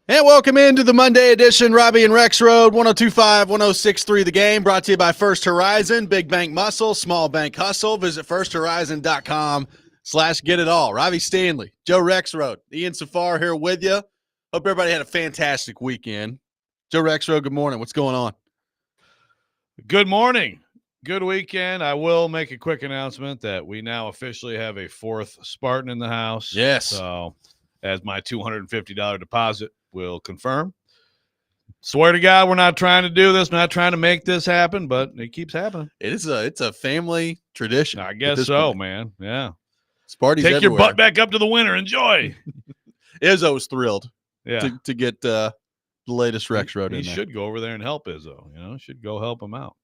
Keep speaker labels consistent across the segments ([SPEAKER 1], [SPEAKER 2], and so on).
[SPEAKER 1] And welcome into the Monday edition, Robby and Rexrode, 102.5, 106.3 The Game, brought to you by First Horizon, Big Bank Muscle, Small Bank Hustle. Visit firsthorizon.com/get it all. Robbie Stanley, Joe Rexrode, Ian Safar here with you. Hope everybody had a fantastic weekend. Joe Rexrode, good morning. What's going on?
[SPEAKER 2] Good morning. Good weekend. I will make a quick announcement that we now officially have a fourth Spartan in the house.
[SPEAKER 1] Yes.
[SPEAKER 2] So, as my $250 deposit will confirm. Swear to God, we're not trying to do this, not trying to make this happen, but it keeps happening.
[SPEAKER 1] It's a family tradition.
[SPEAKER 2] I guess so, point. Man. Yeah.
[SPEAKER 1] Sparty's
[SPEAKER 2] Take
[SPEAKER 1] everywhere.
[SPEAKER 2] Your butt back up to the winter. Enjoy.
[SPEAKER 1] Izzo was thrilled
[SPEAKER 2] to
[SPEAKER 1] get the latest Rexrode in there.
[SPEAKER 2] He should go over there and help Izzo. Should go help him out.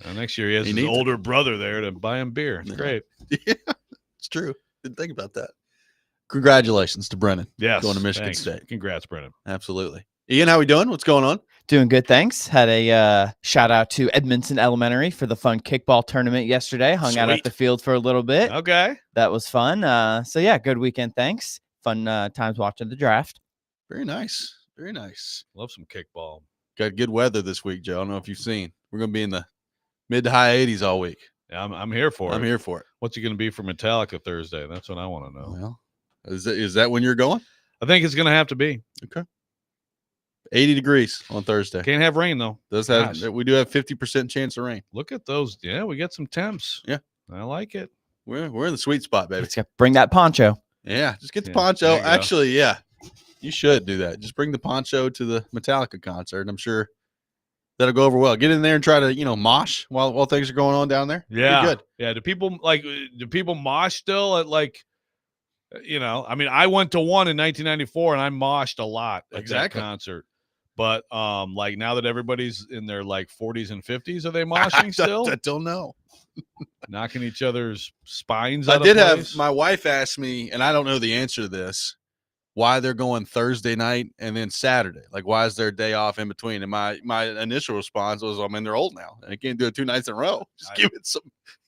[SPEAKER 2] Next year he has his older brother there to buy him beer. It's great.
[SPEAKER 1] Yeah, it's true. Didn't think about that. Congratulations to Brennan.
[SPEAKER 2] Yes.
[SPEAKER 1] Going to Michigan State.
[SPEAKER 2] Congrats, Brennan.
[SPEAKER 1] Absolutely. Ian, how we doing? What's going on?
[SPEAKER 3] Doing good, thanks. Had a shout out to Edmondson Elementary for the fun kickball tournament yesterday. Hung out at the field for a little bit.
[SPEAKER 2] Okay.
[SPEAKER 3] That was fun. So, yeah, good weekend, thanks. Fun times watching the draft.
[SPEAKER 1] Very nice. Very nice.
[SPEAKER 2] Love some kickball.
[SPEAKER 1] Got good weather this week, Joe. I don't know if you've seen. We're going to be in the mid to high 80s all week.
[SPEAKER 2] Yeah, I'm here for it.
[SPEAKER 1] I'm here for it.
[SPEAKER 2] What's it going to be for Metallica Thursday? That's what I want to know.
[SPEAKER 1] Well, is that when you're going?
[SPEAKER 2] I think it's going to have to be.
[SPEAKER 1] Okay. 80 degrees on Thursday.
[SPEAKER 2] Can't have rain, though.
[SPEAKER 1] We do have 50% chance of rain.
[SPEAKER 2] Look at those. Yeah, we get some temps.
[SPEAKER 1] Yeah.
[SPEAKER 2] I like it.
[SPEAKER 1] We're in the sweet spot, baby.
[SPEAKER 3] Let's bring that poncho.
[SPEAKER 1] Yeah, just get the poncho. Actually, yeah, you should do that. Just bring the poncho to the Metallica concert. I'm sure that'll go over well. Get in there and try to, mosh while things are going on down there.
[SPEAKER 2] Yeah.
[SPEAKER 1] Good.
[SPEAKER 2] Yeah. Do people mosh still at I went to one in 1994 and I moshed a lot at that concert. But now that everybody's in their 40s and 50s, are they moshing still?
[SPEAKER 1] I don't know.
[SPEAKER 2] Knocking each other's spines out
[SPEAKER 1] I did
[SPEAKER 2] of place?
[SPEAKER 1] have my wife ask me, and I don't know the answer to this, why they're going Thursday night and then Saturday. Why is there a day off in between? And my initial response was, they're old now. And I can't do it 2 nights in a row. Just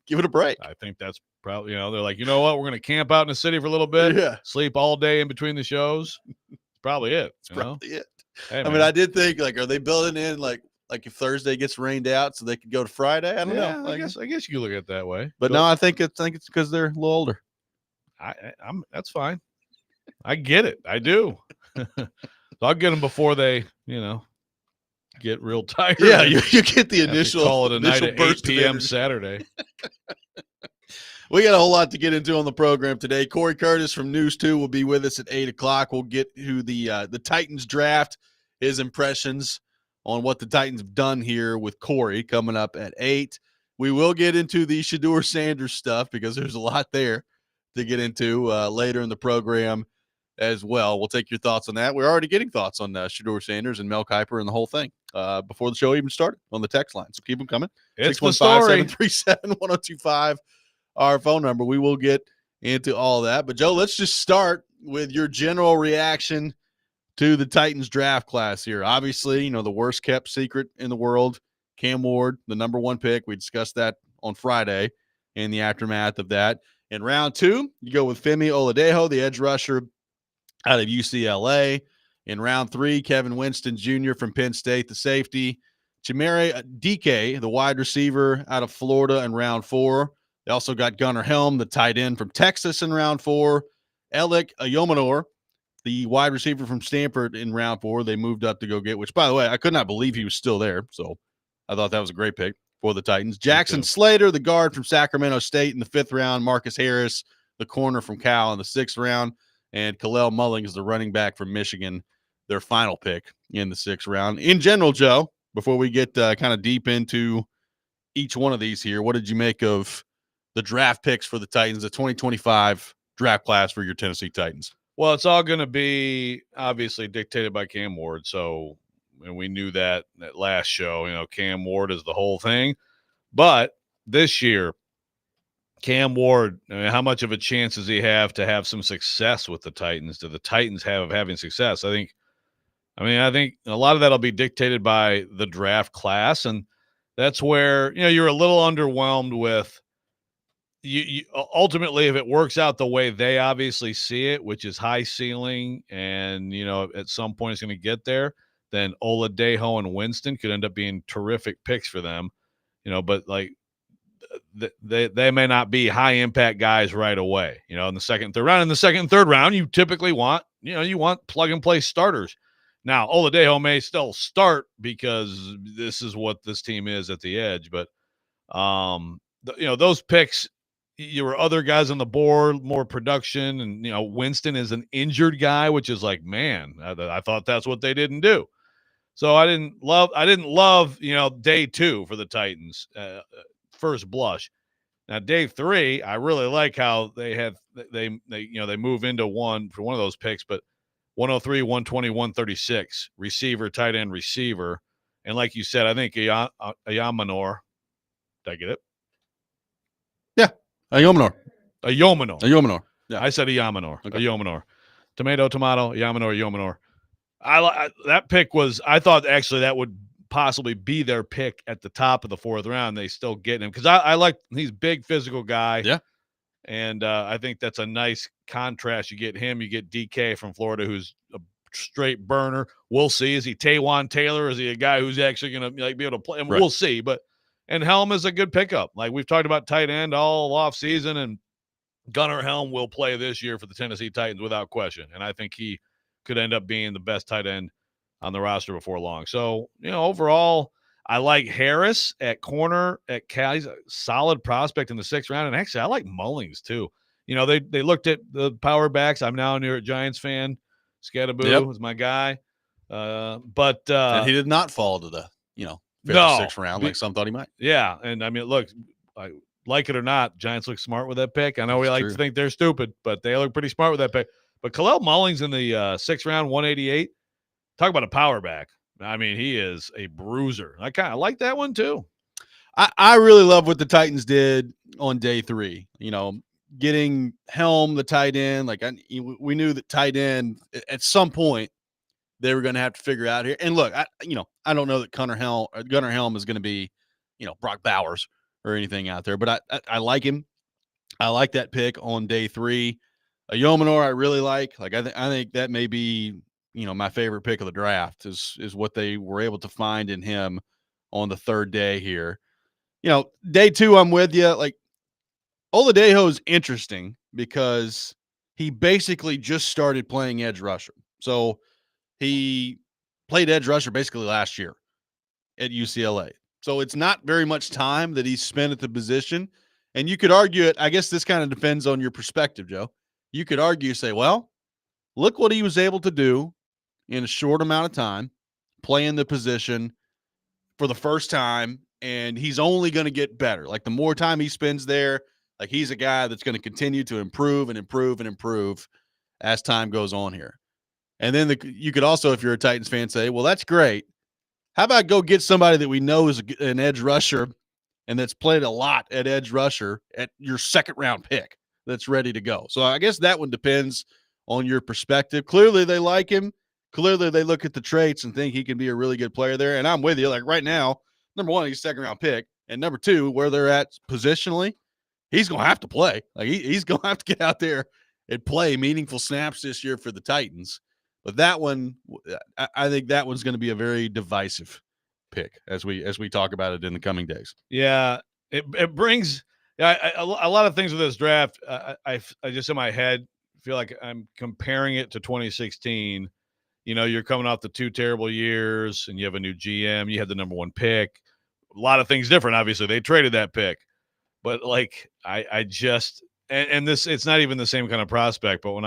[SPEAKER 1] give it a break.
[SPEAKER 2] I think that's probably, they're like, you know what? We're going to camp out in the city for a little bit.
[SPEAKER 1] Yeah.
[SPEAKER 2] Sleep all day in between the shows. It's probably it.
[SPEAKER 1] It's probably it.
[SPEAKER 2] Hey,
[SPEAKER 1] I did think, are they building in, like if Thursday gets rained out so they could go to Friday? I don't know.
[SPEAKER 2] I guess you could look at it that way.
[SPEAKER 1] But no, I think it's because they're a little older.
[SPEAKER 2] That's fine. I get it. I do. So I'll get them before they, get real tired.
[SPEAKER 1] Yeah, you get the initial
[SPEAKER 2] call it a night at 8 p.m. Saturday.
[SPEAKER 1] We got a whole lot to get into on the program today. Corey Curtis from News 2 will be with us at 8 o'clock. We'll get to the Titans draft, his impressions on what the Titans have done here with Corey coming up at 8. We will get into the Shedeur Sanders stuff because there's a lot there to get into later in the program as well. We'll take your thoughts on that. We're already getting thoughts on Shedeur Sanders and Mel Kiper and the whole thing before the show even started on the text line. So keep them coming.
[SPEAKER 2] It's
[SPEAKER 1] 615-737-1025. Our phone number. We will get into all that. But, Joe, let's just start with your general reaction to the Titans draft class here. Obviously, the worst kept secret in the world, Cam Ward, the number 1 pick. We discussed that on Friday in the aftermath of that. In round 2, you go with Femi Oladejo, the edge rusher out of UCLA. In round 3, Kevin Winston Jr. from Penn State, the safety. Chimere Dike, the wide receiver out of Florida in round 4. They also got Gunnar Helm, the tight end from Texas in round 4. Alec Ayomanor, the wide receiver from Stanford in round 4. They moved up to go get, which, by the way, I could not believe he was still there. So I thought that was a great pick for the Titans. Jackson Slater, the guard from Sacramento State in the 5th round. Marcus Harris, the corner from Cal in the 6th round. And Kalel Mullings, the running back from Michigan, their final pick in the 6th round. In general, Joe, before we get kind of deep into each one of these here, what did you make of the draft picks for the Titans, the 2025 draft class for your Tennessee Titans?
[SPEAKER 2] Well, it's all going to be obviously dictated by Cam Ward. So, and we knew that last show, Cam Ward is the whole thing. But this year, Cam Ward, how much of a chance does he have to have some success with the Titans? Do the Titans have of having success? I think a lot of that will be dictated by the draft class. And that's where, you're a little underwhelmed with you ultimately, if it works out the way they obviously see it, which is high ceiling, and at some point it's going to get there, then Oladejo and Winston could end up being terrific picks for them. But like they may not be high impact guys right away. In the second, third round. In the second and third round, you typically want you want plug and play starters. Now Oladejo may still start because this is what this team is at the edge, but those picks. You were other guys on the board, more production, and Winston is an injured guy, which is like, man, I thought that's what they didn't do. So I didn't love day 2 for the Titans, first blush. Now day 3, I really like how they move into one for one of those picks, but 103, 120, 136 receiver, tight end, receiver, and like you said, I think Ayamanor. Did I get it?
[SPEAKER 1] Yeah. Ayamanor.
[SPEAKER 2] Yeah. I said Ayamanor. Okay. Ayamanor. Tomato, Ayamanor. That pick was, I thought actually that would possibly be their pick at the top of the 4th round. They still get him because I like, he's big physical guy.
[SPEAKER 1] Yeah.
[SPEAKER 2] And I think that's a nice contrast. You get him, you get DK from Florida, who's a straight burner. We'll see. Is he Taywan Taylor? Is he a guy who's actually going to be able to play? And We'll see. And Helm is a good pickup. Like we've talked about tight end all off season, and Gunnar Helm will play this year for the Tennessee Titans without question. And I think he could end up being the best tight end on the roster before long. So, overall, I like Harris at corner at Cal. He's a solid prospect in the 6th round. And actually, I like Mullings too. They looked at the power backs. I'm now a New York Giants fan. Scadaboo is my guy. But
[SPEAKER 1] and he did not fall to the, 5th or 6th round like some thought he might.
[SPEAKER 2] Yeah. And I mean, look, like it or not, Giants look smart with that pick. I know we like to think they're stupid, but they look pretty smart with that pick. But Khalil Mullings in the 6th round, 188. Talk about a power back. I mean, he is a bruiser. I kind of like that one too.
[SPEAKER 1] I really love what the Titans did on day 3. Getting Helm, the tight end. Like we knew that tight end at some point they were going to have to figure out here. And look, I don't know that Gunnar Helm is going to be, Brock Bowers or anything out there, but I like him. I like that pick on day 3. Ayamanor I really like. Like I think that may be, my favorite pick of the draft is what they were able to find in him on the 3rd day here. Day 2, I'm with you. Like Oladejo is interesting because he basically just started playing edge rusher. So he played edge rusher basically last year at UCLA. So it's not very much time that he's spent at the position. And you could argue it. I guess this kind of depends on your perspective, Joe. You could argue, say, well, look what he was able to do in a short amount of time, playing the position for the first time, and he's only going to get better. Like the more time he spends there, like he's a guy that's going to continue to improve and improve and improve as time goes on here. And then you could also, if you're a Titans fan, say, well, that's great. How about go get somebody that we know is an edge rusher and that's played a lot at edge rusher at your 2nd round pick that's ready to go. So I guess that one depends on your perspective. Clearly they like him. Clearly they look at the traits and think he can be a really good player there. And I'm with you. Like right now, number 1, he's 2nd round pick. And number 2, where they're at positionally, he's going to have to play. Like he's going to have to get out there and play meaningful snaps this year for the Titans. But that one, I think that one's going to be a very divisive pick as we talk about it in the coming days.
[SPEAKER 2] Yeah, it brings a lot of things with this draft. I just in my head feel like I'm comparing it to 2016. You're coming off the 2 terrible years, and you have a new GM. You had the number 1 pick. A lot of things different. Obviously, they traded that pick, but like I just and this, it's not even the same kind of prospect. But when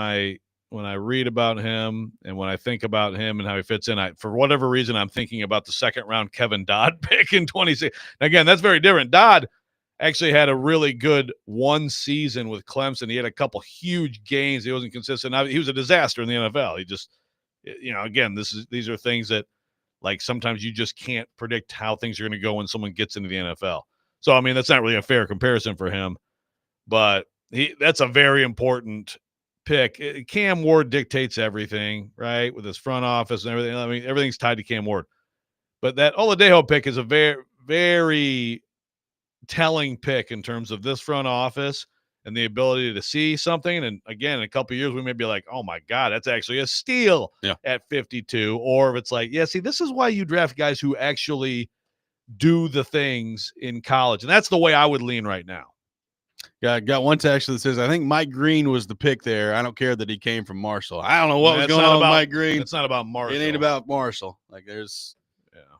[SPEAKER 2] I read about him and when I think about him and how he fits in, for whatever reason, I'm thinking about the 2nd round Kevin Dodd pick in 26. Again, that's very different. Dodd actually had a really good 1 season with Clemson. He had a couple huge games. He wasn't consistent. He was a disaster in the NFL. He just, again, these are things that like sometimes you just can't predict how things are going to go when someone gets into the NFL. So, I mean, that's not really a fair comparison for him, but that's a very important pick. Cam Ward dictates everything, right? With his front office and everything. I mean, everything's tied to Cam Ward. But that Oladejo pick is a very, very telling pick in terms of this front office and the ability to see something. And again, in a couple of years, we may be like, oh my God, that's actually a steal at 52. Or if it's like, yeah, see, this is why you draft guys who actually do the things in college. And that's the way I would lean right now.
[SPEAKER 1] Yeah, got one text that says, I think Mike Green was the pick there. I don't care that he came from Marshall. I don't know what was going on with Mike Green.
[SPEAKER 2] It's not about Marshall.
[SPEAKER 1] It ain't about Marshall. Like there's,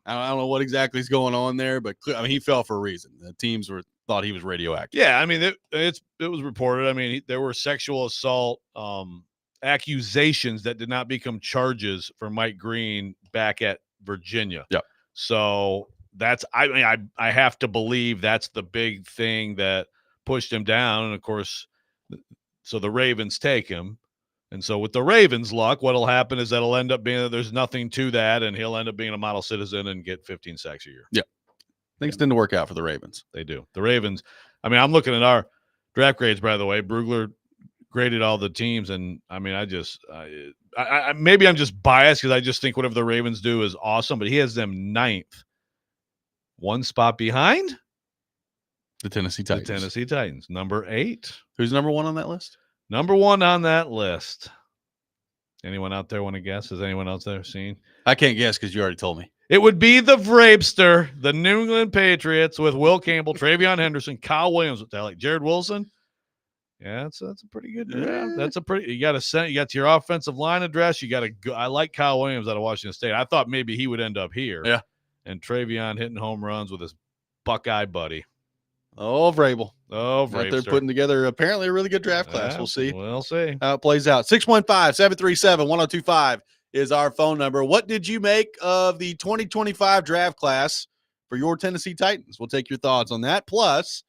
[SPEAKER 1] I don't know what exactly is going on there, but I mean, he fell for a reason. The teams thought he was radioactive.
[SPEAKER 2] Yeah, I mean, it was reported. I mean, there were sexual assault accusations that did not become charges for Mike Green back at Virginia.
[SPEAKER 1] Yeah.
[SPEAKER 2] So I have to believe that's the big thing that pushed him down. And of course, so the Ravens take him. And so with the Ravens' luck, what'll happen is that'll end up being that there's nothing to that, and he'll end up being a model citizen and get 15 sacks a year.
[SPEAKER 1] Yeah. Things tend to work out for the Ravens.
[SPEAKER 2] They do. The Ravens, I mean, I'm looking at our draft grades, by the way. Brugler graded all the teams, and I mean, I maybe I'm just biased because I just think whatever the Ravens do is awesome, but he has them 9th. One spot behind
[SPEAKER 1] the Tennessee Titans.
[SPEAKER 2] Number 8.
[SPEAKER 1] Who's number 1 on that list?
[SPEAKER 2] Number 1 on that list. Anyone out there want to guess? Has anyone else there seen?
[SPEAKER 1] I can't guess because you already told me.
[SPEAKER 2] It would be the Vrabster, the New England Patriots, with Will Campbell, Travion Henderson, Kyle Williams with that, like Jared Wilson. Yeah, that's a pretty good draft. That's a pretty. You got your offensive line address. You got I like Kyle Williams out of Washington State. I thought maybe he would end up here.
[SPEAKER 1] Yeah,
[SPEAKER 2] and Travion hitting home runs with his Buckeye buddy.
[SPEAKER 1] Oh, Vrabel.
[SPEAKER 2] Vrabster.
[SPEAKER 1] They're putting together apparently a really good draft class.
[SPEAKER 2] Yeah,
[SPEAKER 1] we'll see.
[SPEAKER 2] We'll see
[SPEAKER 1] how it plays out. 615-737-1025 is our phone number. What did you make of the 2025 draft class for your Tennessee Titans? We'll take your thoughts on that. Plus,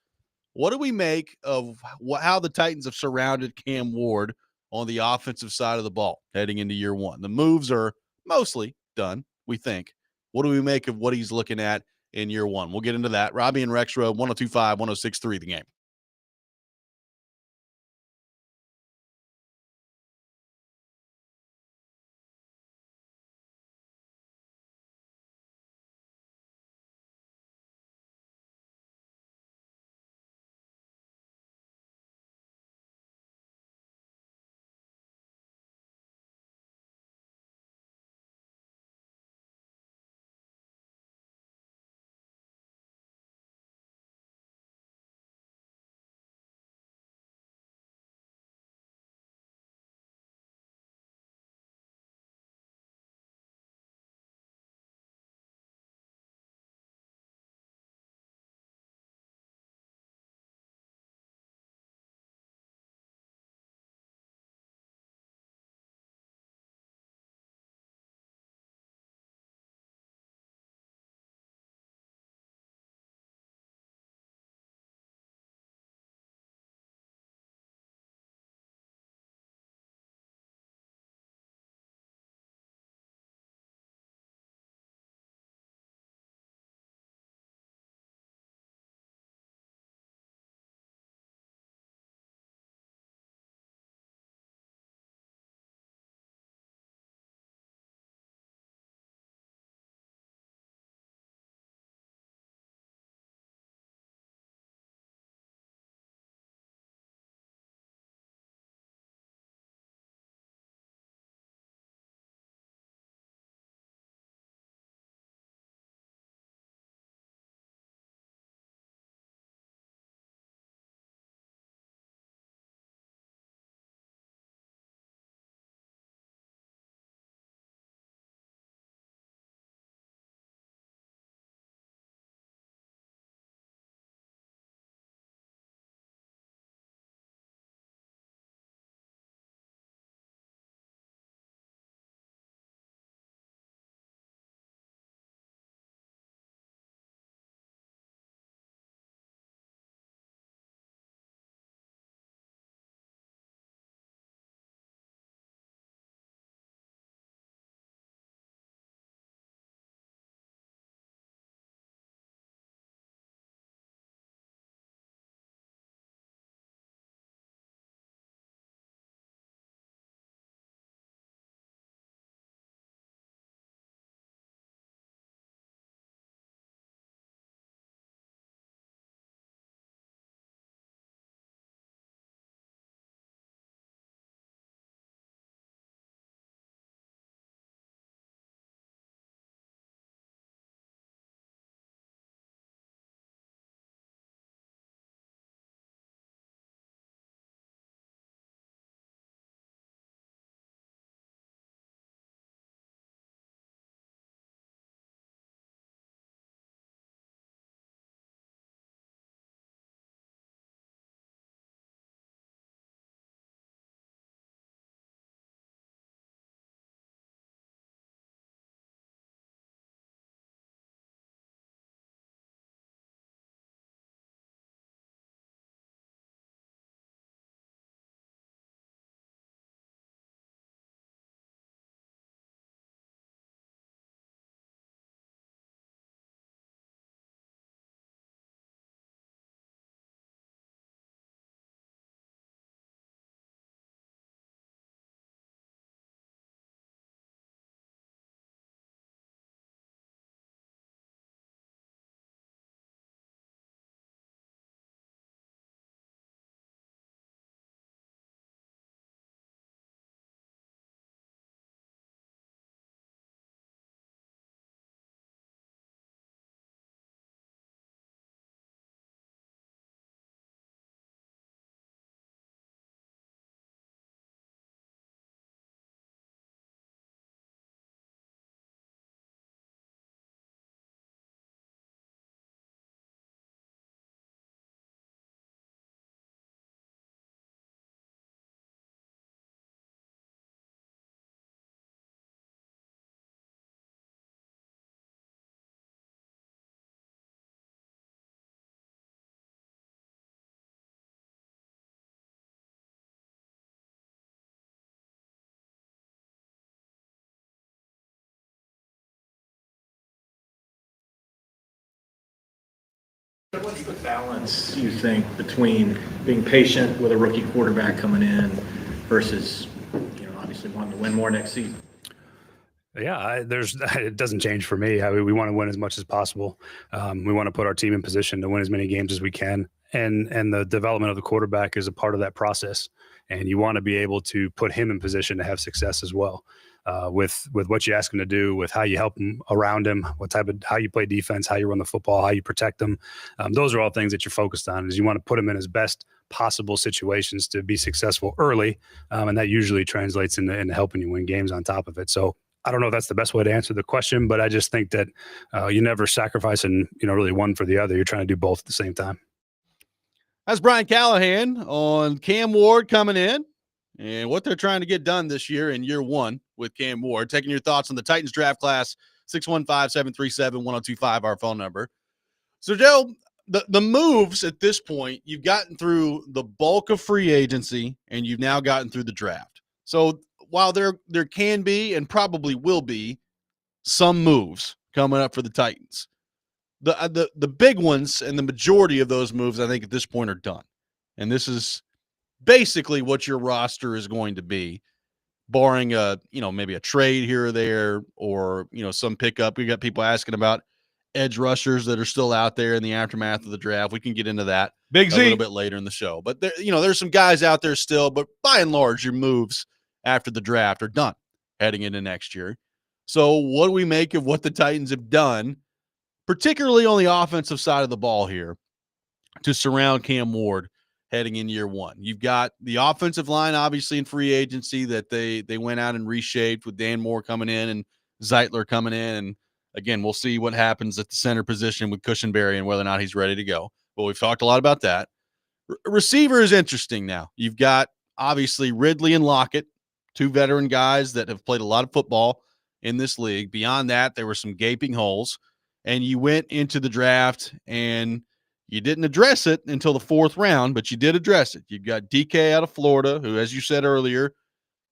[SPEAKER 1] what do we make of how the Titans have surrounded Cam Ward on the offensive side of the ball heading into year 1? The moves are mostly done, we think. What do we make of what he's looking at in year 1? We'll get into that. Robby and Rexrode, 102.5, 106.3 The Game.
[SPEAKER 4] What's the balance, you think, between being patient with a rookie quarterback coming in versus, obviously wanting to win more next season?
[SPEAKER 5] Yeah, it doesn't change for me. We want to win as much as possible. We want to put our team in position to win as many games as we can. And the development of the quarterback is a part of that process. And you want to be able to put him in position to have success as well. With what you ask him to do, with how you help him around him, how you play defense, how you run the football, how you protect them. Those are all things that you're focused on. Is you want to put him in his best possible situations to be successful early, and that usually translates into helping you win games on top of it. So I don't know if that's the best way to answer the question, but I just think that you never sacrifice and really one for the other. You're trying to do both at the same time.
[SPEAKER 1] That's Brian Callahan on Cam Ward coming in and what they're trying to get done this year in year one with Cam Ward. Taking your thoughts on the Titans draft class, 615-737-1025, our phone number. So, Joe, the moves at this point, you've gotten through the bulk of free agency and you've now gotten through the draft. So while there can be and probably will be some moves coming up for the Titans, the big ones and the majority of those moves, I think at this point, are done. And this is basically what your roster is going to be, barring maybe a trade here or there, or some pickup. We got people asking about edge rushers that are still out there in the aftermath of the draft. We can get into that a little bit later in the show. But there's some guys out there still, but by and large, your moves after the draft are done heading into next year. So what do we make of what the Titans have done, particularly on the offensive side of the ball here, to surround Cam Ward heading in year one? You've got the offensive line, obviously, in free agency that they went out and reshaped with Dan Moore coming in and Zeitler coming in. And again, we'll see what happens at the center position with Cushenberry and whether or not he's ready to go. But we've talked a lot about that. Receiver is interesting now. You've got, obviously, Ridley and Lockett, two veteran guys that have played a lot of football in this league. Beyond that, there were some gaping holes. And you went into the draft and you didn't address it until the fourth round, but you did address it. You've got DK out of Florida, who, as you said earlier,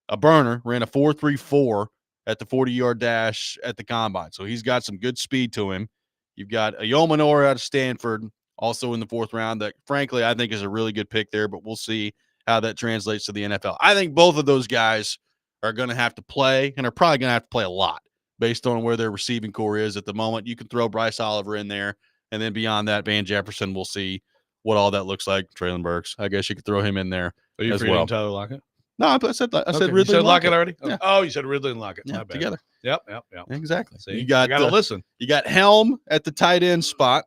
[SPEAKER 1] a burner, ran a 4.34 at the 40-yard dash at the combine. So he's got some good speed to him. You've got a Yomanor out of Stanford, also in the fourth round, that, frankly, I think is a really good pick there, but we'll see how that translates to the NFL. I think both of those guys are going to have to play, and are probably going to have to play a lot based on where their receiving core is at the moment. You can throw Bryce Oliver in there, and then beyond that, Van Jefferson, we'll see what all that looks like. Traylon Burks, I guess you could throw him in there.
[SPEAKER 2] Are you
[SPEAKER 1] as well.
[SPEAKER 2] Tyler Lockett?
[SPEAKER 1] No, I said Ridley.
[SPEAKER 2] You said
[SPEAKER 1] and
[SPEAKER 2] Lockett already?
[SPEAKER 1] Yeah.
[SPEAKER 2] Oh, you said Ridley and Lockett.
[SPEAKER 1] Yeah,
[SPEAKER 2] My bad.
[SPEAKER 1] together.
[SPEAKER 2] Yep.
[SPEAKER 1] Exactly.
[SPEAKER 2] See,
[SPEAKER 1] you got
[SPEAKER 2] to listen.
[SPEAKER 1] You got Helm at the tight end spot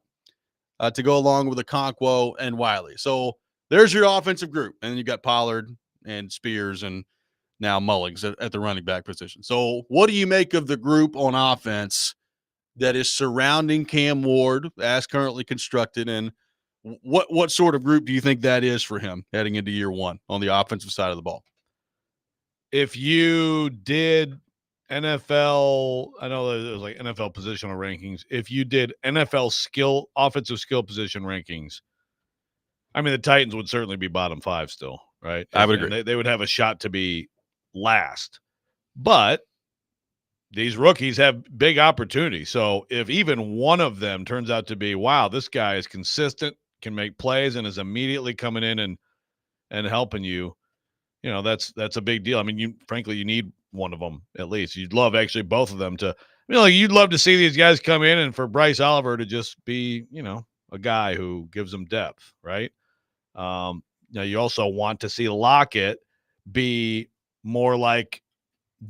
[SPEAKER 1] to go along with Okonkwo and Wiley. So there's your offensive group, and then you got Pollard and Spears and now Mullings at the running back position. So what do you make of the group on offense that is surrounding Cam Ward as currently constructed, and what sort of group do you think that is for him heading into year one on the offensive side of the ball?
[SPEAKER 2] If you did NFL, I know it was like NFL positional rankings. If you did NFL offensive skill position rankings, I mean, the Titans would certainly be bottom 5 still, right?
[SPEAKER 1] I would agree.
[SPEAKER 2] They would have a shot to be last. But these rookies have big opportunities. So if even one of them turns out to be, wow, this guy is consistent, can make plays, and is immediately coming in and helping you, that's a big deal. I mean, frankly, you need one of them at least. You'd love actually both of them to, you'd love to see these guys come in and for Bryce Oliver to just be, a guy who gives them depth, right? You also want to see Lockett be more like,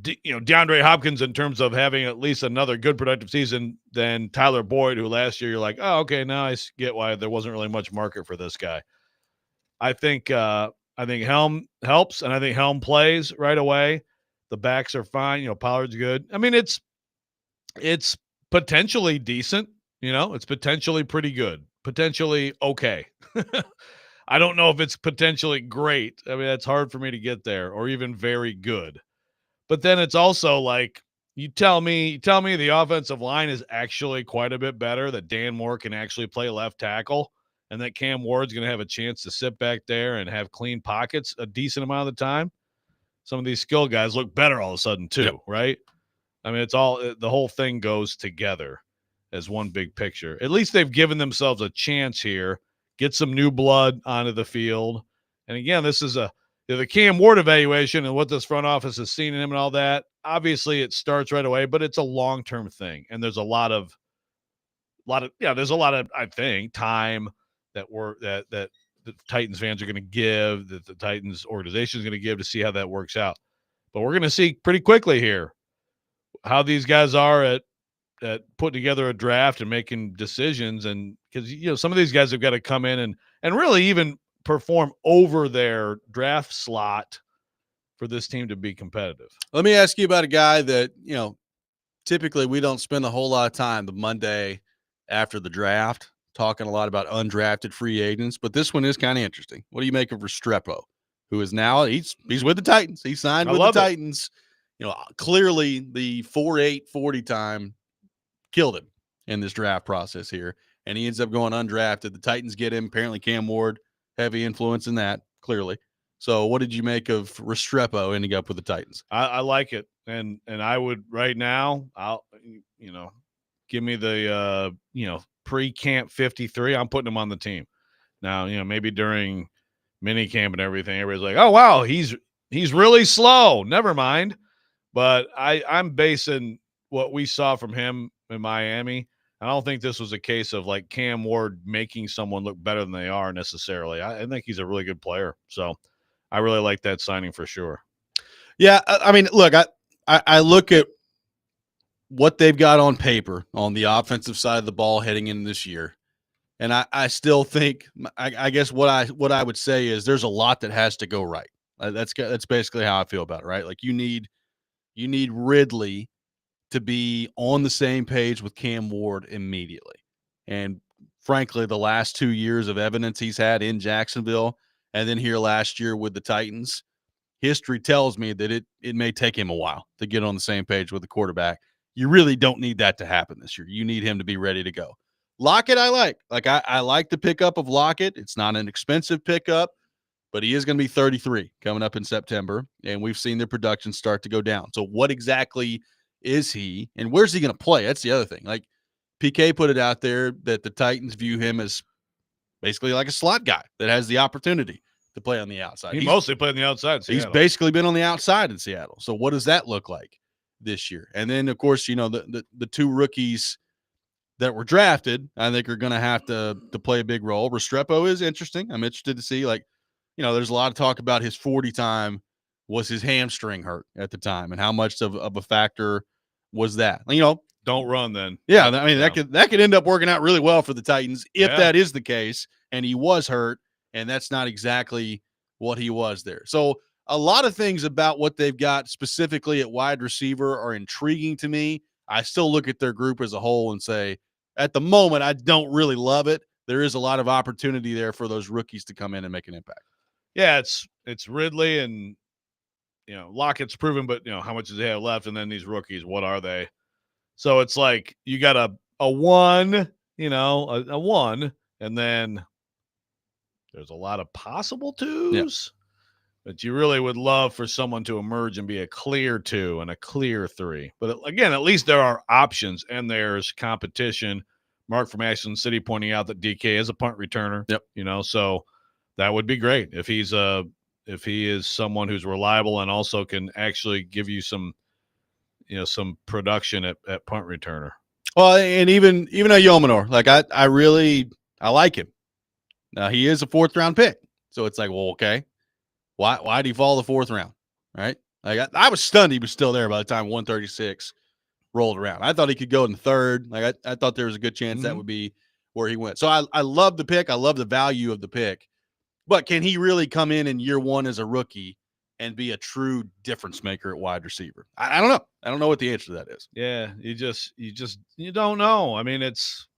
[SPEAKER 2] DeAndre Hopkins in terms of having at least another good productive season than Tyler Boyd, who last year you're like, oh, okay, now I get why there wasn't really much market for this guy. I think Helm helps, and I think Helm plays right away. The backs are fine. Pollard's good. I mean, it's potentially decent. It's potentially pretty good, potentially okay. I don't know if it's potentially great. I mean, that's hard for me to get there, or even very good. But then it's also like, you tell me the offensive line is actually quite a bit better, that Dan Moore can actually play left tackle, and that Cam Ward's going to have a chance to sit back there and have clean pockets a decent amount of the time. Some of these skill guys look better all of a sudden too, right? I mean, it's all, the whole thing goes together. as one big picture. At least they've given themselves a chance here, get some new blood onto the field. And again, this is the Cam Ward evaluation and what this front office has seen in him and all that. Obviously, it starts right away, but it's a long-term thing. And there's there's a lot of, I think, time that the Titans fans are going to give, that the Titans organization is going to give to see how that works out. But we're going to see pretty quickly here how these guys are at putting together a draft and making decisions. And because, some of these guys have got to come in and really even perform over their draft slot for this team to be competitive.
[SPEAKER 1] Let me ask you about a guy that, typically we don't spend a whole lot of time the Monday after the draft talking a lot about undrafted free agents, but this one is kind of interesting. What do you make of Restrepo, who is now he's with the Titans? He signed with the Titans. Clearly the 4.8 40 time killed him in this draft process here, and he ends up going undrafted. The Titans get him. Apparently Cam Ward, heavy influence in that, clearly. So what did you make of Restrepo ending up with the Titans?
[SPEAKER 2] I like it. And I would right now, give me the, pre-camp 53. I'm putting him on the team. Now, maybe during mini camp and everything, everybody's like, oh, wow, he's really slow. Never mind. But I'm basing what we saw from him in Miami. I don't think this was a case of like Cam Ward making someone look better than they are necessarily. I think he's a really good player. So I really like that signing for sure.
[SPEAKER 1] Yeah. I mean, look, I look at what they've got on paper on the offensive side of the ball heading into this year. And I still think, I guess what I would say is there's a lot that has to go right. That's basically how I feel about it, right? Like you need Ridley to be on the same page with Cam Ward immediately. And frankly, the last 2 years of evidence he's had in Jacksonville and then here last year with the Titans, history tells me that it may take him a while to get on the same page with the quarterback. You really don't need that to happen this year. You need him to be ready to go. Lockett, I like. I like the pickup of Lockett. It's not an expensive pickup, but he is going to be 33 coming up in September, and we've seen their production start to go down. So what exactly is he, and where's he going to play? That's the other thing. Like PK put it out there that the Titans view him as basically like a slot guy that has the opportunity to play on the outside.
[SPEAKER 2] He's mostly played on the outside.
[SPEAKER 1] He's basically been on the outside in Seattle. So what does that look like this year? And then, of course, the two rookies that were drafted, I think are going to have to play a big role. Restrepo is interesting. I'm interested to see, there's a lot of talk about his 40 time. Was his hamstring hurt at the time, and how much of a factor was that?
[SPEAKER 2] Don't run then.
[SPEAKER 1] Yeah, I mean, that could end up working out really well for the Titans if that is the case, and he was hurt, and that's not exactly what he was there. So a lot of things about what they've got specifically at wide receiver are intriguing to me. I still look at their group as a whole and say, at the moment, I don't really love it. There is a lot of opportunity there for those rookies to come in and make an impact.
[SPEAKER 2] Yeah, it's Ridley and Lockett's proven, but how much does he have left? And then these rookies, what are they? So it's like you got a one, a one, and then there's a lot of possible twos. Yeah. But you really would love for someone to emerge and be a clear 2 and a clear 3. But again, at least there are options and there's competition. Mark from Ashland City pointing out that DK is a punt returner.
[SPEAKER 1] Yep.
[SPEAKER 2] So that would be great if he is someone who's reliable and also can actually give you some production at punt returner.
[SPEAKER 1] Well, and even a Yomenor, I like him. Now he is a 4th round pick. So it's like, well, okay. Why did he fall the 4th round? Right? Like I was stunned he was still there by the time 136 rolled around. I thought he could go in the 3rd. Like I thought there was a good chance that would be where he went. So I love the pick. I love the value of the pick. But can he really come in year 1 as a rookie and be a true difference maker at wide receiver? I don't know. I don't know what the answer to that is.
[SPEAKER 2] Yeah, you don't know. I mean, it's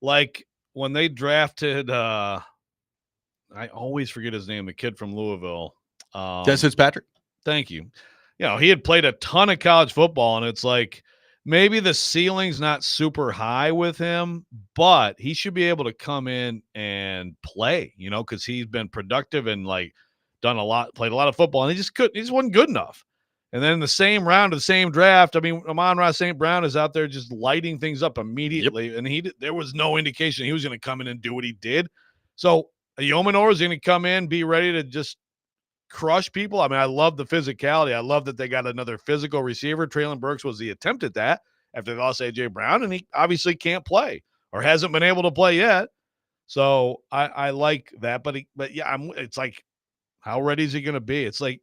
[SPEAKER 2] like when they drafted I always forget his name, the kid from Louisville.
[SPEAKER 1] Des Fitzpatrick.
[SPEAKER 2] Thank you. He had played a ton of college football, and it's like maybe the ceiling's not super high with him, but he should be able to come in and play, because he's been productive and played a lot of football, and he just wasn't good enough. And then in the same round of the same draft, I mean, Amon-Ra St. Brown is out there just lighting things up immediately. Yep. And there was no indication he was going to come in and do what he did. So Yomenor is going to come in, be ready to just crush people. I mean, I love the physicality. I love that they got another physical receiver. Traylon Burks was the attempt at that after they lost A.J. Brown, and he obviously can't play or hasn't been able to play yet. So I like that. But yeah, it's like, how ready is he going to be? It's like,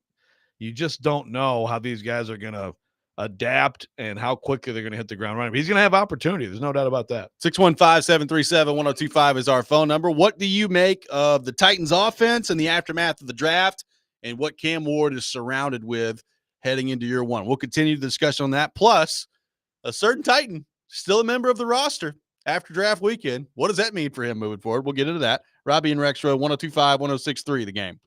[SPEAKER 2] you just don't know how these guys are going to adapt and how quickly they're going to hit the ground running. But he's going to have opportunity. There's no doubt about that.
[SPEAKER 1] 615-737-1025 is our phone number. What do you make of the Titans offense in the aftermath of the draft and what Cam Ward is surrounded with heading into year one? We'll continue the discussion on that. Plus, a certain Titan, still a member of the roster after draft weekend. What does that mean for him moving forward? We'll get into that. Robby and Rexrode, 102.5, 106.3, the game.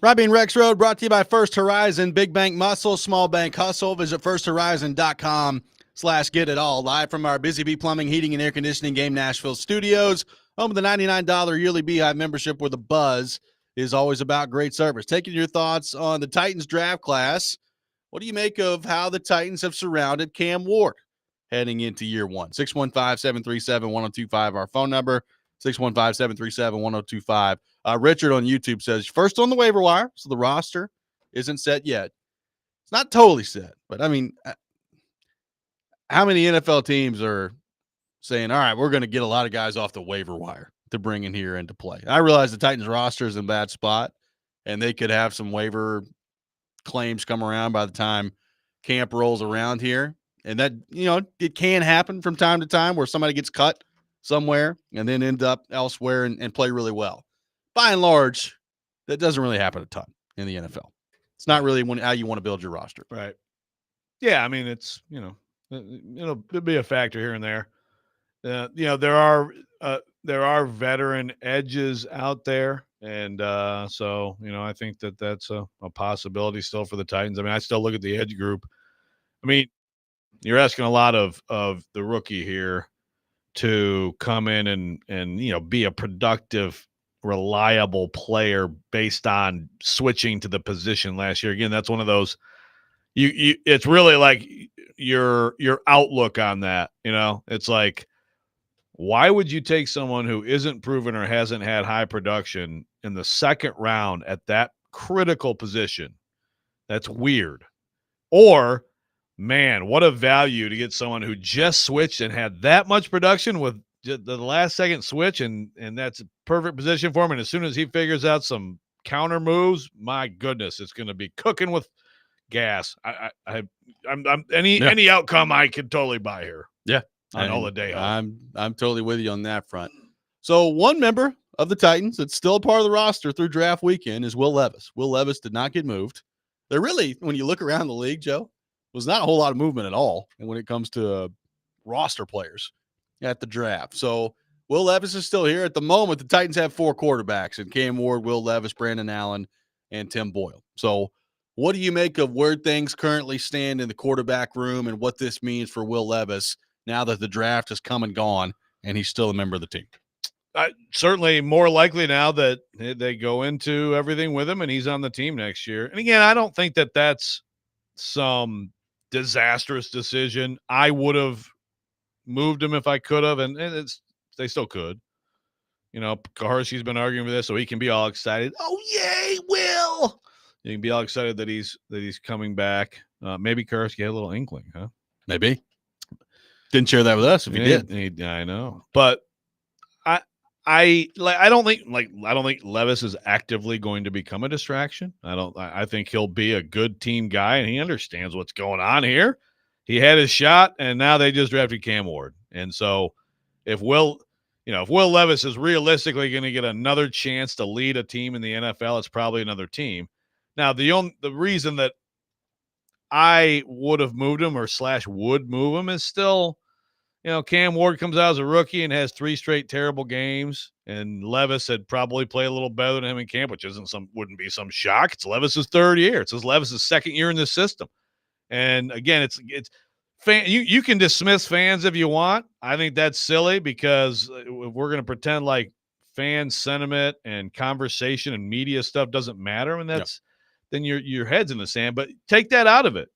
[SPEAKER 1] Robby and Rexrode brought to you by First Horizon, Big Bank Muscle, Small Bank Hustle. Visit firsthorizon.com/get it all. Live from our Busy Bee Plumbing, Heating, and Air Conditioning Game Nashville studios. Home of the $99 yearly Beehive membership where the buzz is always about great service. Taking your thoughts on the Titans draft class. What do you make of how the Titans have surrounded Cam Ward heading into year one? 615-737-1025, our phone number. 615-737-1025. Richard on YouTube says, first on the waiver wire, so the roster isn't set yet. It's not totally set, but I mean, how many NFL teams are saying, all right, we're going to get a lot of guys off the waiver wire to bring in here into play? I realize the Titans roster is in a bad spot, and they could have some waiver claims come around by the time camp rolls around here. And that, it can happen from time to time where somebody gets cut somewhere and then end up elsewhere and play really well. By and large, that doesn't really happen a ton in the NFL. It's not really how you want to build your roster.
[SPEAKER 2] Right. Yeah, I mean, it's, it'll be a factor here and there. There are veteran edges out there. And so, I think that's a possibility still for the Titans. I mean, I still look at the edge group. I mean, you're asking a lot of the rookie here to come in and be a productive, reliable player based on switching to the position last year. Again, that's one of those it's really like your outlook on that. It's like, why would you take someone who isn't proven or hasn't had high production in the second round at that critical position? That's weird. Or, man, what a value to get someone who just switched and had that much production with the last second switch, and that's a perfect position for him. And as soon as he figures out some counter moves, my goodness, it's going to be cooking with gas. Any outcome I could totally buy here.
[SPEAKER 1] Yeah,
[SPEAKER 2] on all the day.
[SPEAKER 1] I'm totally with you on that front. So one member of the Titans that's still a part of the roster through draft weekend is Will Levis. Will Levis did not get moved. There really, when you look around the league, Joe, was not a whole lot of movement at all when it comes to roster players at the draft. So Will Levis is still here. At the moment, the Titans have 4 quarterbacks, and Cam Ward, Will Levis, Brandon Allen, and Tim Boyle. So what do you make of where things currently stand in the quarterback room and what this means for Will Levis now that the draft has come and gone and he's still a member of the team?
[SPEAKER 2] Certainly more likely now that they go into everything with him and he's on the team next year. And again, I don't think that that's some disastrous decision. I would have moved him if I could have, and they still could. Kaharski's been arguing for this, so he can be all excited. Oh, yay, Will! You can be all excited that he's coming back. Maybe Kaharski had a little inkling, huh?
[SPEAKER 1] Maybe. Didn't share that with us if he did.
[SPEAKER 2] I know. But I don't think Levis is actively going to become a distraction. I think he'll be a good team guy, and he understands what's going on here. He had his shot, and now they just drafted Cam Ward. And so if Will Levis is realistically going to get another chance to lead a team in the NFL, it's probably another team. Now, the reason that I would have moved him or / would move him is still, Cam Ward comes out as a rookie and has 3 straight terrible games, and Levis had probably played a little better than him in camp, which wouldn't be some shock. It's Levis's 3rd year. It's Levis's 2nd year in the system. And again, it's you can dismiss fans if you want. I think that's silly because if we're going to pretend like fan sentiment and conversation and media stuff doesn't matter, and then your head's in the sand. But take that out of it.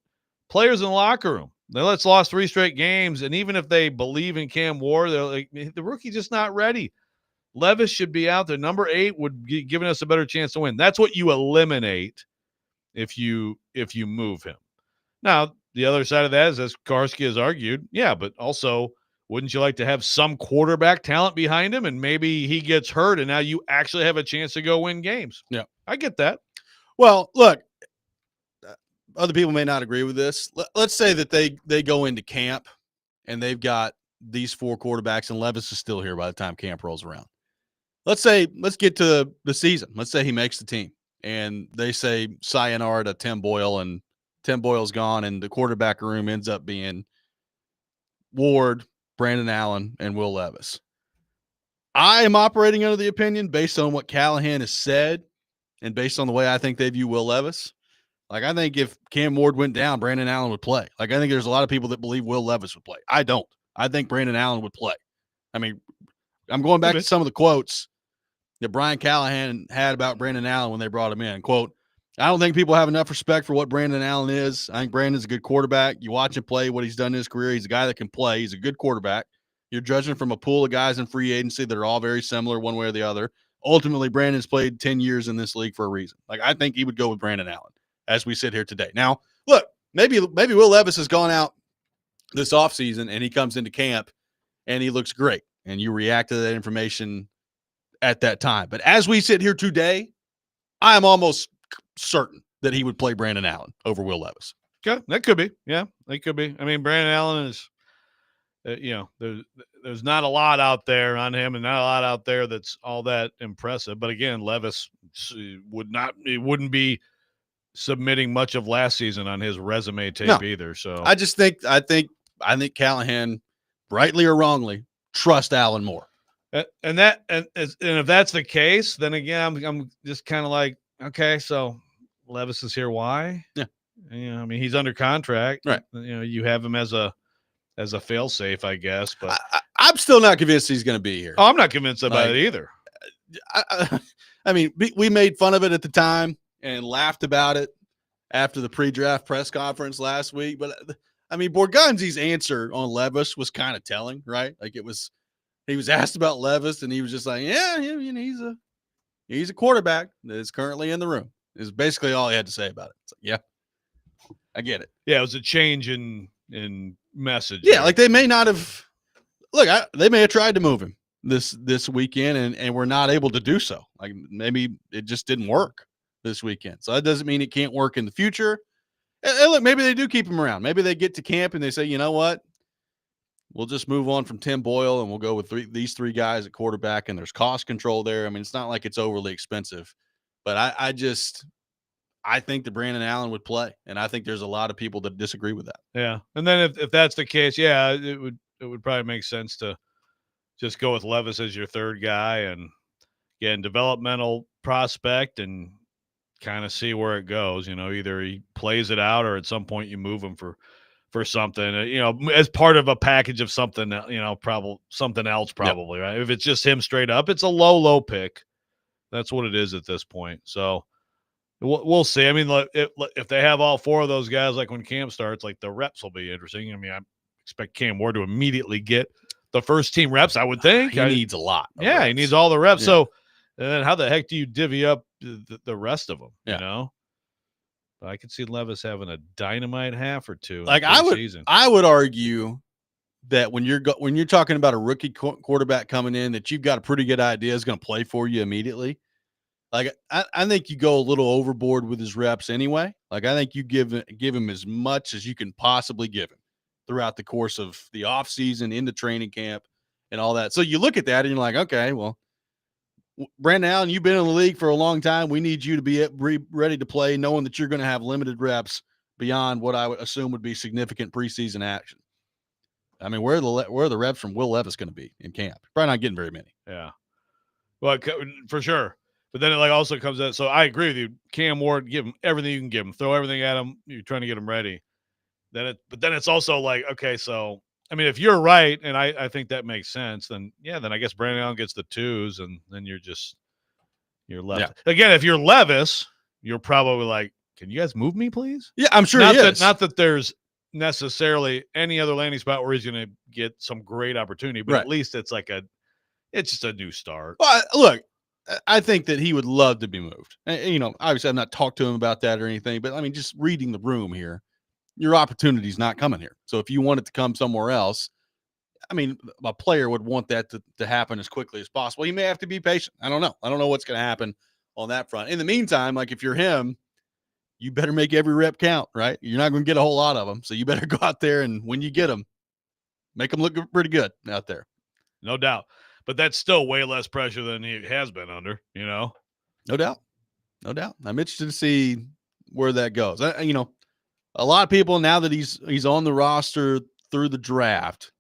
[SPEAKER 2] Players in the locker room, they lost 3 straight games, and even if they believe in Cam Ward, they're like, the rookie's just not ready. Levis should be out there. Number 8 would be giving us a better chance to win. That's what you eliminate if you move him. Now, the other side of that is, as Kaharski has argued, but also, wouldn't you like to have some quarterback talent behind him, and maybe he gets hurt, and now you actually have a chance to go win games?
[SPEAKER 1] Yeah,
[SPEAKER 2] I get that.
[SPEAKER 1] Well, look, other people may not agree with this. Let's say that they go into camp and they've got these 4 quarterbacks, and Levis is still here by the time camp rolls around. Let's get to the season. Let's say he makes the team, and they say sayonara to Tim Boyle, and Tim Boyle's gone, and the quarterback room ends up being Ward, Brandon Allen, and Will Levis. I am operating under the opinion, based on what Callahan has said, and based on the way I think they view Will Levis, like I think if Cam Ward went down, Brandon Allen would play. Like I think there's a lot of people that believe Will Levis would play. I don't. I think Brandon Allen would play. I mean, I'm going back to some of the quotes that Brian Callahan had about Brandon Allen when they brought him in. Quote, I don't think people have enough respect for what Brandon Allen is. I think Brandon's a good quarterback. You watch him play, what he's done in his career. He's a guy that can play. He's a good quarterback. You're judging from a pool of guys in free agency that are all very similar one way or the other. Ultimately, Brandon's played 10 years in this league for a reason. Like, I think he would go with Brandon Allen as we sit here today. Now, look, maybe Will Levis has gone out this offseason and he comes into camp and he looks great. And you react to that information at that time. But as we sit here today, I am almost certain that he would play Brandon Allen over Will Levis.
[SPEAKER 2] Okay, that could be. Yeah, that could be. I mean, Brandon Allen is, there's not a lot out there on him, and not a lot out there that's all that impressive. But again, Levis wouldn't be submitting much of last season on his resume tape either. So
[SPEAKER 1] I think Callahan, rightly or wrongly, trust Allen more.
[SPEAKER 2] And if that's the case, then again, I'm just kind of like, okay, so Levis is here. Why?
[SPEAKER 1] Yeah.
[SPEAKER 2] I mean, he's under contract.
[SPEAKER 1] Right.
[SPEAKER 2] You have him as a fail safe, I guess. But
[SPEAKER 1] I'm still not convinced he's going to be here.
[SPEAKER 2] Oh, I'm not convinced about it either.
[SPEAKER 1] I mean, we made fun of it at the time and laughed about it after the pre-draft press conference last week. But I mean, Borgonzi's answer on Levis was kind of telling, right? Like he was asked about Levis and he was just like, yeah, he's a quarterback that is currently in the room. Is basically all he had to say about it. It's like, yeah, I get it.
[SPEAKER 2] Yeah, it was a change in message.
[SPEAKER 1] Yeah, like they may not have. Look, they may have tried to move him this weekend, and we're not able to do so. Like maybe it just didn't work this weekend. So that doesn't mean it can't work in the future. And look, maybe they do keep him around. Maybe they get to camp and they say, you know what? We'll just move on from Tim Boyle and we'll go with these three guys at quarterback, and there's cost control there. I mean, it's not like it's overly expensive, but I think that Brandon Allen would play, and I think there's a lot of people that disagree with that.
[SPEAKER 2] Yeah, and then if that's the case, yeah, it would probably make sense to just go with Levis as your third guy, and again, developmental prospect, and kind of see where it goes. Either he plays it out, or at some point you move him for something, as part of a package of something, probably something else, probably, right? If it's just him straight up, it's a low pick. That's what it is at this point. So we'll see. I mean, if they have all four of those guys, like when camp starts, like the reps will be interesting. I mean, I expect Cam Ward to immediately get the first team reps, I would think.
[SPEAKER 1] He needs a lot.
[SPEAKER 2] Yeah, he needs all the reps. Yeah. So then how the heck do you divvy up the rest of them, I could see Levis having a dynamite half or two.
[SPEAKER 1] Like I would argue that when you're talking about a rookie quarterback coming in that you've got a pretty good idea is going to play for you immediately. Like I think you go a little overboard with his reps anyway. Like I think you give him as much as you can possibly give him throughout the course of the offseason, into training camp, and all that. So you look at that and you're like, okay, well, Brandon Allen, you've been in the league for a long time. We need you to be ready to play, knowing that you're going to have limited reps beyond what I would assume would be significant preseason action. I mean, where are the reps from Will Levis going to be in camp? Probably not getting very many.
[SPEAKER 2] Yeah, well, for sure. But then it also comes out. So I agree with you, Cam Ward. Give him everything you can give him. Throw everything at him. You're trying to get him ready. But then it's also like, okay, so I mean, if you're right, and I think that makes sense, then I guess Brandon Allen gets the twos, and then you're left. Yeah. Again, if you're Levis, you're probably like, can you guys move me, please?
[SPEAKER 1] Yeah, I'm sure
[SPEAKER 2] not that there's necessarily any other landing spot where he's going to get some great opportunity, but at least it's just a new start.
[SPEAKER 1] Well, look, I think that he would love to be moved. And, obviously I've not talked to him about that or anything, but I mean, just reading the room here, your opportunity's not coming here. So if you want it to come somewhere else, I mean, a player would want that to happen as quickly as possible. He may have to be patient. I don't know. I don't know what's going to happen on that front. In the meantime, like if you're him, you better make every rep count, right? You're not going to get a whole lot of them. So you better go out there, and when you get them, make them look pretty good out there.
[SPEAKER 2] No doubt. But that's still way less pressure than he has been under,
[SPEAKER 1] No doubt. No doubt. I'm interested to see where that goes. A lot of people, now that he's on the roster through the draft,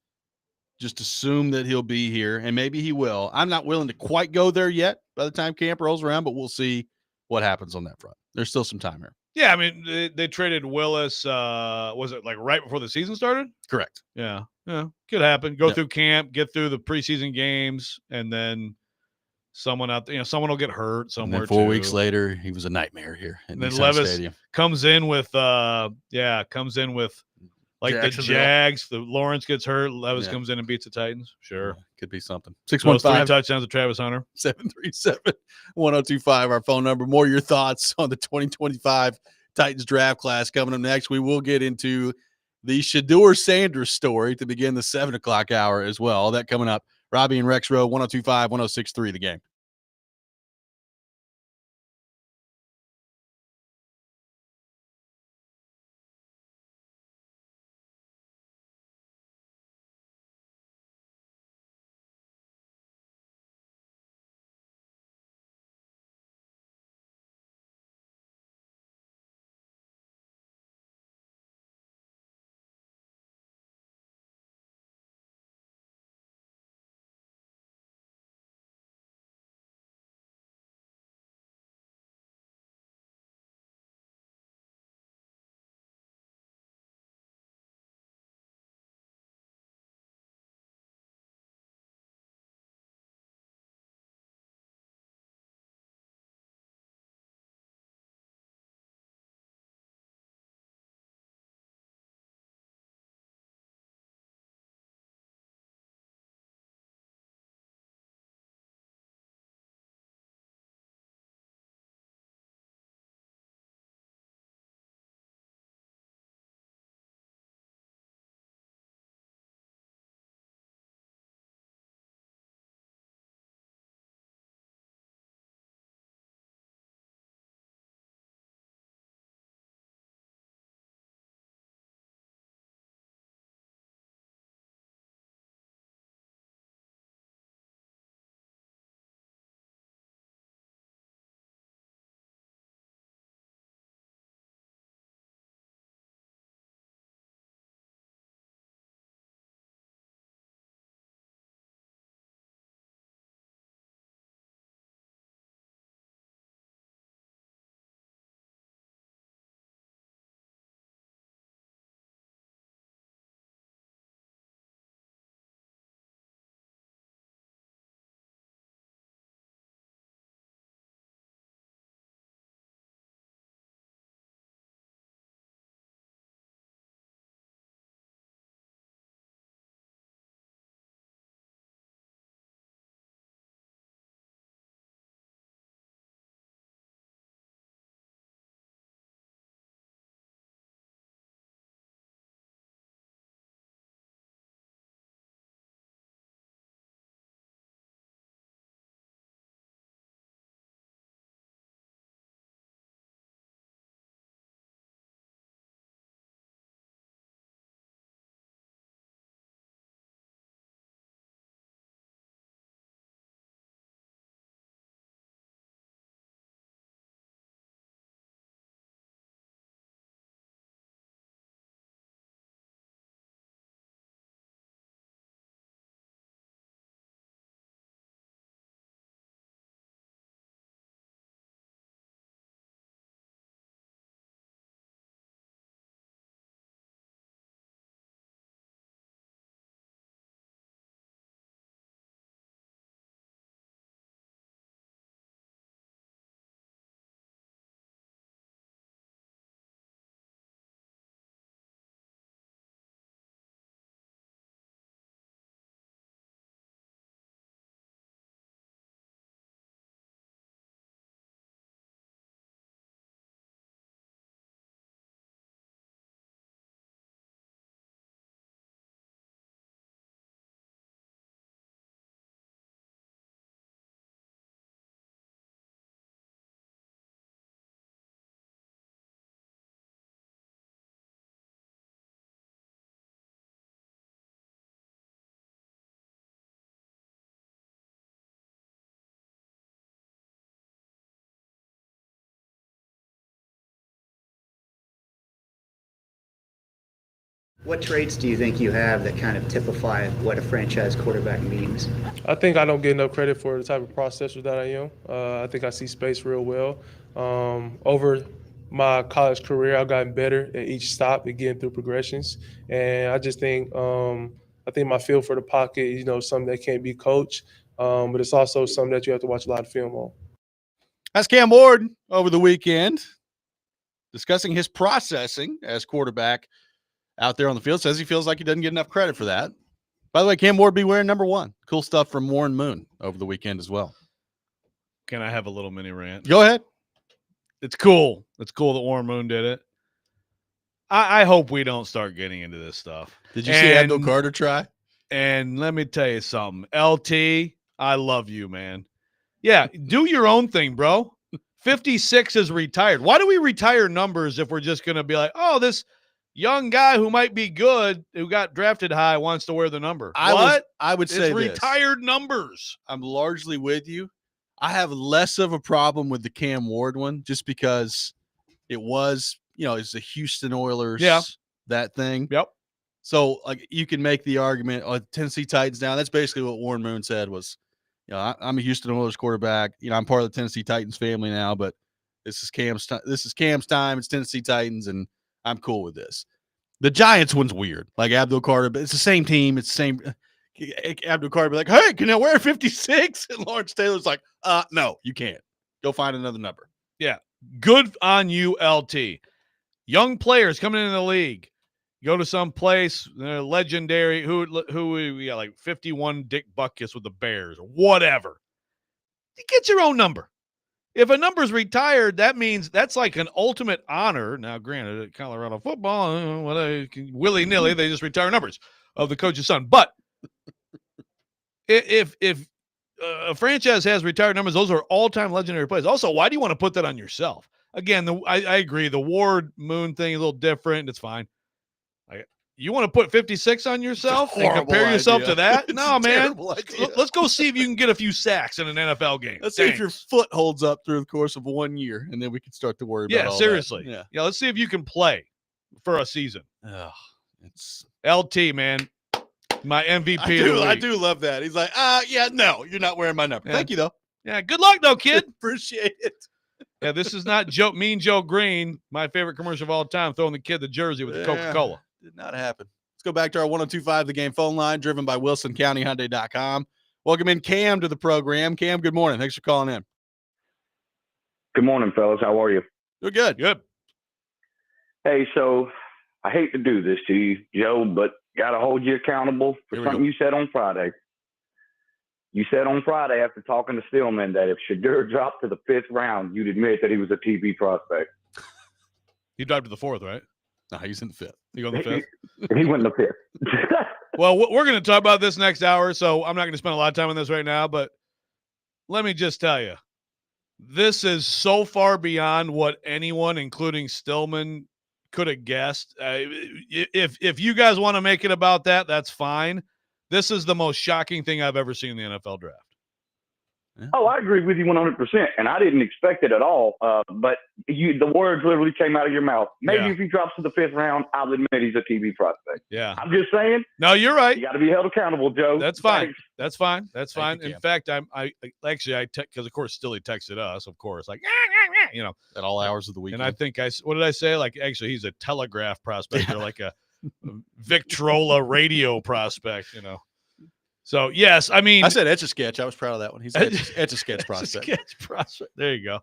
[SPEAKER 1] just assume that he'll be here, and maybe he will. I'm not willing to quite go there yet by the time camp rolls around, but we'll see what happens on that front. There's still some time here.
[SPEAKER 2] Yeah, I mean, they traded Willis. Was it like right before the season started?
[SPEAKER 1] Correct.
[SPEAKER 2] Yeah, could happen. Go through camp, get through the preseason games, and then someone out there, someone will get hurt somewhere.
[SPEAKER 1] And then 4 weeks later, he was a nightmare here.
[SPEAKER 2] And then Levis comes in with, like the Jags. The Lawrence gets hurt. Levis comes in and beats the Titans. Sure,
[SPEAKER 1] could be something.
[SPEAKER 2] 615 touchdowns to Travis Hunter.
[SPEAKER 1] 737-1025. Our phone number. More your thoughts on the 2025 Titans draft class coming up next. We will get into the Shedeur Sanders story to begin the 7 o'clock hour as well. All that coming up. Robby and Rexrode, 102.5, 106.3 The Game.
[SPEAKER 6] What traits do you think you have that kind of typify what a franchise quarterback means?
[SPEAKER 7] I think I don't get enough credit for the type of processor that I am. I think I see space real well. Over my college career, I've gotten better at each stop and getting through progressions. And I just think I think my feel for the pocket, something that can't be coached, but it's also something that you have to watch a lot of film on.
[SPEAKER 1] That's Cam Ward over the weekend discussing his processing as quarterback out there on the field. Says he feels like he doesn't get enough credit for that. By the way, Cam Ward be wearing number 1. Cool stuff from Warren Moon over the weekend as well.
[SPEAKER 2] Can I have a little mini rant?
[SPEAKER 1] Go ahead.
[SPEAKER 2] It's cool. It's cool that Warren Moon did it. I hope we don't start getting into this stuff.
[SPEAKER 1] Did you see Abdul Carter try?
[SPEAKER 2] And let me tell you something. LT, I love you, man. Yeah, do your own thing, bro. 56 is retired. Why do we retire numbers if we're just going to be like, oh, this young guy who might be good, who got drafted high, wants to wear the number?
[SPEAKER 1] I would say
[SPEAKER 2] it's retired numbers.
[SPEAKER 1] I'm largely with you. I have less of a problem with the Cam Ward one just because it was, it's the Houston Oilers, that thing.
[SPEAKER 2] Yep.
[SPEAKER 1] So, like, you can make the argument, Tennessee Titans down. That's basically what Warren Moon said was, I'm a Houston Oilers quarterback. I'm part of the Tennessee Titans family now, but this is Cam's time. It's Tennessee Titans, and I'm cool with this. The Giants one's weird. Like Abdul Carter, but it's the same team. It's the same. Abdul Carter be like, hey, can I wear 56? And Lawrence Taylor's like, no, you can't. Go find another number.
[SPEAKER 2] Yeah. Good on you, LT. Young players coming into the league. Go to some place, legendary, who we got like 51 Dick Butkus with the Bears or whatever. You get your own number. If a number's retired, that means that's like an ultimate honor. Now, granted, at Colorado football, willy-nilly, they just retire numbers of the coach's son. But if a franchise has retired numbers, those are all-time legendary plays. Also, why do you want to put that on yourself? Again, I agree. The Ward Moon thing is a little different. It's fine. You want to put 56 on yourself and compare yourself to that? No, man. Let's go see if you can get a few sacks in an NFL game.
[SPEAKER 1] Let's see if your foot holds up through the course of 1 year, and then we can start to worry about all
[SPEAKER 2] seriously.
[SPEAKER 1] That.
[SPEAKER 2] Yeah, let's see if you can play for a season.
[SPEAKER 1] It's
[SPEAKER 2] LT, man. My MVP of the week.
[SPEAKER 1] I do love that. He's like, no, you're not wearing my number.
[SPEAKER 2] Yeah.
[SPEAKER 1] Thank you, though.
[SPEAKER 2] Yeah, good luck, though, kid.
[SPEAKER 1] Appreciate it.
[SPEAKER 2] Yeah, this is not Mean Joe Green, my favorite commercial of all time, throwing the kid the jersey with the Coca-Cola.
[SPEAKER 1] Did not happen. Let's go back to our 102.5 The Game phone line, driven by WilsonCountyHyundai.com. Welcome in Cam to the program. Cam, good morning. Thanks for calling in.
[SPEAKER 8] Good morning, fellas. How are you?
[SPEAKER 1] We're good.
[SPEAKER 2] Good.
[SPEAKER 8] Hey, so I hate to do this to you, Joe, but got to hold you accountable for something you said on Friday. You said on Friday after talking to Stillman that if Shadur dropped to the 5th round, you'd admit that he was a TV prospect.
[SPEAKER 2] He dropped to the 4th, right?
[SPEAKER 1] No, he's in the 5th.
[SPEAKER 2] You go in the 5th?
[SPEAKER 8] He went in the 5th.
[SPEAKER 2] Well, we're going to talk about this next hour, so I'm not going to spend a lot of time on this right now, but let me just tell you, this is so far beyond what anyone, including Stillman, could have guessed. If you guys want to make it about that, that's fine. This is the most shocking thing I've ever seen in the NFL draft.
[SPEAKER 1] Yeah.
[SPEAKER 8] Oh, I agree with you 100%, and I didn't expect it at all. But the words literally came out of your mouth. Maybe if he drops to the 5th round, I'll admit he's a TV prospect.
[SPEAKER 2] Yeah.
[SPEAKER 8] I'm just saying.
[SPEAKER 2] No, you're right.
[SPEAKER 8] You got to be held accountable, Joe.
[SPEAKER 2] That's fine.
[SPEAKER 8] Thanks.
[SPEAKER 2] That's fine. That's fine.
[SPEAKER 1] You,
[SPEAKER 2] in fact, because of course Stilly texted us, of course, like,
[SPEAKER 1] at all hours of the week.
[SPEAKER 2] And I think what did I say? Like, actually, he's a telegraph prospect or like a Victrola radio prospect, So, yes, I mean.
[SPEAKER 1] I said Etch-a-Sketch. I was proud of that one. He's Etch-a-Sketch prospect.
[SPEAKER 2] Prospect. There you go.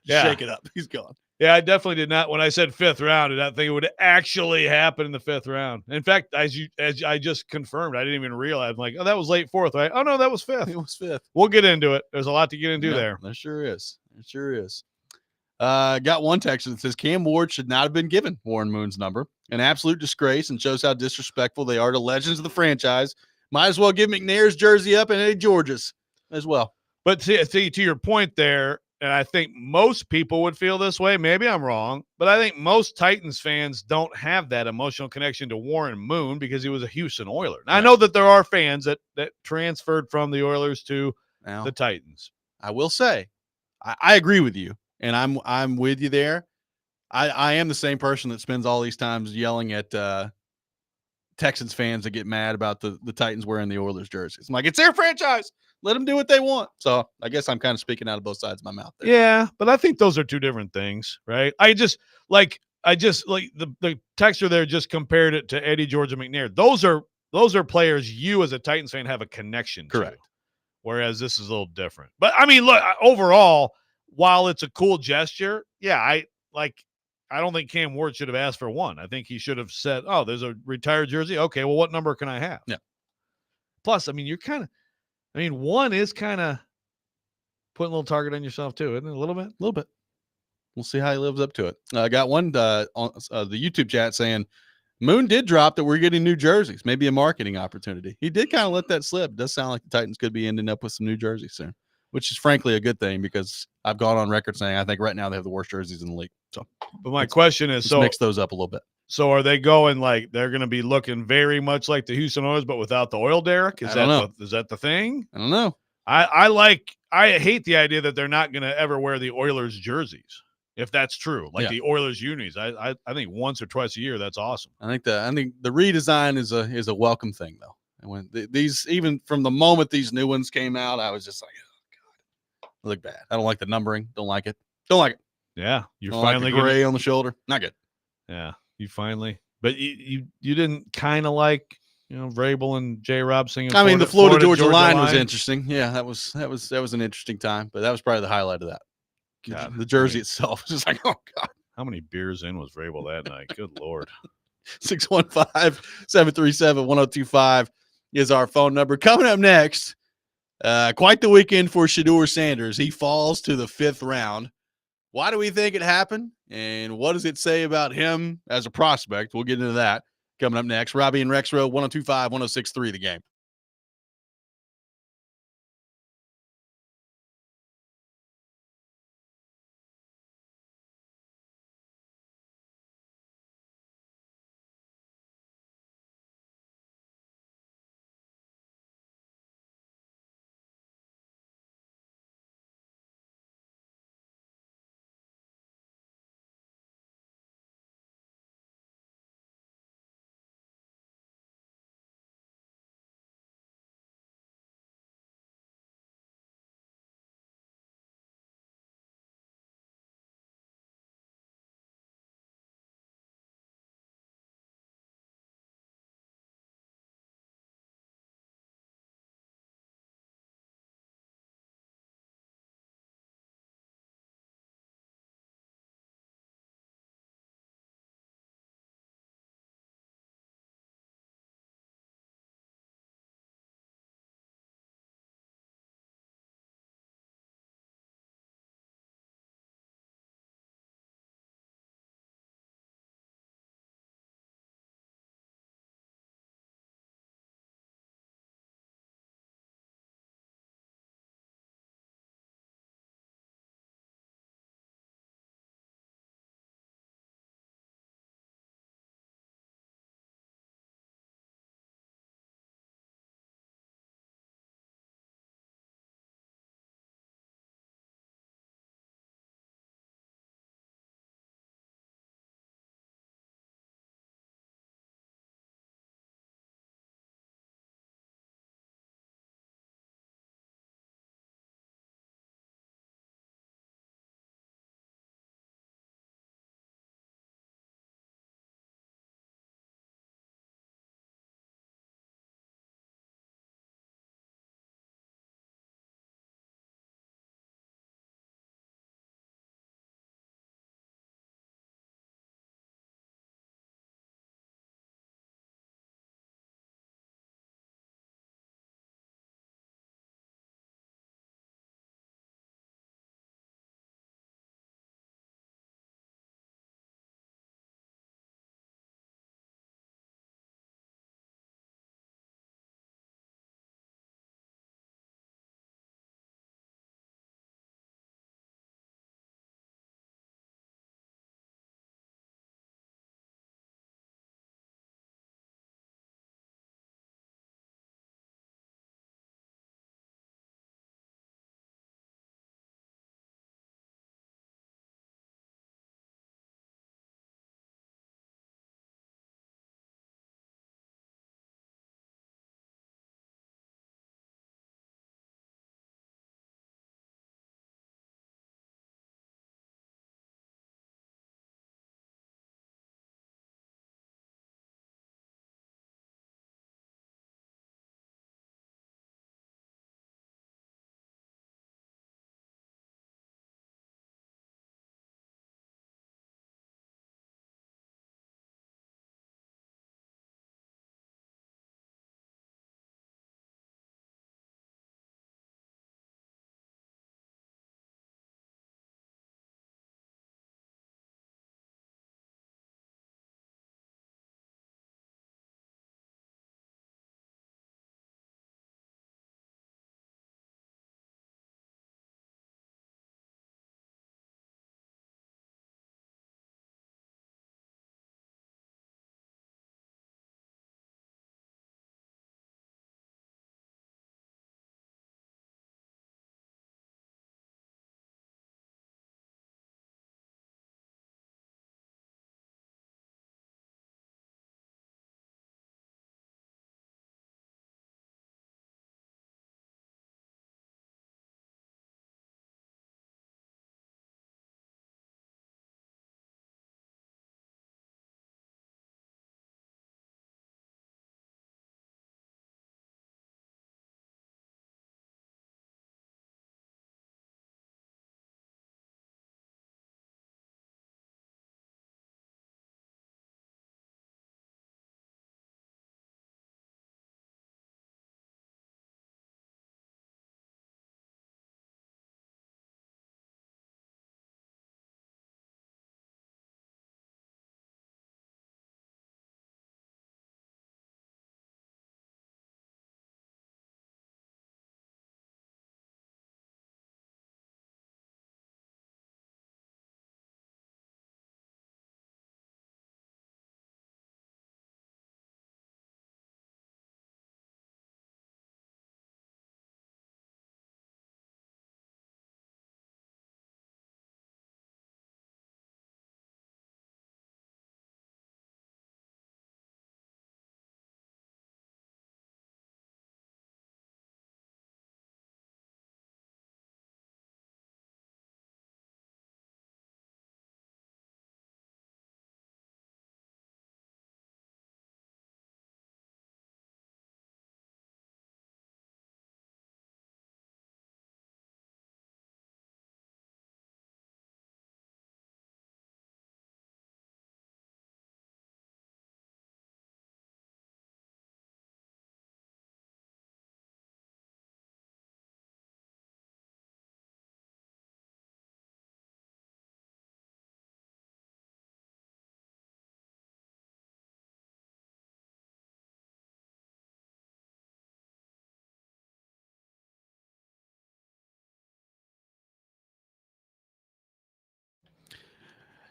[SPEAKER 2] Yeah.
[SPEAKER 1] Shake it up. He's gone.
[SPEAKER 2] Yeah, I definitely did not. When I said 5th round, did not think it would actually happen in the 5th round. In fact, as I just confirmed, I didn't even realize. I'm like, oh, that was late 4th, right? Oh, no, that was 5th.
[SPEAKER 1] It was 5th.
[SPEAKER 2] We'll get into it. There's a lot to get into there.
[SPEAKER 1] There sure is. It sure is. Got one text that says Cam Ward should not have been given Warren Moon's number. An absolute disgrace and shows how disrespectful they are to legends of the franchise. Might as well give McNair's jersey up and Eddie George's as well.
[SPEAKER 2] But see, to your point there, and I think most people would feel this way. Maybe I'm wrong, but I think most Titans fans don't have that emotional connection to Warren Moon because he was a Houston Oiler. Now, I know that there are fans that transferred from the Oilers to the Titans.
[SPEAKER 1] I will say, I agree with you, and I'm with you there. I am the same person that spends all these times yelling at Texans fans that get mad about the Titans wearing the Oilers jerseys. I'm like, it's their franchise. let them do what they want. So I guess I'm kind of speaking out of both sides of my mouth there.
[SPEAKER 2] Yeah, but I think those are two different things, right? I just like the texter there just compared it to Eddie George and McNair. Those are players you as a Titans fan have a connection
[SPEAKER 1] Correct.
[SPEAKER 2] to. Whereas this is a little different. But I mean, look, overall, while it's a cool gesture, yeah, I don't think Cam Ward should have asked for one. I think he should have said, "Oh, there's a retired jersey. Okay, well, what number can I have?"
[SPEAKER 1] Yeah.
[SPEAKER 2] Plus, I mean, one is kind of putting a little target on yourself too, isn't it? A little bit.
[SPEAKER 1] A little bit. We'll see how he lives up to it. I got one on the YouTube chat saying Moon did drop that we're getting new jerseys, maybe a marketing opportunity. He did kind of let that slip. It does sound like the Titans could be ending up with some new jerseys soon, which is frankly a good thing because I've gone on record saying I think right now they have the worst jerseys in the league. So,
[SPEAKER 2] but my question is,
[SPEAKER 1] so mix those up a little bit.
[SPEAKER 2] So are they going like they're going to be looking very much like the Houston Oilers, but without the oil derrick? Is that the thing?
[SPEAKER 1] I don't know.
[SPEAKER 2] I hate the idea that they're not going to ever wear the Oilers jerseys. If that's true, like the Oilers unis, I think once or twice a year, that's awesome.
[SPEAKER 1] I think the redesign is a welcome thing though. And when these, even from the moment these new ones came out, I was just like, oh God, they look bad. I don't like the numbering. Don't like it.
[SPEAKER 2] Yeah, you're
[SPEAKER 1] don't
[SPEAKER 2] finally
[SPEAKER 1] like the gray on the shoulder. Not good.
[SPEAKER 2] Yeah, you finally. But you didn't kind of like Vrabel and J. Rob singing.
[SPEAKER 1] I mean, the Florida Georgia line was interesting. Yeah, that was an interesting time. But that was probably the highlight of that. God, the jersey itself was just like, oh God.
[SPEAKER 2] How many beers in was Vrabel that night? Good Lord.
[SPEAKER 1] 615-737-1025 is our phone number. Coming up next, quite the weekend for Shedeur Sanders. He falls to the 5th round. Why do we think it happened? And what does it say about him as a prospect? We'll get into that coming up next. Robby and Rexrode, 102.5, 106.3 The Game.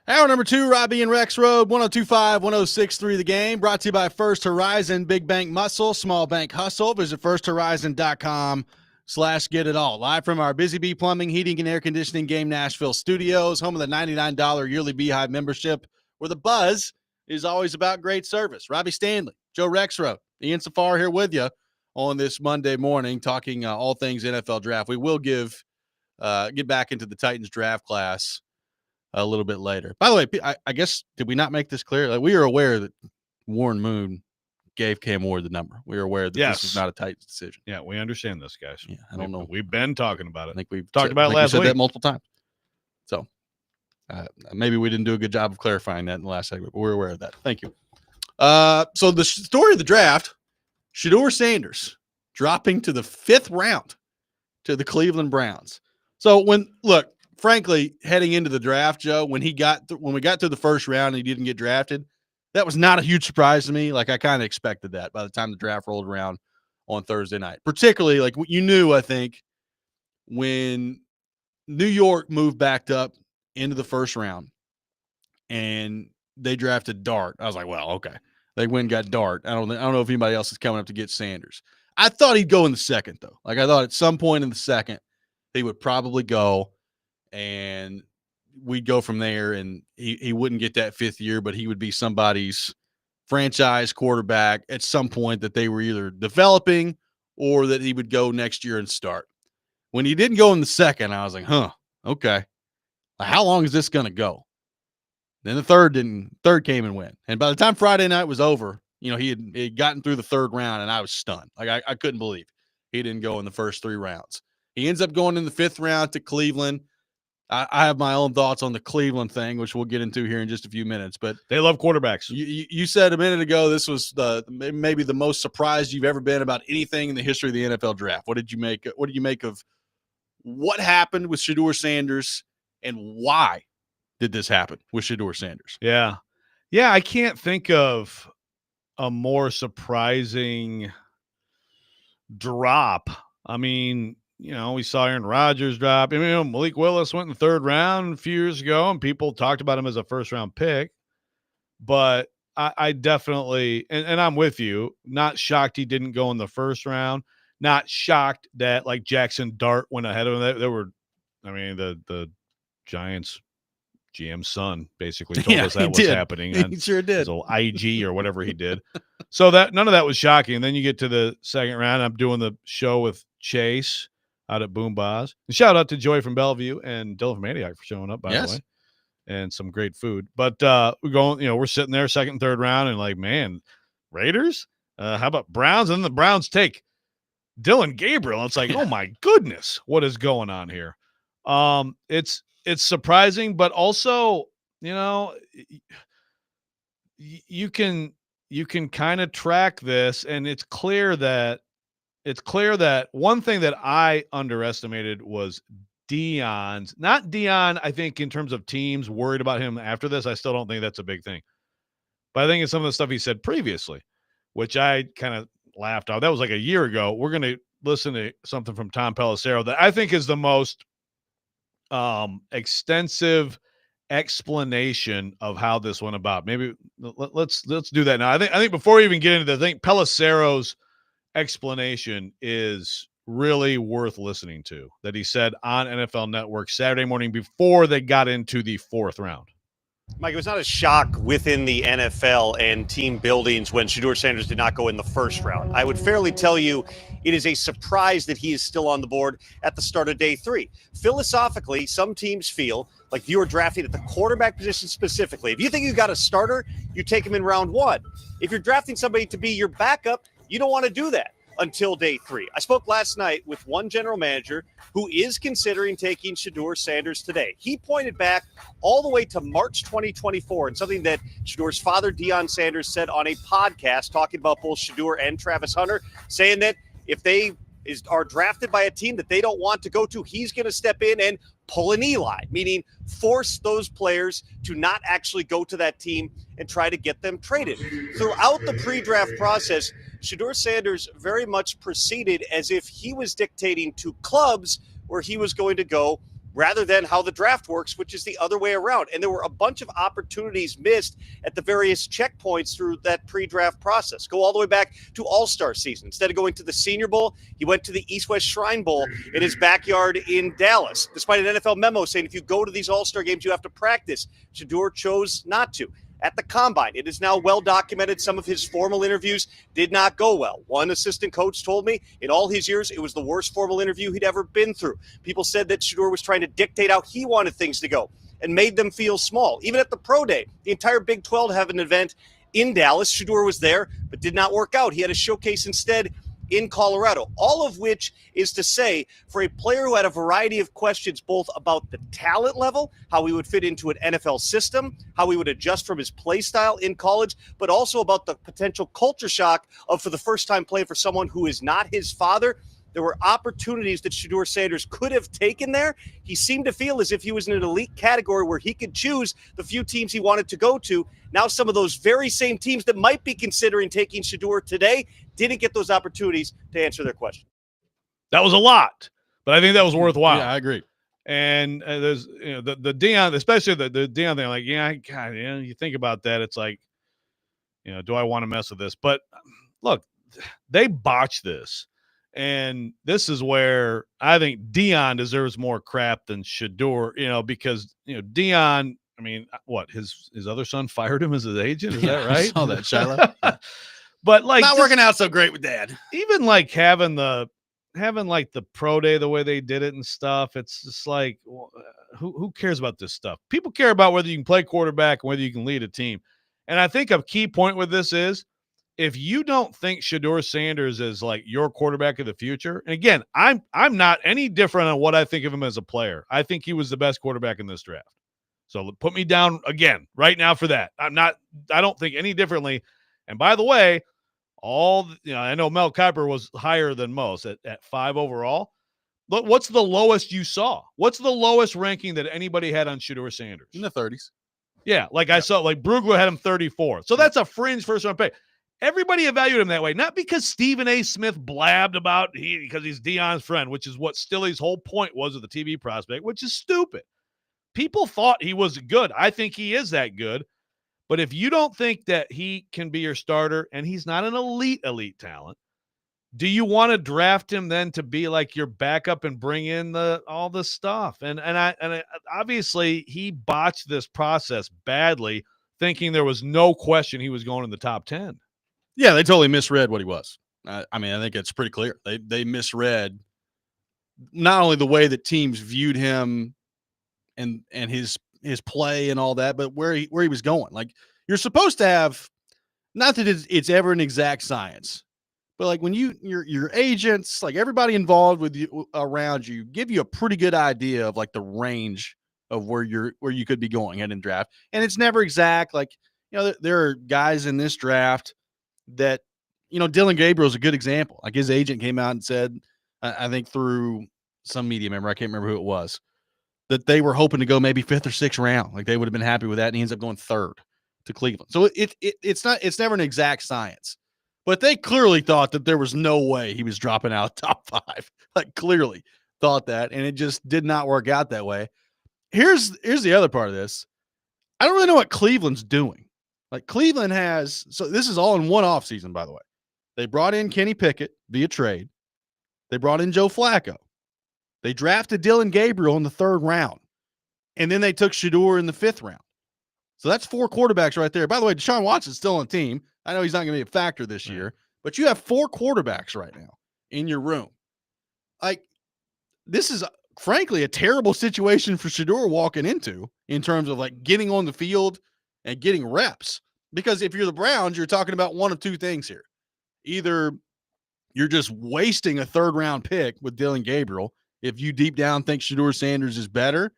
[SPEAKER 1] Hour number 2, Robby and Rexrode, 102.5, 106.3 The Game, brought to you by First Horizon, Big Bank Muscle, Small Bank Hustle. Visit firsthorizon.com/get it all. Live from our Busy Bee Plumbing, Heating, and Air Conditioning Game Nashville studios, home of the $99 yearly Beehive membership, where the buzz is always about great service. Robby Stanley, Joe Rexrode, Ian Safar here with you on this Monday morning, talking all things NFL draft. We will get back into the Titans draft class a little bit later. By the way, I guess, did we not make this clear? Like, we are aware that Warren Moon gave Cam Ward the number. We are aware that this was not a Titans decision.
[SPEAKER 2] Yeah, we understand this, guys.
[SPEAKER 1] Yeah, I don't know.
[SPEAKER 2] We've been talking about it.
[SPEAKER 1] I think we've
[SPEAKER 2] talked about it last week.
[SPEAKER 1] We said that multiple times. So maybe we didn't do a good job of clarifying that in the last segment, but we're aware of that. Thank you. So the story of the draft, Shedeur Sanders dropping to the 5th round to the Cleveland Browns. So frankly, heading into the draft, Joe, when we got to the first round and he didn't get drafted, that was not a huge surprise to me. Like, I kind of expected that by the time the draft rolled around on Thursday night. Particularly, like, you knew, I think, when New York moved back up into the first round and they drafted Dart. I was like, well, okay. They went and got Dart. I don't know if anybody else is coming up to get Sanders. I thought he'd go in the second, though. Like, I thought at some point in the second he would probably go, and we'd go from there, and he wouldn't get that 5th year, but he would be somebody's franchise quarterback at some point that they were either developing or that he would go next year and start. When he didn't go in the second, I was like, okay. How long is this going to go? Then the third came and went. And by the time Friday night was over, he had gotten through the 3rd round, and I was stunned. Like, I couldn't believe he didn't go in the first 3 rounds. He ends up going in the 5th round to Cleveland. I have my own thoughts on the Cleveland thing, which we'll get into here in just a few minutes. But
[SPEAKER 2] they love quarterbacks.
[SPEAKER 1] You said a minute ago this was maybe the most surprised you've ever been about anything in the history of the NFL draft. What did you make of what happened with Shedeur Sanders, and why did this happen with Shedeur Sanders?
[SPEAKER 2] Yeah, I can't think of a more surprising drop. I mean, we saw Aaron Rodgers drop. I mean, Malik Willis went in the 3rd round a few years ago, and people talked about him as a first-round pick. But I definitely, and I'm with you, not shocked he didn't go in the 1st round. Not shocked that, like, Jackson Dart went ahead of him. The Giants GM's son basically told us that was happening.
[SPEAKER 1] He sure did.
[SPEAKER 2] His old IG or whatever he did. So that none of that was shocking. And then you get to the 2nd round. I'm doing the show with Chase out at Boom Baz. And shout out to Joy from Bellevue and Dylan from Antioch for showing up, by the way, and some great food. But we're sitting there 2nd, 3rd round, and like, man, Raiders? How about Browns? And then the Browns take Dylan Gabriel. It's like, oh my goodness, what is going on here? It's surprising, but also, you can kind of track this, and it's clear that one thing that I underestimated was not Dion, I think, in terms of teams worried about him after this. I still don't think that's a big thing. But I think it's some of the stuff he said previously, which I kind of laughed off. That was like a year ago. We're going to listen to something from Tom Pelissero that I think is the most extensive explanation of how this went about. Maybe let's do that now. I think before we even get into this, I think Pelissero's explanation is really worth listening to, that he said on NFL Network Saturday morning before they got into the 4th round.
[SPEAKER 9] Mike, it was not a shock within the NFL and team buildings when Shedeur Sanders did not go in the 1st round. I would fairly tell you it is a surprise that he is still on the board at the start of day 3. Philosophically, some teams feel like you are drafting at the quarterback position specifically. If you think you got a starter, you take him in round 1. If you're drafting somebody to be your backup, you don't want to do that until day 3. I spoke last night with one general manager who is considering taking Shedeur Sanders today. He pointed back all the way to March 2024 and something that Shedeur's father, Deion Sanders, said on a podcast talking about both Shedeur and Travis Hunter, saying that if they are drafted by a team that they don't want to go to, he's going to step in and pull an Eli, meaning force those players to not actually go to that team and try to get them traded. Throughout the pre-draft process, Shedeur Sanders very much proceeded as if he was dictating to clubs where he was going to go rather than how the draft works, which is the other way around. And there were a bunch of opportunities missed at the various checkpoints through that pre-draft process. Go all the way back to All-Star season. Instead of going to the Senior Bowl, he went to the East-West Shrine Bowl in his backyard in Dallas, despite an NFL memo saying if you go to these All-Star games, you have to practice. Shedeur chose not to. At the Combine, it is now well documented some of his formal interviews did not go well. One assistant coach told me in all his years, it was the worst formal interview he'd ever been through. People said that Shedeur was trying to dictate how he wanted things to go and made them feel small. Even at the Pro Day, the entire Big 12 had an event in Dallas. Shedeur was there, but did not work out. He had a showcase instead in Colorado, all of which is to say for a player who had a variety of questions, both about the talent level, how he would fit into an NFL system, how he would adjust from his play style in college, but also about the potential culture shock of for the first time playing for someone who is not his father. There were opportunities that Shedeur Sanders could have taken there. He seemed to feel as if he was in an elite category where he could choose the few teams he wanted to go to. Now some of those very same teams that might be considering taking Shedeur today didn't get those opportunities to answer their question.
[SPEAKER 2] That was a lot, but I think that was worthwhile.
[SPEAKER 1] Yeah, I agree.
[SPEAKER 2] And there's the Deion, especially the Deion thing. Like, God, you think about that, it's like, do I want to mess with this? But look, they botched this. And this is where I think Deion deserves more crap than Shedeur, because, Deion, I mean, what, his other son fired him as his agent? Is that right?
[SPEAKER 1] I saw that, Shiloh.
[SPEAKER 2] But like
[SPEAKER 1] not working out so great with Dad.
[SPEAKER 2] Even like having the pro day the way they did it and stuff, it's just like, who cares about this stuff? People care about whether you can play quarterback and whether you can lead a team. And I think a key point with this is, if you don't think Shedeur Sanders is like your quarterback of the future, and again, I'm not any different on what I think of him as a player. I think he was the best quarterback in this draft. So put me down again right now for that. I don't think any differently. And by the way, I know Mel Kiper was higher than most at 5 overall. But what's the lowest you saw? What's the lowest ranking that anybody had on Shedeur Sanders?
[SPEAKER 1] In the 30s.
[SPEAKER 2] Yeah, I saw, like Brugler had him 34. So that's a fringe first round pick. Everybody evaluated him that way, not because Stephen A. Smith blabbed about because he's Deion's friend, which is what Stilley's whole point was with the TV prospect, which is stupid. People thought he was good. I think he is that good. But if you don't think that he can be your starter and he's not an elite talent, do you want to draft him then to be like your backup and bring in all this stuff? And obviously he botched this process badly, thinking there was no question he was going in the top 10.
[SPEAKER 1] Yeah, they totally misread what he was. I think it's pretty clear. They misread not only the way that teams viewed him and his play and all that, but where he was going. Like, you're supposed to have, not that it's ever an exact science, but like when your agents, like everybody involved with you around you, give you a pretty good idea of like the range of where you could be going heading in draft. And it's never exact. Like, there are guys in this draft that, Dylan Gabriel's a good example. Like, his agent came out and said, I think through some media member, I can't remember who it was, that they were hoping to go maybe 5th or 6th round. Like, they would have been happy with that. And he ends up going 3rd to Cleveland. So it's never an exact science, but they clearly thought that there was no way he was dropping out top 5. Like, clearly thought that. And it just did not work out that way. Here's the other part of this. I don't really know what Cleveland's doing. Like, Cleveland so this is all in one offseason, by the way. They brought in Kenny Pickett via trade. They brought in Joe Flacco. They drafted Dylan Gabriel in the 3rd round. And then they took Shedeur in the 5th round. So that's 4 quarterbacks right there. By the way, Deshaun Watson's still on the team. I know he's not going to be a factor this year, but you have 4 quarterbacks right now in your room. Like, this is frankly a terrible situation for Shedeur walking into in terms of like getting on the field and getting reps. Because if you're the Browns, you're talking about one of two things here. Either you're just wasting a 3rd round pick with Dylan Gabriel if you deep down think Shedeur Sanders is better.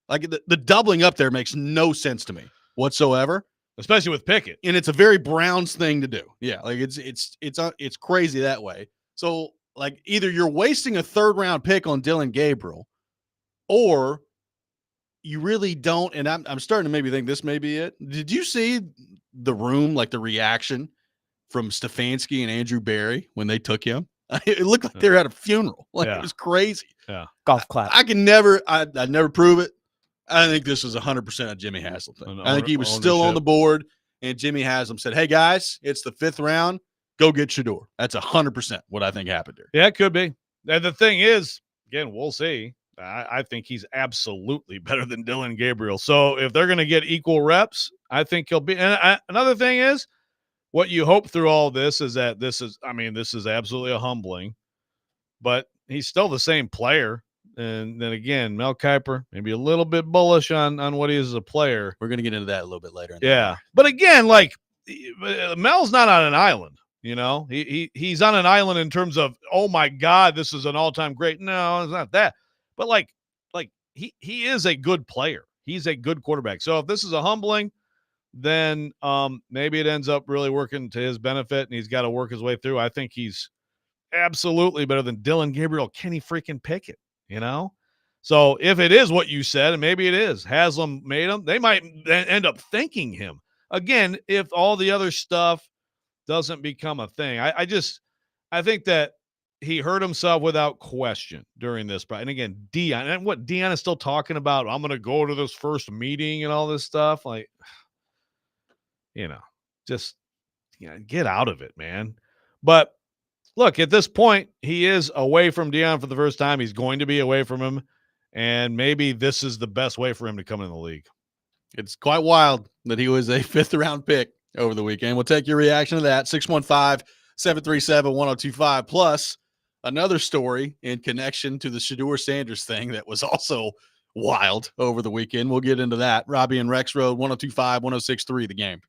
[SPEAKER 1] Like, the doubling up there makes no sense to me whatsoever,
[SPEAKER 2] especially with Pickett.
[SPEAKER 1] And it's a very Browns thing to do. Yeah, like it's crazy that way. So, like, either you're wasting a 3rd round pick on Dylan Gabriel, or you really don't. And I'm starting to maybe think this may be it. Did you see the room, like the reaction from Stefanski and Andrew Berry when they took him? It looked like they were at a funeral. Like, It was crazy.
[SPEAKER 3] Golf clap.
[SPEAKER 1] I can never, I'd never prove it. I think this was 100% a Jimmy Haslam thing. I think he was still on the board, and Jimmy Haslam said, "Hey guys, it's the 5th round. Go get Shedeur." That's 100% what I think happened here.
[SPEAKER 2] Yeah, it could be. And the thing is, again, we'll see. I think he's absolutely better than Dylan Gabriel. So if they're going to get equal reps, I think he'll be. And another thing is, what you hope through all this is that this is absolutely a humbling, but he's still the same player. And then again, Mel Kiper, maybe a little bit bullish on what he is as a player.
[SPEAKER 1] We're going to get into that a little bit later.
[SPEAKER 2] Yeah. But again, like Mel's not on an island, you know, he's on an island in terms of, oh my God, this is an all-time great. No, it's not that. But like he is a good player. He's a good quarterback. So if this is a humbling, then maybe it ends up really working to his benefit and he's got to work his way through. I think he's absolutely better than Dylan Gabriel, Kenny freaking Pickett, you know? So if it is what you said, and maybe it is, Haslam made him, they might end up thanking him. Again, if all the other stuff doesn't become a thing. I think that he hurt himself without question during this. And again, Deion, and what Deion is still talking about, I'm going to go to this first meeting and all this stuff. Like, you know, just get out of it, man. But look, at this point, he is away from Deion for the first time. He's going to be away from him. And maybe this is the best way for him to come in the league.
[SPEAKER 1] It's quite wild that he was a 5th round pick over the weekend. We'll take your reaction to that. 615-737-1025. Plus, another story in connection to the Shedeur Sanders thing that was also wild over the weekend. We'll get into that. Robby and Rexrode, 1025, 1063, The Game.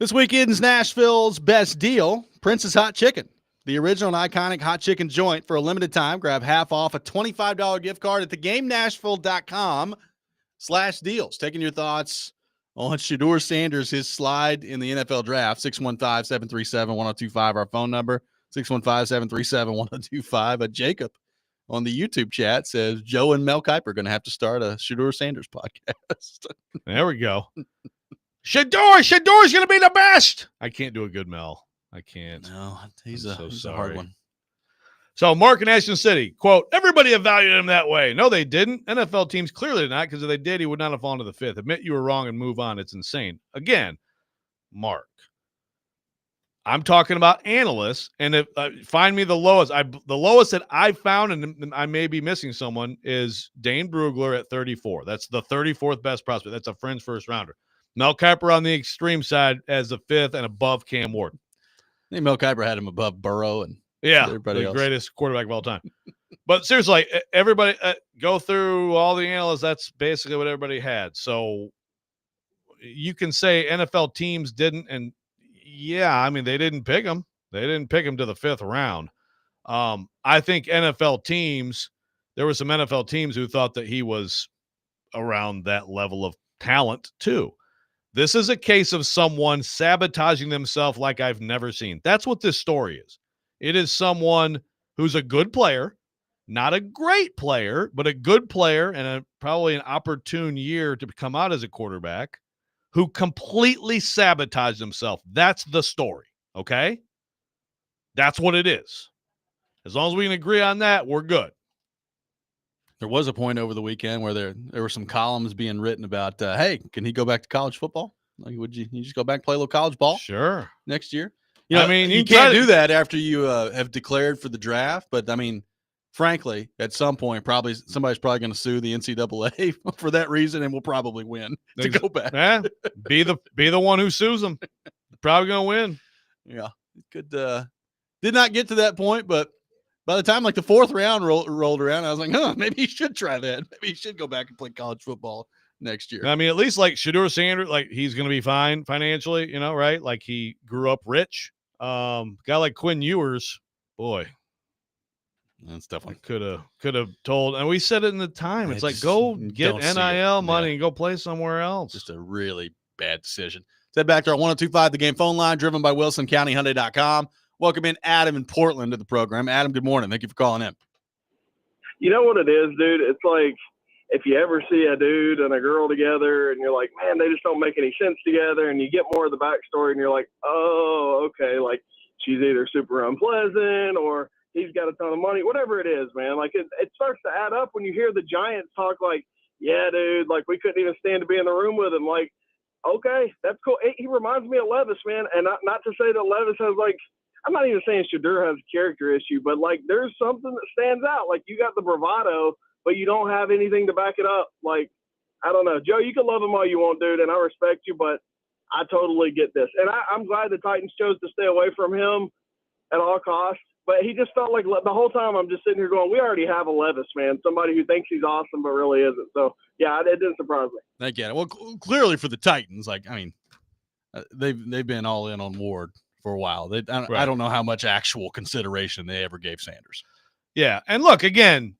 [SPEAKER 1] This weekend's Nashville's best deal, Prince's Hot Chicken. The original and iconic hot chicken joint. For a limited time, grab half off a $25 gift card at thegamenashville.com/deals. Taking your thoughts on Shedeur Sanders, his slide in the NFL draft. 615-737-1025, our phone number. 615-737-1025. Jacob on the YouTube chat says Joe and Mel Kiper are going to have to start a Shedeur Sanders podcast.
[SPEAKER 2] There we go. Shedeur's going to be the best. I can't do a good Mel. I can't.
[SPEAKER 1] No, he's a hard
[SPEAKER 2] sorry.
[SPEAKER 1] one.
[SPEAKER 2] So Mark in Ashton City, quote, everybody evaluated him that way. No, they didn't. NFL teams clearly did not, because if they did, he would not have fallen to the fifth. Admit you were wrong and move on. It's insane. Again, Mark, I'm talking about analysts, and if find me the lowest. The lowest that I found, and I may be missing someone, is Dane Brugler at 34. That's the 34th best prospect. That's a Friends first rounder. Mel Kiper on the extreme side as the fifth and above Cam Ward.
[SPEAKER 1] I think Mel Kiper had him above Burrow and everybody else.
[SPEAKER 2] Greatest quarterback of all time. But seriously, everybody go through all the analysts. That's basically what everybody had. So you can say NFL teams didn't, and yeah, I mean, they didn't pick him. They didn't pick him to the fifth round. I think NFL teams, there were some NFL teams who thought that he was around that level of talent too. This is a case of someone sabotaging themselves like I've never seen. That's what this story is. It is someone who's a good player, not a great player, but a good player and probably an opportune year to come out as a quarterback, who completely sabotaged himself. That's the story, okay? That's what it is. As long as we can agree on that, we're good.
[SPEAKER 1] There was a point over the weekend where there were some columns being written about, hey, can he go back to college football? Like, would you just go back and play a little college ball?
[SPEAKER 2] Sure.
[SPEAKER 1] Next year? You know,
[SPEAKER 2] I mean,
[SPEAKER 1] you can't do that after you have declared for the draft. But, I mean, frankly, at some point, somebody's probably going to sue the NCAA for that reason, and we'll probably win to go back.
[SPEAKER 2] Yeah, be the one who sues them. Probably going to win.
[SPEAKER 1] Yeah. Did not get to that point, but by the time like the fourth round rolled around, I was like, maybe he should try that. Maybe he should go back and play college football next year.
[SPEAKER 2] I mean, at least like Shedeur Sanders, like he's going to be fine financially, right? Like he grew up rich. Guy like Quinn Ewers, boy,
[SPEAKER 1] that's definitely
[SPEAKER 2] could have told. And we said it in the time. It's like, go get NIL money and go play somewhere else.
[SPEAKER 1] Just a really bad decision. Let's head back to our 102.5 The Game phone line, driven by WilsonCountyHyundai.com. Welcome in Adam in Portland to the program. Adam, good morning. Thank you for calling in.
[SPEAKER 10] You know what it is, dude? It's like if you ever see a dude and a girl together and you're like, man, they just don't make any sense together, and you get more of the backstory and you're like, oh, okay, like she's either super unpleasant or he's got a ton of money, whatever it is, man. Like it starts to add up when you hear the Giants talk like, yeah, dude, like we couldn't even stand to be in the room with him. Like, okay, that's cool. He reminds me of Levis, man. And not to say that Levis has like, I'm not even saying Shedeur has a character issue, but like there's something that stands out. Like you got the bravado, but you don't have anything to back it up. Like, I don't know. Joe, you can love him all you want, dude, and I respect you, but I totally get this. And I'm glad the Titans chose to stay away from him at all costs. But he just felt like the whole time I'm just sitting here going, we already have a Levis, man, somebody who thinks he's awesome but really isn't. So, yeah, it didn't surprise me.
[SPEAKER 1] I get it. Well, clearly for the Titans, like, I mean, they've been all in on Ward for a while. I don't know how much actual consideration they ever gave Sanders.
[SPEAKER 2] Yeah, and look, again,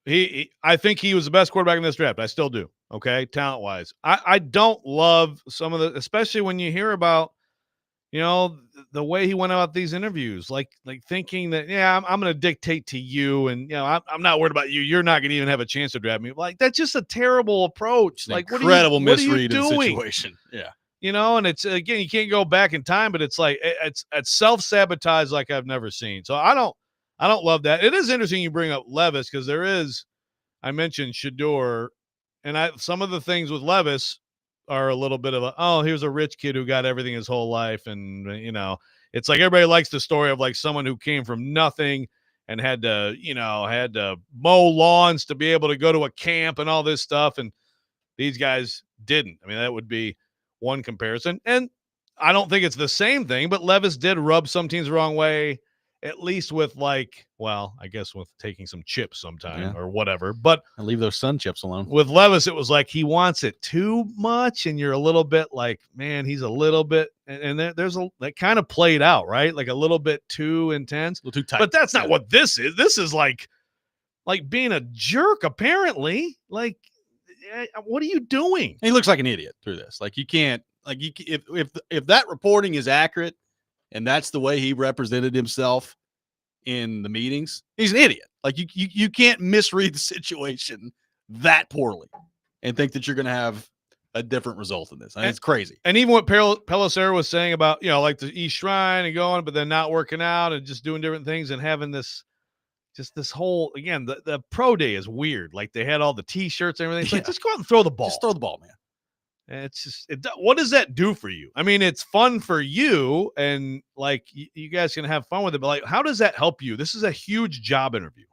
[SPEAKER 2] I think he was the best quarterback in this draft. I still do, okay, talent-wise. I don't love some of the – especially when you hear about, the way he went about these interviews, like thinking that, yeah, I'm going to dictate to you and, I'm not worried about you. You're not going to even have a chance to draft me. Like, that's just a terrible approach. Like,
[SPEAKER 1] incredible misread of the situation. Yeah.
[SPEAKER 2] And it's, again, you can't go back in time, but it's like, it's self-sabotage like I've never seen. So I don't love that. It is interesting you bring up Levis because I mentioned Shedeur, and some of the things with Levis are a little bit of here's a rich kid who got everything his whole life. And, it's like everybody likes the story of like someone who came from nothing and had to mow lawns to be able to go to a camp and all this stuff. And these guys didn't. I mean, that would be one comparison. And I don't think it's the same thing, but Levis did rub some teams the wrong way. at least with like, well, I guess with taking some chips sometime
[SPEAKER 1] Yeah.
[SPEAKER 2] or whatever. But
[SPEAKER 1] I leave those sun chips alone.
[SPEAKER 2] with Levis, it was like he wants it too much, and you're a little bit like, man, he's a little bit, and there's that kind of played out, right? Like a little bit too intense,
[SPEAKER 1] A little too tight.
[SPEAKER 2] but that's not what this is. This is like being a jerk, apparently. Like, what are you doing?
[SPEAKER 1] He looks like an idiot through this. Like you can't, like you, if that reporting is accurate, and that's the way he represented himself in the meetings, he's an idiot. Like you can't misread the situation that poorly and think that you're going to have a different result in this. I mean, it's crazy.
[SPEAKER 2] And even what Pelissero was saying about, like the East Shrine and going, but then not working out and just doing different things and having this whole, again, the pro day is weird. Like they had all the T-shirts and everything. It's like, just go out and throw the ball.
[SPEAKER 1] Just throw the ball, man.
[SPEAKER 2] And it's just, what does that do for you? I mean, it's fun for you and like you guys can have fun with it, but like, how does that help you? This is a huge job interview.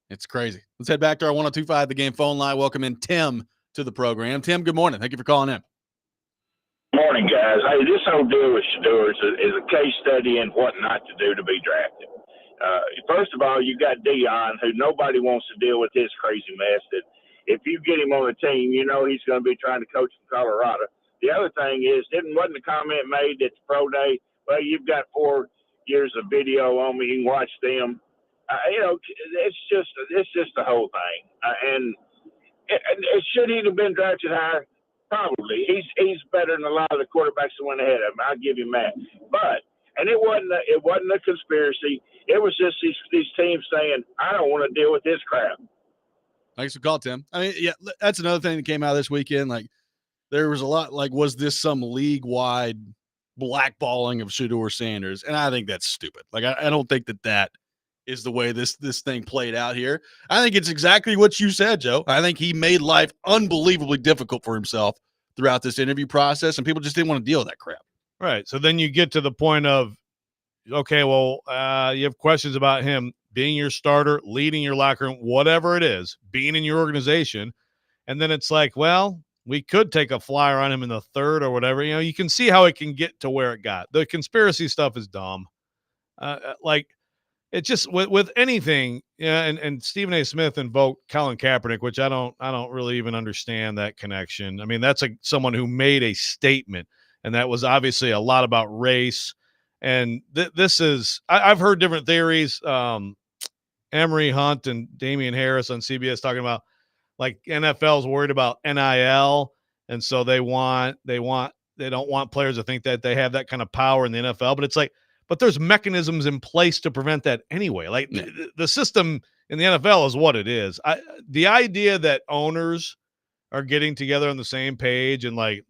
[SPEAKER 1] It's crazy. Let's head back to our 102.5 The Game phone line. Welcome in Tim to the program. Tim, good morning. Thank you for calling in.
[SPEAKER 11] Morning, guys. Hey, this whole deal with Shador is a case study in what not to do to be drafted. First of all, you got Dion, who nobody wants to deal with his crazy mess. That if you get him on the team, he's going to be trying to coach from Colorado. The other thing is, wasn't a comment made at the pro day? Well, you've got 4 years of video on me. You can watch them. It's just the whole thing. And should he have been drafted higher? Probably. He's better than a lot of the quarterbacks that went ahead of him. I'll give him that. But it wasn't a conspiracy. It was just these teams saying, I don't want to deal with this crap.
[SPEAKER 1] Thanks for calling, Tim. I mean, yeah, that's another thing that came out this weekend. Like there was a lot, like, was this some league-wide blackballing of Shador Sanders? And I think that's stupid. Like, I don't think that is the way this thing played out here. I think it's exactly what you said, Joe. I think he made life unbelievably difficult for himself throughout this interview process, and people just didn't want to deal with that crap.
[SPEAKER 2] Right. So then you get to the point of, okay, well, you have questions about him being your starter, leading your locker room, whatever it is, being in your organization. And then it's like, well, we could take a flyer on him in the third or whatever. You can see how it can get to where it got. The conspiracy stuff is dumb. Like, it's just with anything, and Stephen A. Smith invoked Colin Kaepernick, which I don't really even understand that connection. I mean, that's someone who made a statement, and that was obviously a lot about race. And this is, I've heard different theories. Emery Hunt and Damian Harris on CBS talking about like NFL's worried about NIL, and so they don't want players to think that they have that kind of power in the NFL. But it's like, but there's mechanisms in place to prevent that anyway. Like the system in the NFL is what it is. The idea that owners are getting together on the same page and like,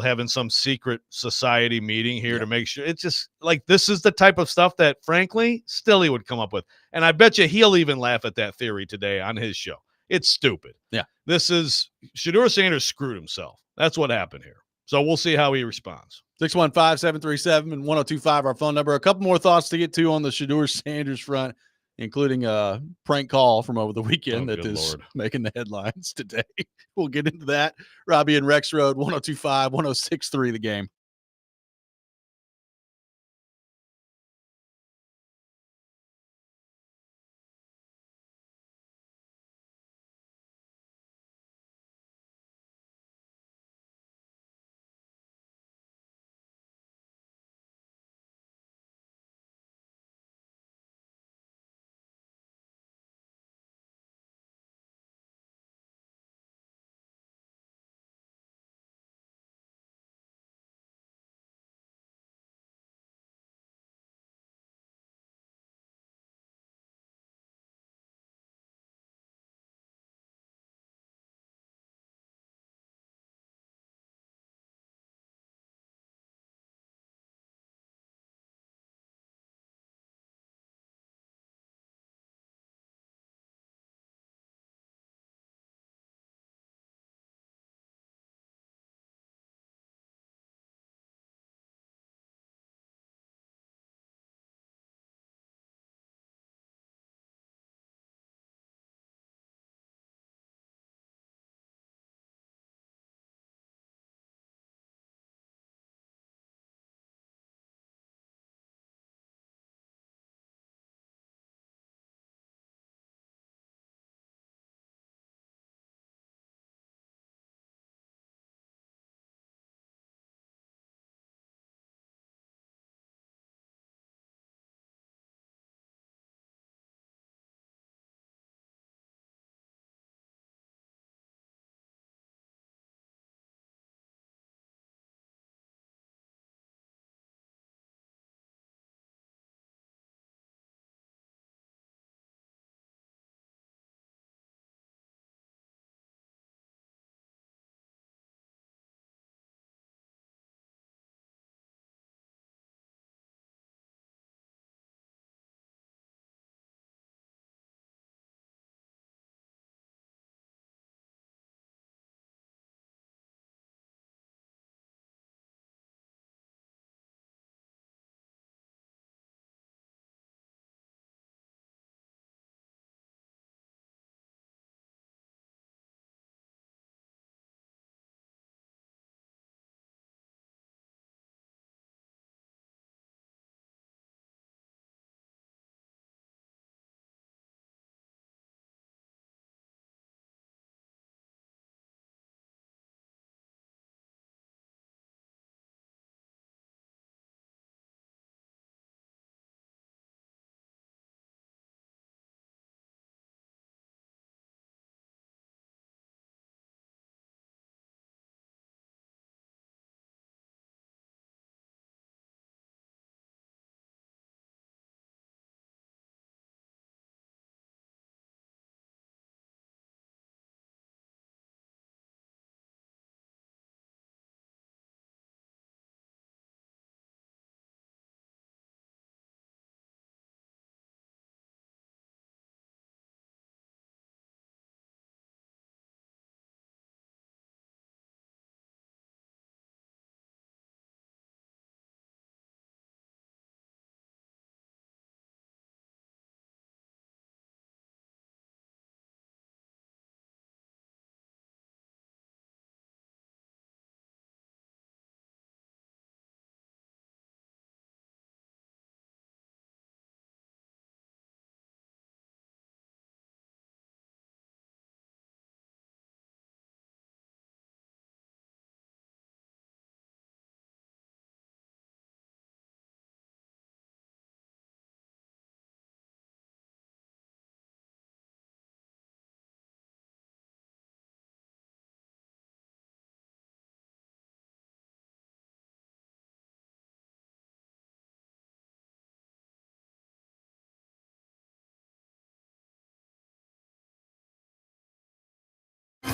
[SPEAKER 2] having some secret society meeting here to make sure, it's just like, this is the type of stuff that frankly Stilly would come up with. And I bet you he'll even laugh at that theory today on his show. It's stupid.
[SPEAKER 1] Yeah.
[SPEAKER 2] This is Shador Sanders screwed himself. That's what happened here. So we'll see how he responds.
[SPEAKER 1] 615-737 and 1025, our phone number. A couple more thoughts to get to on the Shador Sanders front, including a prank call from over the weekend that is making the headlines today. We'll get into that. Robby and Rexrode, 1025, 1063, The Game.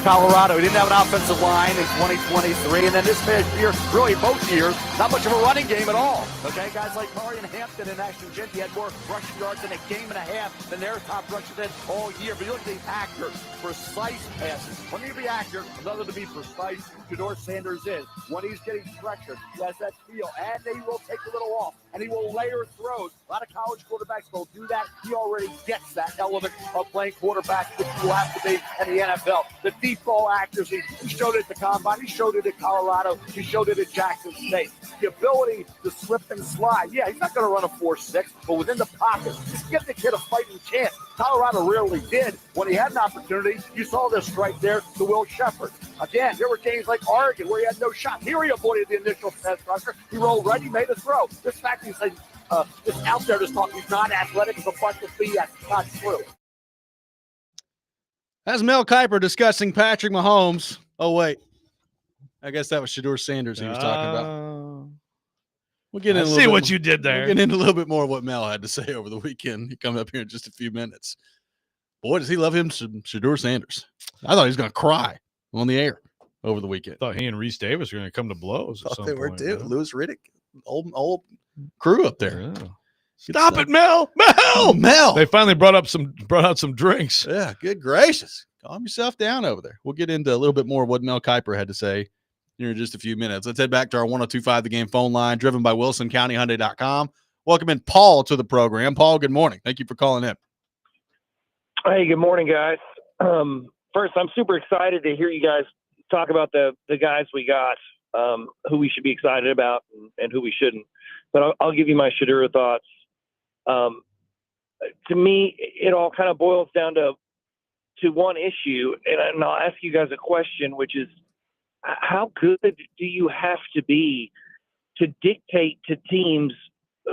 [SPEAKER 12] Colorado. He didn't have an offensive line in 2023, and then this year, really both years, not much of a running game at all. Okay, guys like Murray and Hampton and Ashton Genty had more rushing yards in a game and a half than their top rushers did all year. But you look at the accurate, precise passes. When you be accurate, another to be precise, Shedeur Sanders is. When he's getting pressured, he has that feel, and he will take a little off, and he will layer throws. A lot of college quarterbacks will do that. He already gets that element of playing quarterback, which you have to be in the NFL. The deep ball accuracy, he showed it at the Combine, he showed it at Colorado, he showed it at Jackson State. The ability to slip and slide. Yeah, he's not going to run a 4.6, but within the pocket, just give the kid a fighting chance. Colorado rarely did. When he had an opportunity, you saw this right there to Will Shepherd. Again, there were games like Oregon where he had no shot. Here he avoided the initial pass rusher. He rolled right, he made a throw. This fact he's just out there just talking he's not athletic is a bunch of BS. It's not true.
[SPEAKER 1] That's Mel Kiper discussing Patrick Mahomes. Oh, wait. I guess that was Shedeur Sanders he was talking about. We'll get in
[SPEAKER 2] see what you did there.
[SPEAKER 1] We'll get into a little bit more of what Mel had to say over the weekend. He comes up here in just a few minutes. Boy, does he love him, Shedeur Sanders. I thought he was going to cry on the air over the weekend.
[SPEAKER 2] I thought he and Reese Davis were going to come to blows.
[SPEAKER 1] Thought they were too. Louis Riddick, old crew up there.
[SPEAKER 2] Yeah. Stop it, Mel!
[SPEAKER 1] Mel!
[SPEAKER 2] They finally brought out some drinks.
[SPEAKER 1] Yeah, good gracious. Calm yourself down over there. We'll get into a little bit more of what Mel Kiper had to say here in just a few minutes. Let's head back to our 102.5 The Game phone line, driven by WilsonCountyHyundai.com. Welcome in Paul to the program. Paul, good morning. Thank you for calling in.
[SPEAKER 13] Hey, good morning, guys. First, I'm super excited to hear you guys talk about the guys we got, who we should be excited about and who we shouldn't. But I'll give you my Shedeur thoughts. To me, it all kind of boils down to one issue, and I'll ask you guys a question, which is, how good do you have to be to dictate to teams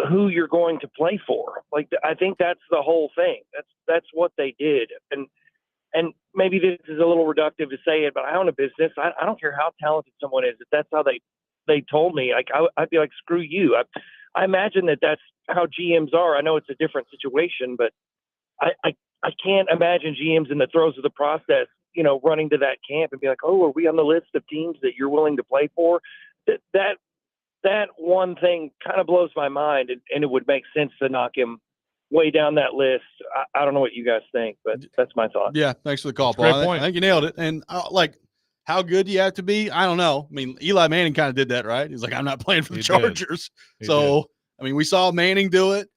[SPEAKER 13] who you're going to play for? Like, I think that's the whole thing. That's what they did, and maybe this is a little reductive to say it, but I own a business. I don't care how talented someone is. If that's how they told me, like, I'd be like, screw you. I imagine that's how GMs are. I know it's a different situation, but I can't imagine GMs in the throes of the process, running to that camp and be like, oh, are we on the list of teams that you're willing to play for? That one thing kind of blows my mind, and it would make sense to knock him way down that list. I don't know what you guys think, but that's my thought.
[SPEAKER 1] Yeah, thanks for the call, Paul.
[SPEAKER 2] Great point.
[SPEAKER 1] I think you nailed it. And how good do you have to be? I don't know. I mean, Eli Manning kind of did that, right? He's like, I'm not playing for the Chargers. I mean, we saw Manning do it.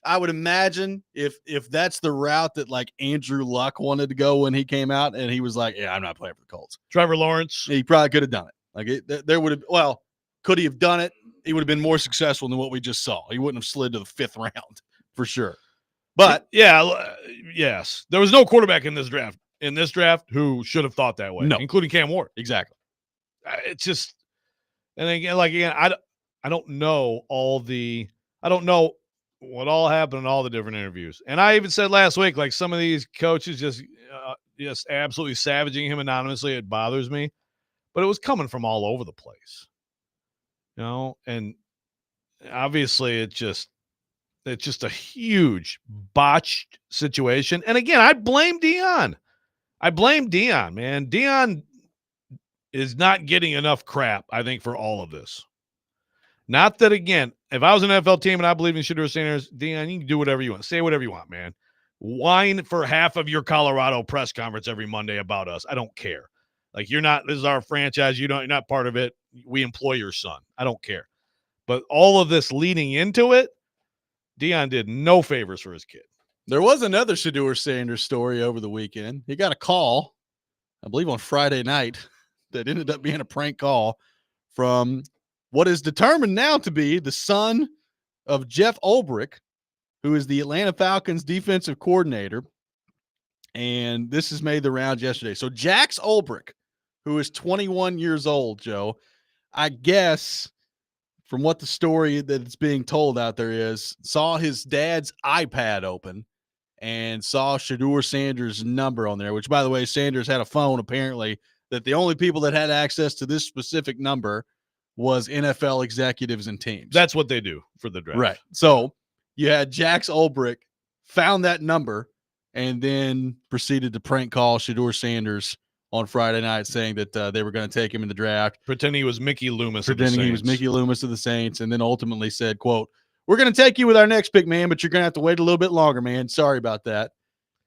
[SPEAKER 1] I would imagine if that's the route that like Andrew Luck wanted to go when he came out, and he was like, yeah, I'm not playing for the Colts.
[SPEAKER 2] Trevor Lawrence.
[SPEAKER 1] He probably could have done it. Like there would have, could he have done it? He would have been more successful than what we just saw. He wouldn't have slid to the 5th round for sure. But
[SPEAKER 2] yes, there was no quarterback in this draft who should have thought that way, including Cam Ward.
[SPEAKER 1] Exactly.
[SPEAKER 2] It's just, and again, I don't know I don't know what all happened in all the different interviews. And I even said last week, like, some of these coaches just absolutely savaging him anonymously. It bothers me, but it was coming from all over the place, and obviously it's just a huge botched situation. And again, I blame Deion, man. Deion is not getting enough crap, I think, for all of this. Not that, again, if I was an NFL team and I believe in Shedeur Sanders, Deion, you can do whatever you want. Say whatever you want, man. Whine for half of your Colorado press conference every Monday about us. I don't care. Like, this is our franchise. You're not part of it. We employ your son. I don't care. But all of this leading into it, Deion did no favors for his kid.
[SPEAKER 1] There was another Shedeur Sanders story over the weekend. He got a call, I believe on Friday night, that ended up being a prank call from what is determined now to be the son of Jeff Ulbrich, who is the Atlanta Falcons defensive coordinator. And this has made the rounds yesterday. So Jax Ulbrich, who is 21 years old, Joe, I guess from what the story that it's being told out there is, saw his dad's iPad open and saw Shedeur Sanders' number on there, which, by the way, Sanders had a phone apparently that the only people that had access to this specific number was NFL executives and teams.
[SPEAKER 2] That's what they do for the draft.
[SPEAKER 1] Right. So you had Jax Ulbrich found that number and then proceeded to prank call Shedeur Sanders on Friday night saying that they were going to take him in the draft.
[SPEAKER 2] Pretending he was Mickey Loomis.
[SPEAKER 1] Pretending he was Mickey Loomis of the Saints, and then ultimately said, quote, "We're going to take you with our next pick, man, but you're going to have to wait a little bit longer, man. Sorry about that."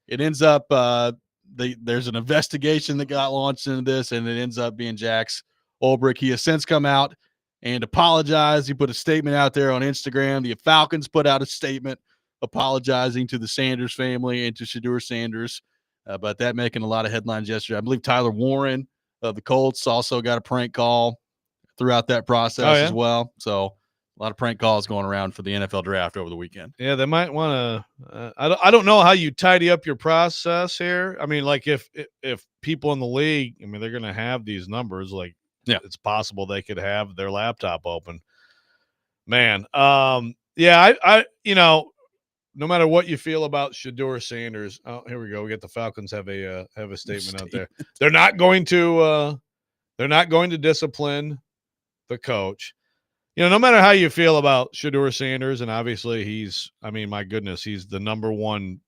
[SPEAKER 1] It ends up there's an investigation that got launched into this, and it ends up being Jax Ulbrich. He has since come out and apologized. He put a statement out there on Instagram. The Falcons put out a statement apologizing to the Sanders family and to Shedeur Sanders. But that making a lot of headlines yesterday. I believe Tyler Warren of the Colts also got a prank call throughout that process as well. So a lot of prank calls going around for the NFL draft over the weekend.
[SPEAKER 2] Yeah, they might want to. I don't know how you tidy up your process here. I mean, like if people in the league, I mean, they're going to have these numbers. Like, it's possible they could have their laptop open. Man, yeah, I no matter what you feel about Shedeur Sanders, oh, here we go. We got the Falcons have a statement out there. They're not going to discipline the coach. No matter how you feel about Shedeur Sanders, and obviously my goodness, he's the number one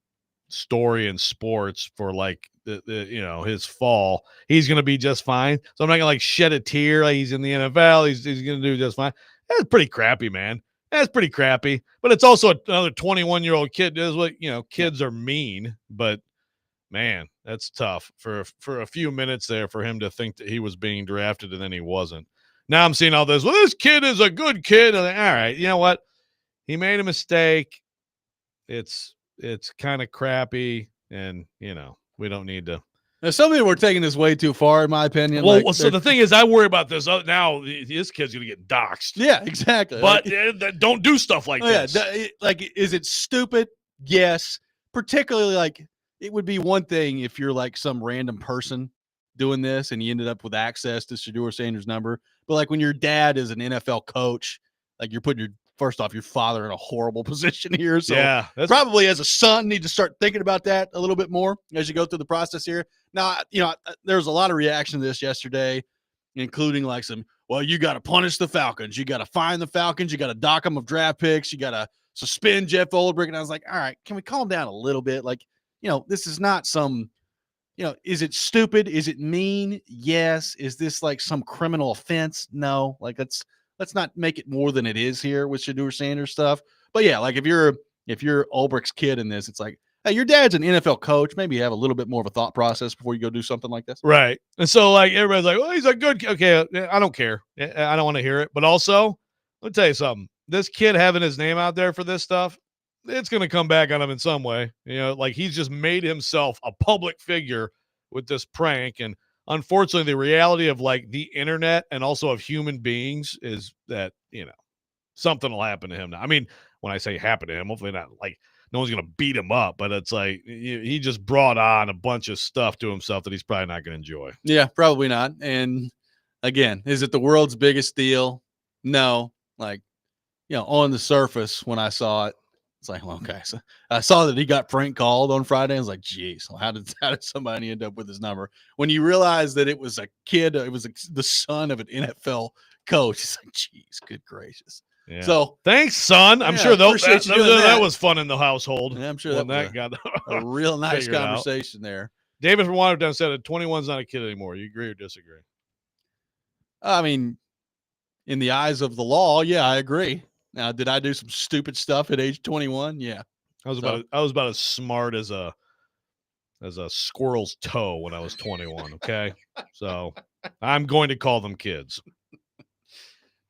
[SPEAKER 2] story in sports for like his fall. He's going to be just fine. So I'm not going to shed a tear. Like he's in the NFL. He's going to do just fine. That's pretty crappy, man. That's pretty crappy. But it's also another 21-year-old kid. Does what kids are mean. But man, that's tough for a few minutes there for him to think that he was being drafted and then he wasn't. Now I'm seeing all this. Well, this kid is a good kid. I'm like, all right, you know what? He made a mistake. It's kind of crappy, and we don't need to.
[SPEAKER 1] Now, some people were taking this way too far, in my opinion.
[SPEAKER 2] Well, so the thing is, I worry about this. Now this kid's gonna get doxxed.
[SPEAKER 1] Yeah, exactly.
[SPEAKER 2] But don't do stuff like this.
[SPEAKER 1] Yeah, is it stupid? Yes. Particularly, it would be one thing if you're some random person doing this and you ended up with access to Shedeur Sanders' number. But when your dad is an NFL coach, you're putting your father in a horrible position here. So
[SPEAKER 2] yeah,
[SPEAKER 1] probably as a son, need to start thinking about that a little bit more as you go through the process here. Now, there was a lot of reaction to this yesterday, including well, you got to punish the Falcons. You got to fine the Falcons. You got to dock them of draft picks. You got to suspend Jeff Ulbrich. And I was like, all right, can we calm down a little bit? This is not some, is it stupid? Is it mean? Yes. Is this some criminal offense? No. Let's not make it more than it is here with Shedeur Sanders stuff. But yeah, if you're Ulbrich's kid in this, it's hey, your dad's an NFL coach. Maybe you have a little bit more of a thought process before you go do something like this.
[SPEAKER 2] Right. And so everybody's like, well, he's a good kid. Okay, I don't care. I don't want to hear it. But also, let me tell you something. This kid having his name out there for this stuff, it's going to come back on him in some way. He's just made himself a public figure with this prank. And unfortunately, the reality of the internet and also of human beings is that, something will happen to him now. I mean, when I say happen to him, hopefully not no one's going to beat him up, but it's he just brought on a bunch of stuff to himself that he's probably not going to enjoy.
[SPEAKER 1] Yeah, probably not. And again, is it the world's biggest deal? No. On the surface, when I saw it, it's well, okay. So I saw that he got prank called on Friday. I was like, geez, how did somebody end up with his number? When you realize that it was a kid, it was the son of an NFL coach. It's geez, good gracious.
[SPEAKER 2] Yeah.
[SPEAKER 1] So
[SPEAKER 2] thanks, son. I'm sure that was fun in the household.
[SPEAKER 1] Yeah, I'm sure that got a real nice conversation there.
[SPEAKER 2] David from Watertown said that 21's not a kid anymore. You agree or disagree?
[SPEAKER 1] I mean, in the eyes of the law, yeah, I agree. Now, did I do some stupid stuff at age 21? Yeah.
[SPEAKER 2] I was about as smart as a squirrel's toe when I was 21, okay? So, I'm going to call them kids.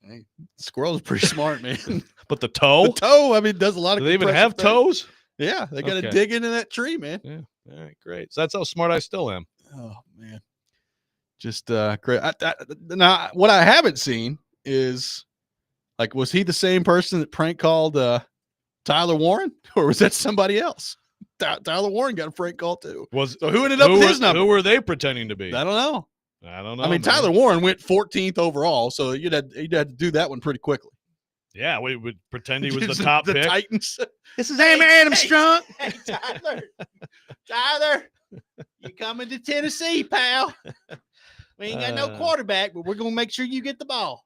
[SPEAKER 1] Hey, squirrel's pretty smart, man.
[SPEAKER 2] But the toe?
[SPEAKER 1] The toe, I mean, does a lot of
[SPEAKER 2] Do they even have toes?
[SPEAKER 1] Yeah, they got to dig into that tree, man.
[SPEAKER 2] Yeah. All right, great. So that's how smart I still am.
[SPEAKER 1] Oh, man. Just great. Now, what I haven't seen is was he the same person that prank called Tyler Warren, or was that somebody else? Tyler Warren got a prank call too. So who ended up with his number?
[SPEAKER 2] Who were they pretending to be?
[SPEAKER 1] I don't know.
[SPEAKER 2] I mean,
[SPEAKER 1] man. Tyler Warren went 14th overall, so you'd had to do that one pretty quickly.
[SPEAKER 2] Yeah, we would pretend he was the top pick.
[SPEAKER 1] Titans.
[SPEAKER 3] This is Amy Armstrong.
[SPEAKER 1] Hey, Tyler, you coming to Tennessee, pal? We ain't got no quarterback, but we're gonna make sure you get the ball.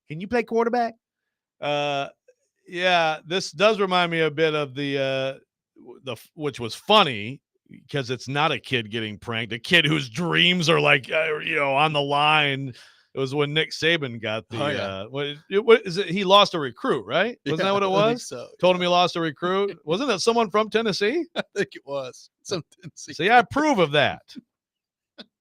[SPEAKER 3] Can you play quarterback?
[SPEAKER 2] Yeah, this does remind me a bit of the which was funny because it's not a kid getting pranked, a kid whose dreams are like, on the line. It was when Nick Saban got the, what is it? He lost a recruit, right? Wasn't that what it was?
[SPEAKER 1] I think so.
[SPEAKER 2] Told him he lost a recruit. Wasn't that someone from Tennessee?
[SPEAKER 1] I think it was. Some Tennessee.
[SPEAKER 2] See, I approve of that.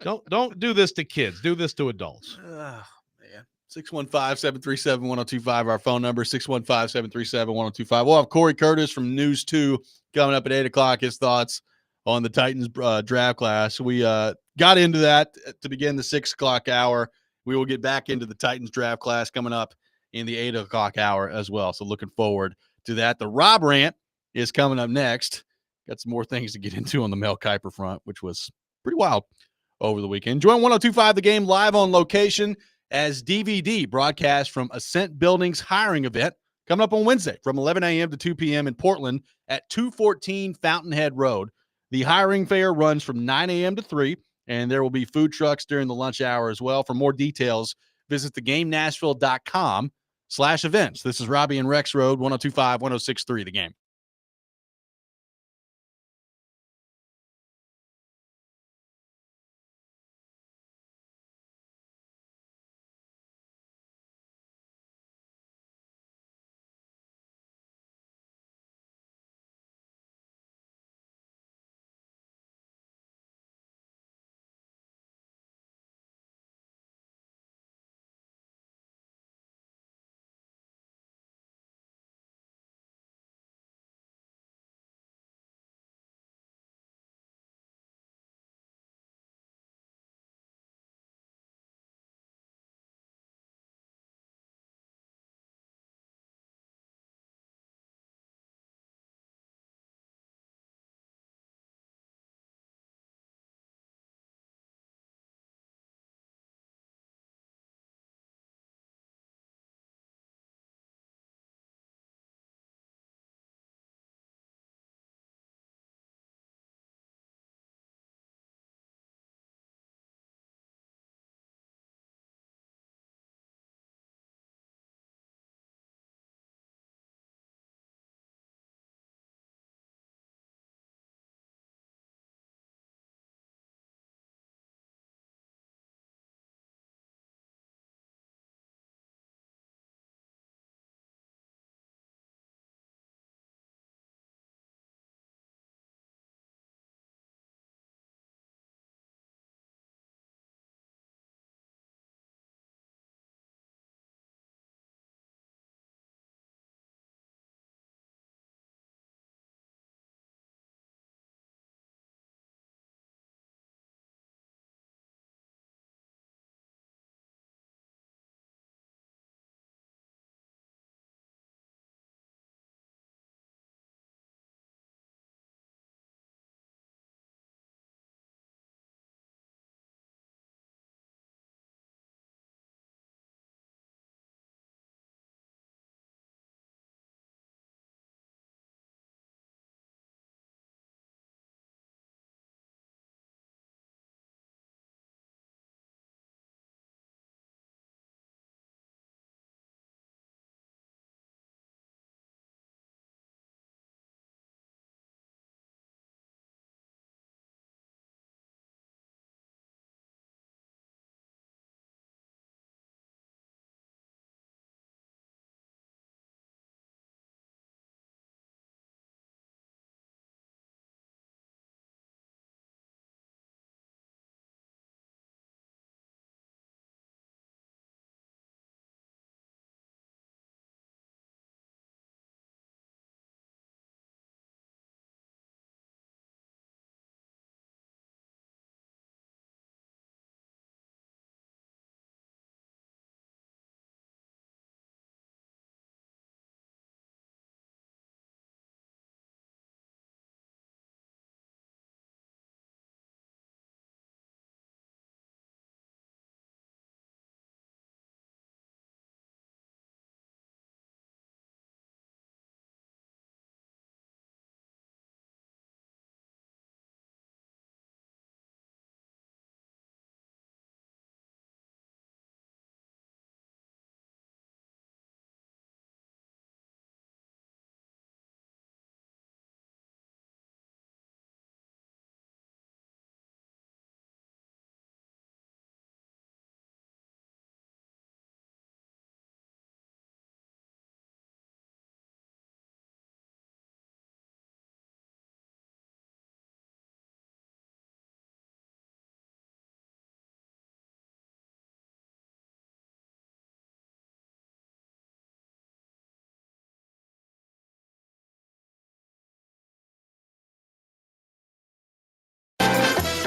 [SPEAKER 2] Don't do this to kids. Do this to adults.
[SPEAKER 1] Oh, man. 615-737-1025, our phone number, 615-737-1025. We'll have Corey Curtis from News 2 coming up at 8 o'clock, his thoughts on the Titans draft class. We got into that to begin the 6 o'clock hour. We will get back into the Titans draft class coming up in the 8 o'clock hour as well. So looking forward to that. The Rob rant is coming up next. Got some more things to get into on the Mel Kiper front, which was pretty wild over the weekend. Join 102.5 The Game live on location as DVD broadcast from Ascent Building's hiring event coming up on Wednesday from 11 a.m. to 2 p.m. in Portland at 214 Fountainhead Road. The hiring fair runs from 9 a.m. to 3, and there will be food trucks during the lunch hour as well. For more details, visit thegamenashville.com/events. This is Robby and Rexrode, 102.5, 106.3 The Game.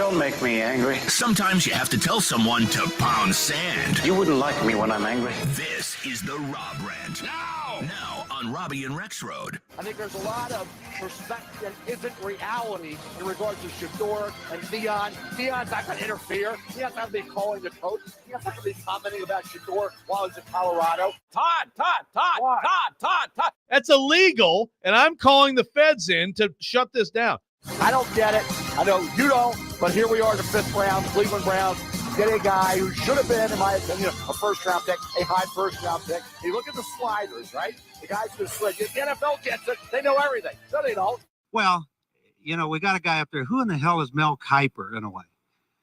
[SPEAKER 12] Don't make me angry.
[SPEAKER 14] Sometimes you have to tell someone to pound sand.
[SPEAKER 12] You wouldn't like me when I'm angry.
[SPEAKER 14] This is the Rob Rant. Now on Robby and Rexrode.
[SPEAKER 12] I think there's a lot of perspective that isn't reality in regards to Shador and Deion. Deion's not going to interfere. Deion's not going to be calling the coach. Deion's not going to be commenting about Shador while he's in Colorado. Todd.
[SPEAKER 2] That's illegal, and I'm calling the feds in to shut this down.
[SPEAKER 12] I don't get it. I know you don't, but here we are in the 5th round, Cleveland Browns. Get a guy who should have been, in my opinion, a first-round pick, a high first-round pick. You look at the sliders, right? The guys who slid. The NFL gets it. They know everything. No, they don't.
[SPEAKER 15] Well, we got a guy up there. Who in the hell is Mel Kiper, in a way?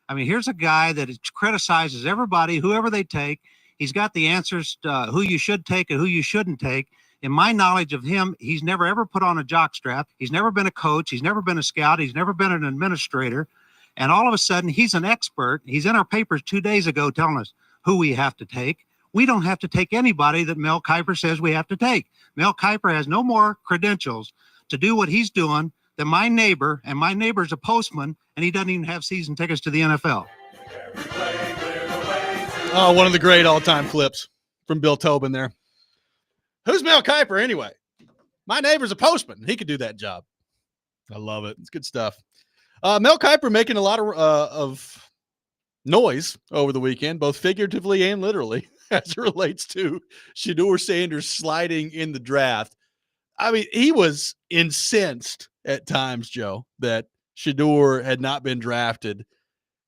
[SPEAKER 15] I mean, here's a guy that criticizes everybody, whoever they take. He's got the answers to who you should take and who you shouldn't take. In my knowledge of him, he's never ever put on a jockstrap. He's never been a coach. He's never been a scout. He's never been an administrator. And all of a sudden, he's an expert. He's in our papers 2 days ago telling us who we have to take. We don't have to take anybody that Mel Kiper says we have to take. Mel Kiper has no more credentials to do what he's doing than my neighbor, and my neighbor's a postman, and he doesn't even have season tickets to the NFL.
[SPEAKER 1] Oh, one of the great all-time clips from Bill Tobin there. Who's Mel Kiper anyway? My neighbor's a postman. He could do that job.
[SPEAKER 2] I love it.
[SPEAKER 1] It's good stuff. Mel Kiper making a lot of noise over the weekend, both figuratively and literally, as it relates to Shador Sanders sliding in the draft. I mean, he was incensed at times, Joe, that Shador had not been drafted.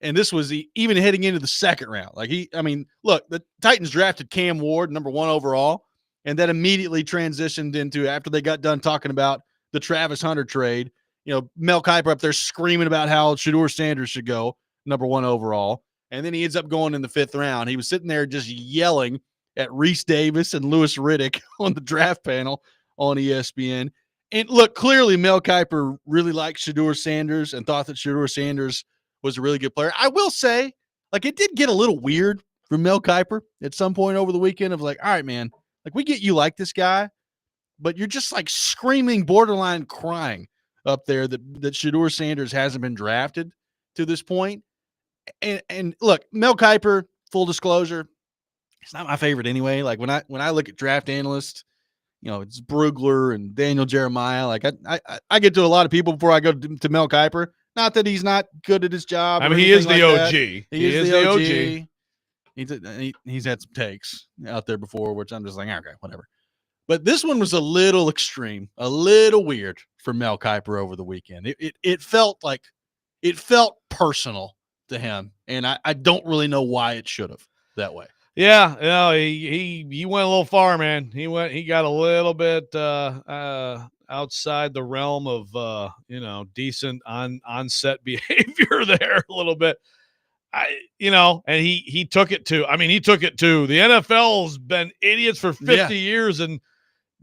[SPEAKER 1] And this was even heading into the second round. Look, the Titans drafted Cam Ward, number 1 overall, and that immediately transitioned into, after they got done talking about the Travis Hunter trade, Mel Kiper up there screaming about how Shador Sanders should go, number 1 overall. And then he ends up going in the 5th round. He was sitting there just yelling at Reese Davis and Louis Riddick on the draft panel on ESPN. And look, clearly Mel Kiper really liked Shador Sanders and thought that Shador Sanders was a really good player. I will say, it did get a little weird from Mel Kiper at some point over the weekend of all right, man, we get you like this guy, but you're just screaming, borderline crying up there that Shador Sanders hasn't been drafted to this point. And look, Mel Kiper, full disclosure, it's not my favorite anyway. When I look at draft analysts, it's Brugler and Daniel Jeremiah. I get to a lot of people before I go to Mel Kiper. Not that he's not good at his job.
[SPEAKER 2] I mean, he is the OG.
[SPEAKER 1] He is the OG. He's had some takes out there before, which I'm just okay, whatever. But this one was a little extreme, a little weird for Mel Kiper over the weekend. It felt personal to him, and I don't really know why it should have that way.
[SPEAKER 2] Yeah, he went a little far, man. He got a little bit outside the realm of decent on-set behavior there a little bit. And he took it to. I mean, he took it to the NFL's been idiots for 50 years and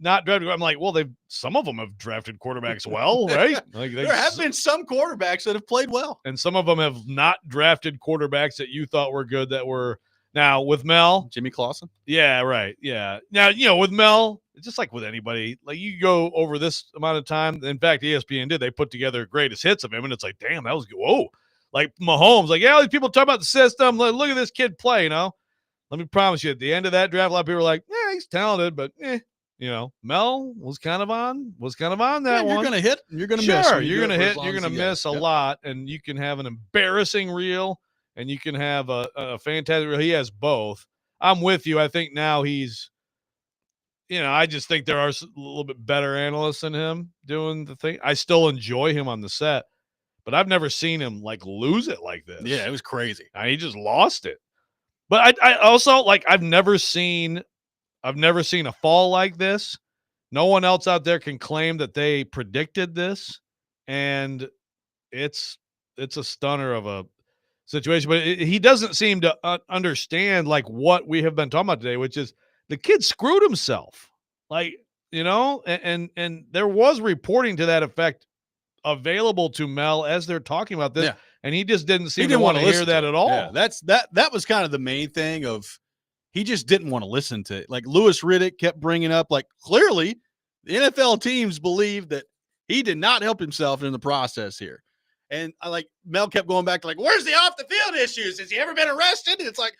[SPEAKER 2] not drafted. I'm some of them have drafted quarterbacks well, right?
[SPEAKER 1] There have been some quarterbacks that have played well,
[SPEAKER 2] and some of them have not drafted quarterbacks that you thought were good that were. Now with Mel,
[SPEAKER 1] Jimmy Clausen.
[SPEAKER 2] Yeah, right. Yeah. Now, with Mel, it's just like with anybody, you go over this amount of time. In fact, ESPN did, they put together greatest hits of him. And it's damn, that was good. Whoa. Like Mahomes, these people talk about the system. Look at this kid play, Let me promise you, at the end of that draft, a lot of people were like, yeah, he's talented, but Mel was kind of on that one.
[SPEAKER 1] You're going to hit, and you're going to miss.
[SPEAKER 2] Sure, you're going to hit, you're going to miss a lot, and you can have an embarrassing reel. And you can have a fantastic. He has both. I'm with you. I think now he's, I just think there are a little bit better analysts than him doing the thing. I still enjoy him on the set, but I've never seen him lose it like this.
[SPEAKER 1] Yeah, it was crazy.
[SPEAKER 2] He just lost it. But I also I've never seen a fall like this. No one else out there can claim that they predicted this, and it's a stunner of a situation, but he doesn't seem to understand what we have been talking about today, which is the kid screwed himself, and there was reporting to that effect available to Mel as they're talking about this, and he just didn't seem to want to hear that at all.
[SPEAKER 1] Yeah, that was kind of the main thing of he just didn't want to listen to it. Louis Riddick kept bringing up, clearly the NFL teams believe that he did not help himself in the process here. And Mel kept going back like, where's the off the field issues? Has he ever been arrested? And it's like,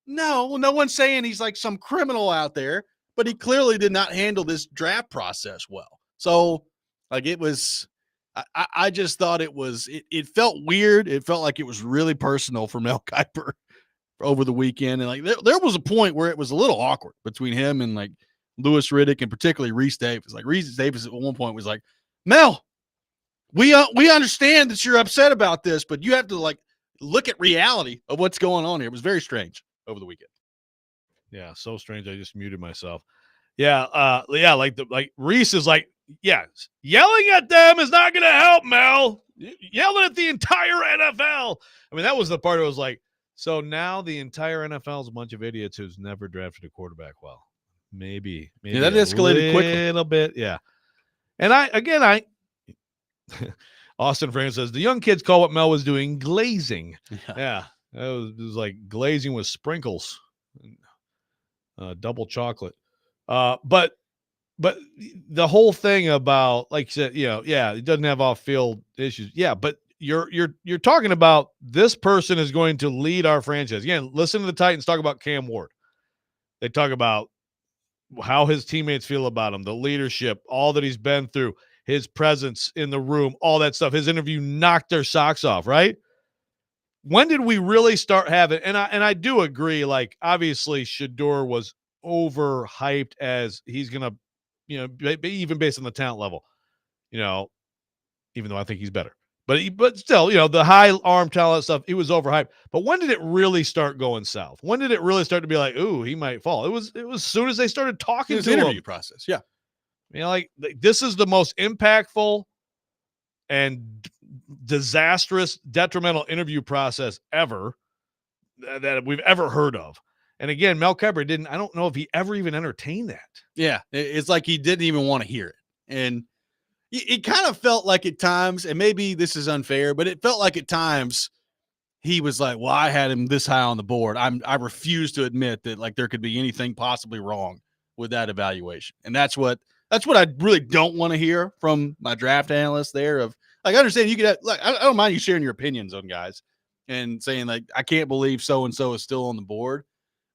[SPEAKER 1] no one's saying he's like some criminal out there, but he clearly did not handle this draft process well. So it was, I just thought it felt weird. It felt like it was really personal for Mel Kiper over the weekend. And there was a point where it was a little awkward between him and Louis Riddick and particularly Reese Davis. Reese Davis at one point was like, Mel, we understand that you're upset about this, but you have to look at reality of what's going on here. It was very strange over the weekend.
[SPEAKER 2] Yeah, so strange. I just muted myself. Yeah, Reese is yelling at them is not going to help, Mel. Yelling at the entire NFL. I mean, that was the part that was like, so now the entire NFL is a bunch of idiots who's never drafted a quarterback well. Maybe
[SPEAKER 1] that escalated quickly.
[SPEAKER 2] A little bit, yeah. And Austin Frank says the young kids call what Mel was doing glazing. Yeah, it was like glazing with sprinkles, double chocolate. But the whole thing about, like you said, it doesn't have off-field issues. Yeah, but you're talking about this person is going to lead our franchise. Again, listen to the Titans talk about Cam Ward. They talk about how his teammates feel about him, the leadership, all that he's been through, his presence in the room, all that stuff. His interview knocked their socks off, right? When did we really start having, and I do agree, obviously Shedeur was overhyped as he's going to, even based on the talent level, even though I think he's better. But still, the high arm talent stuff, he was overhyped. But when did it really start going south? When did it really start to be like, ooh, he might fall? It was as soon as they started talking to him.
[SPEAKER 1] Interview process, yeah.
[SPEAKER 2] This is the most impactful and disastrous, detrimental interview process ever that we've ever heard of. And again, Mel Kiper I don't know if he ever even entertained that.
[SPEAKER 1] Yeah, it's like he didn't even want to hear it. And it kind of felt like at times, and maybe this is unfair, but it felt like at times he was like, well, I had him this high on the board. I refuse to admit that there could be anything possibly wrong with that evaluation. And that's what I really don't want to hear from my draft analyst there of I understand you could have, I don't mind you sharing your opinions on guys and saying I can't believe so-and-so is still on the board.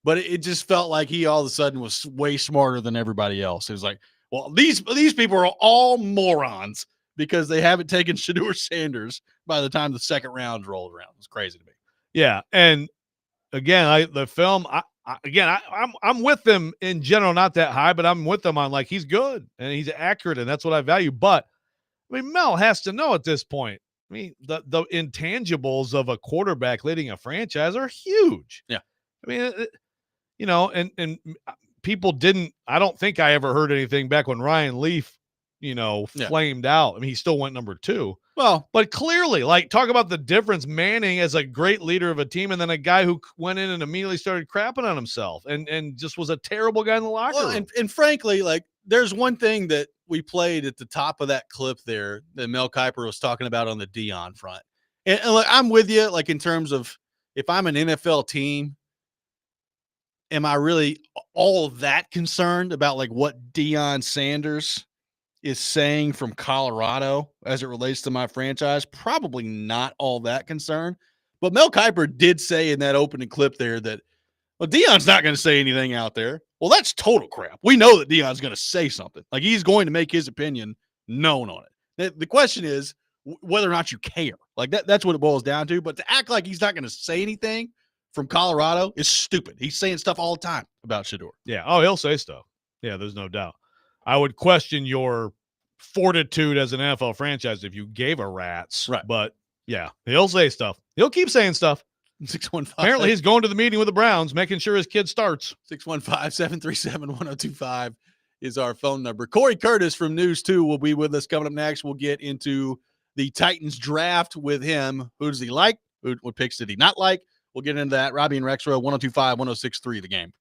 [SPEAKER 1] But it just felt like he all of a sudden was way smarter than everybody else. It was like, well, these people are all morons because they haven't taken Shedeur Sanders by the time the second round rolled around. It was crazy to me.
[SPEAKER 2] Yeah, and again, the film. I'm with them in general, not that high, but I'm with them on he's good and he's accurate, and that's what I value. But I mean, Mel has to know at this point. I mean, the intangibles of a quarterback leading a franchise are huge.
[SPEAKER 1] Yeah,
[SPEAKER 2] I mean, and people didn't. I don't think I ever heard anything back when Ryan Leaf, flamed out. I mean, he still went number 2.
[SPEAKER 1] Well,
[SPEAKER 2] but clearly, talk about the difference. Manning as a great leader of a team, and then a guy who went in and immediately started crapping on himself, and just was a terrible guy in the locker room.
[SPEAKER 1] And frankly, there's one thing that we played at the top of that clip there that Mel Kiper was talking about on the Dion front, and I'm with you. In terms of if I'm an NFL team, am I really all that concerned about what Deion Sanders is saying from Colorado as it relates to my franchise? Probably not all that concerned. But Mel Kiper did say in that opening clip there that, well, Deion's not going to say anything out there. Well, that's total crap. We know that Deion's going to say something. He's going to make his opinion known on it. The question is whether or not you care. That's what it boils down to. But to act like he's not going to say anything from Colorado is stupid. He's saying stuff all the time about Shedeur.
[SPEAKER 2] Yeah. Oh, he'll say stuff. Yeah, there's no doubt. I would question your fortitude as an NFL franchise if you gave a rat's.
[SPEAKER 1] Right.
[SPEAKER 2] But yeah, he'll say stuff. He'll keep saying stuff.
[SPEAKER 1] 615.
[SPEAKER 2] Apparently he's going to the meeting with the Browns, making sure his kid starts.
[SPEAKER 1] 615-737-1025 is our phone number. Corey Curtis from News 2 will be with us coming up next. We'll get into the Titans draft with him. Who does he like? What picks did he not like? We'll get into that. Robby and Rexrode, 102.5, 106.3, The Game.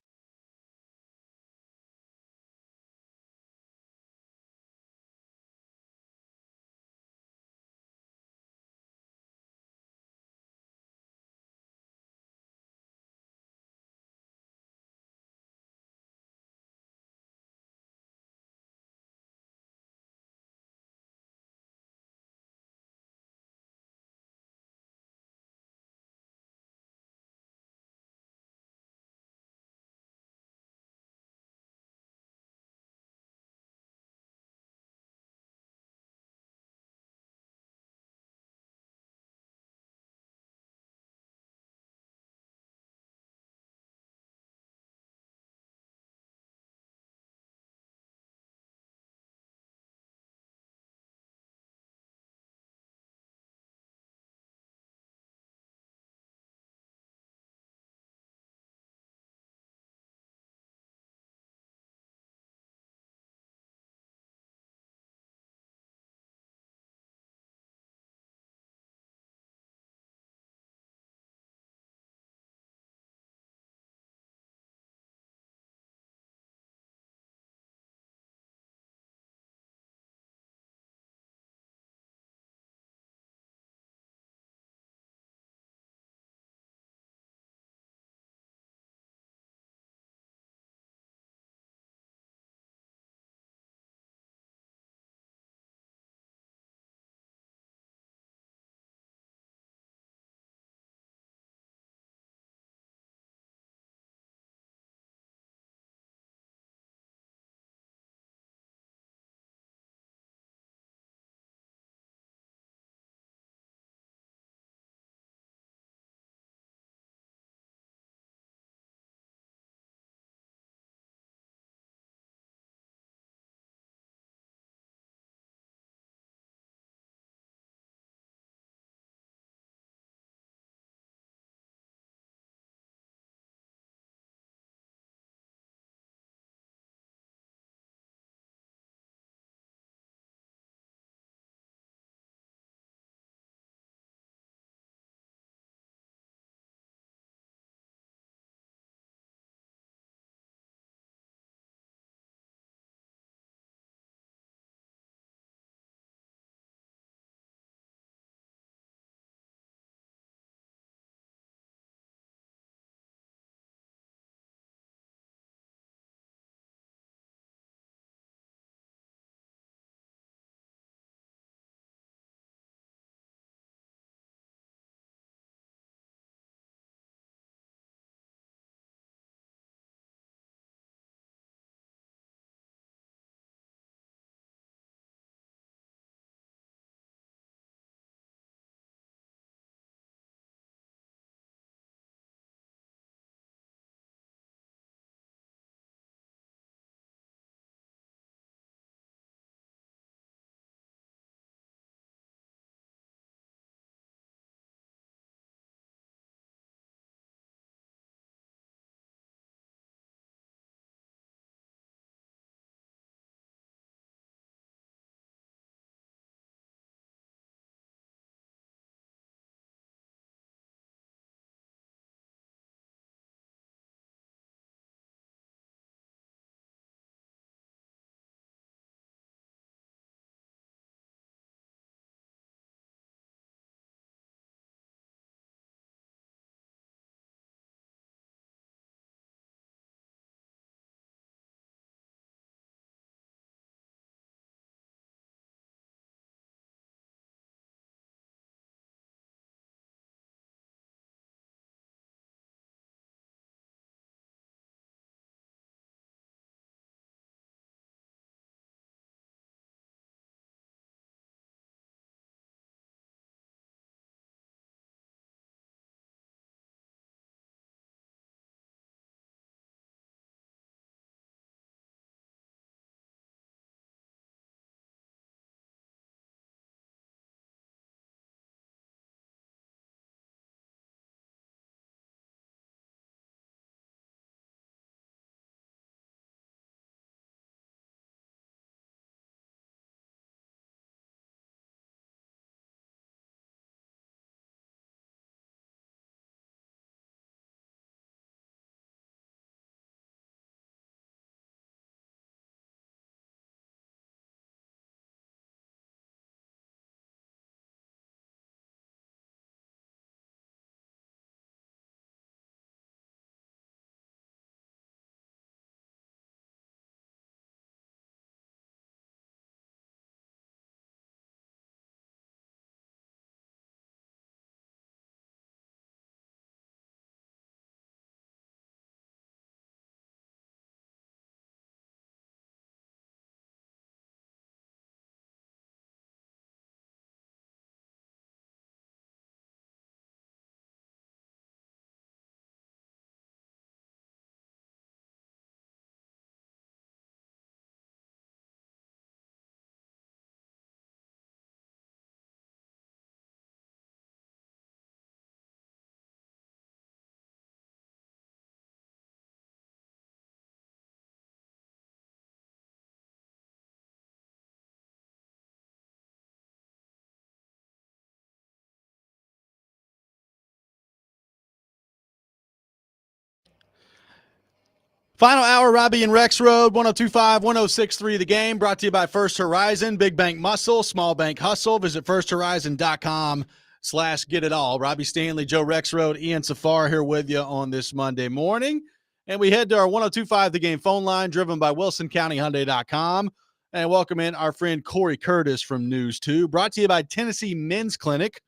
[SPEAKER 1] Final hour, Robby and Rexrode, 102.5, 106.3 The Game, brought to you by First Horizon, Big Bank Muscle, Small Bank Hustle. Visit firsthorizon.com/get-it-all. Robby Stanley, Joe Rexrode, Ian Safar here with you on this Monday morning. And we head to our 102.5 The Game phone line, driven by WilsonCountyHyundai.com. And welcome in our friend Corey Curtis from News 2, brought to you by Tennessee Men's Clinic.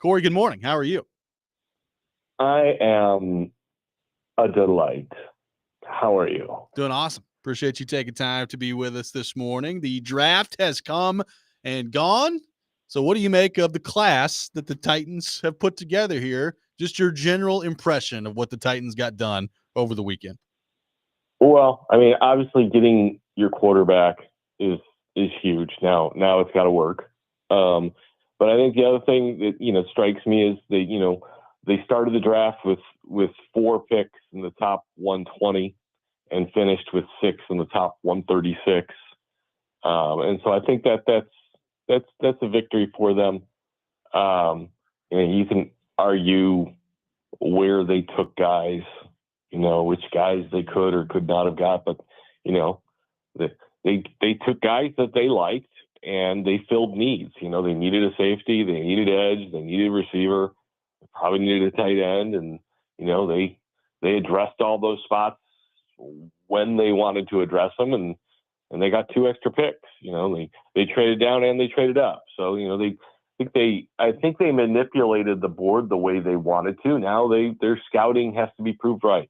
[SPEAKER 1] Corey, good morning. How are you?
[SPEAKER 16] I am a delight. How are you?
[SPEAKER 1] Doing awesome. Appreciate you taking time to be with us this morning. The draft has come and gone. So what do you make of the class that the Titans have put together here? Just your general impression of what the Titans got done over the weekend.
[SPEAKER 16] Well, I mean, obviously getting your quarterback is huge. Now it's got to work. But I think the other thing that, strikes me is that, they started the draft with 4 picks in the top 120 and finished with 6 in the top 136. And so I think that's a victory for them. You can argue where they took guys, which guys they could or could not have got, but they took guys that they liked and they filled needs. They needed a safety, they needed edge, they needed a receiver, they probably needed a tight end, and they addressed all those spots when they wanted to address them, and they got 2 extra picks. They traded down and they traded up. So I think they manipulated the board the way they wanted to. Now their scouting has to be proved right.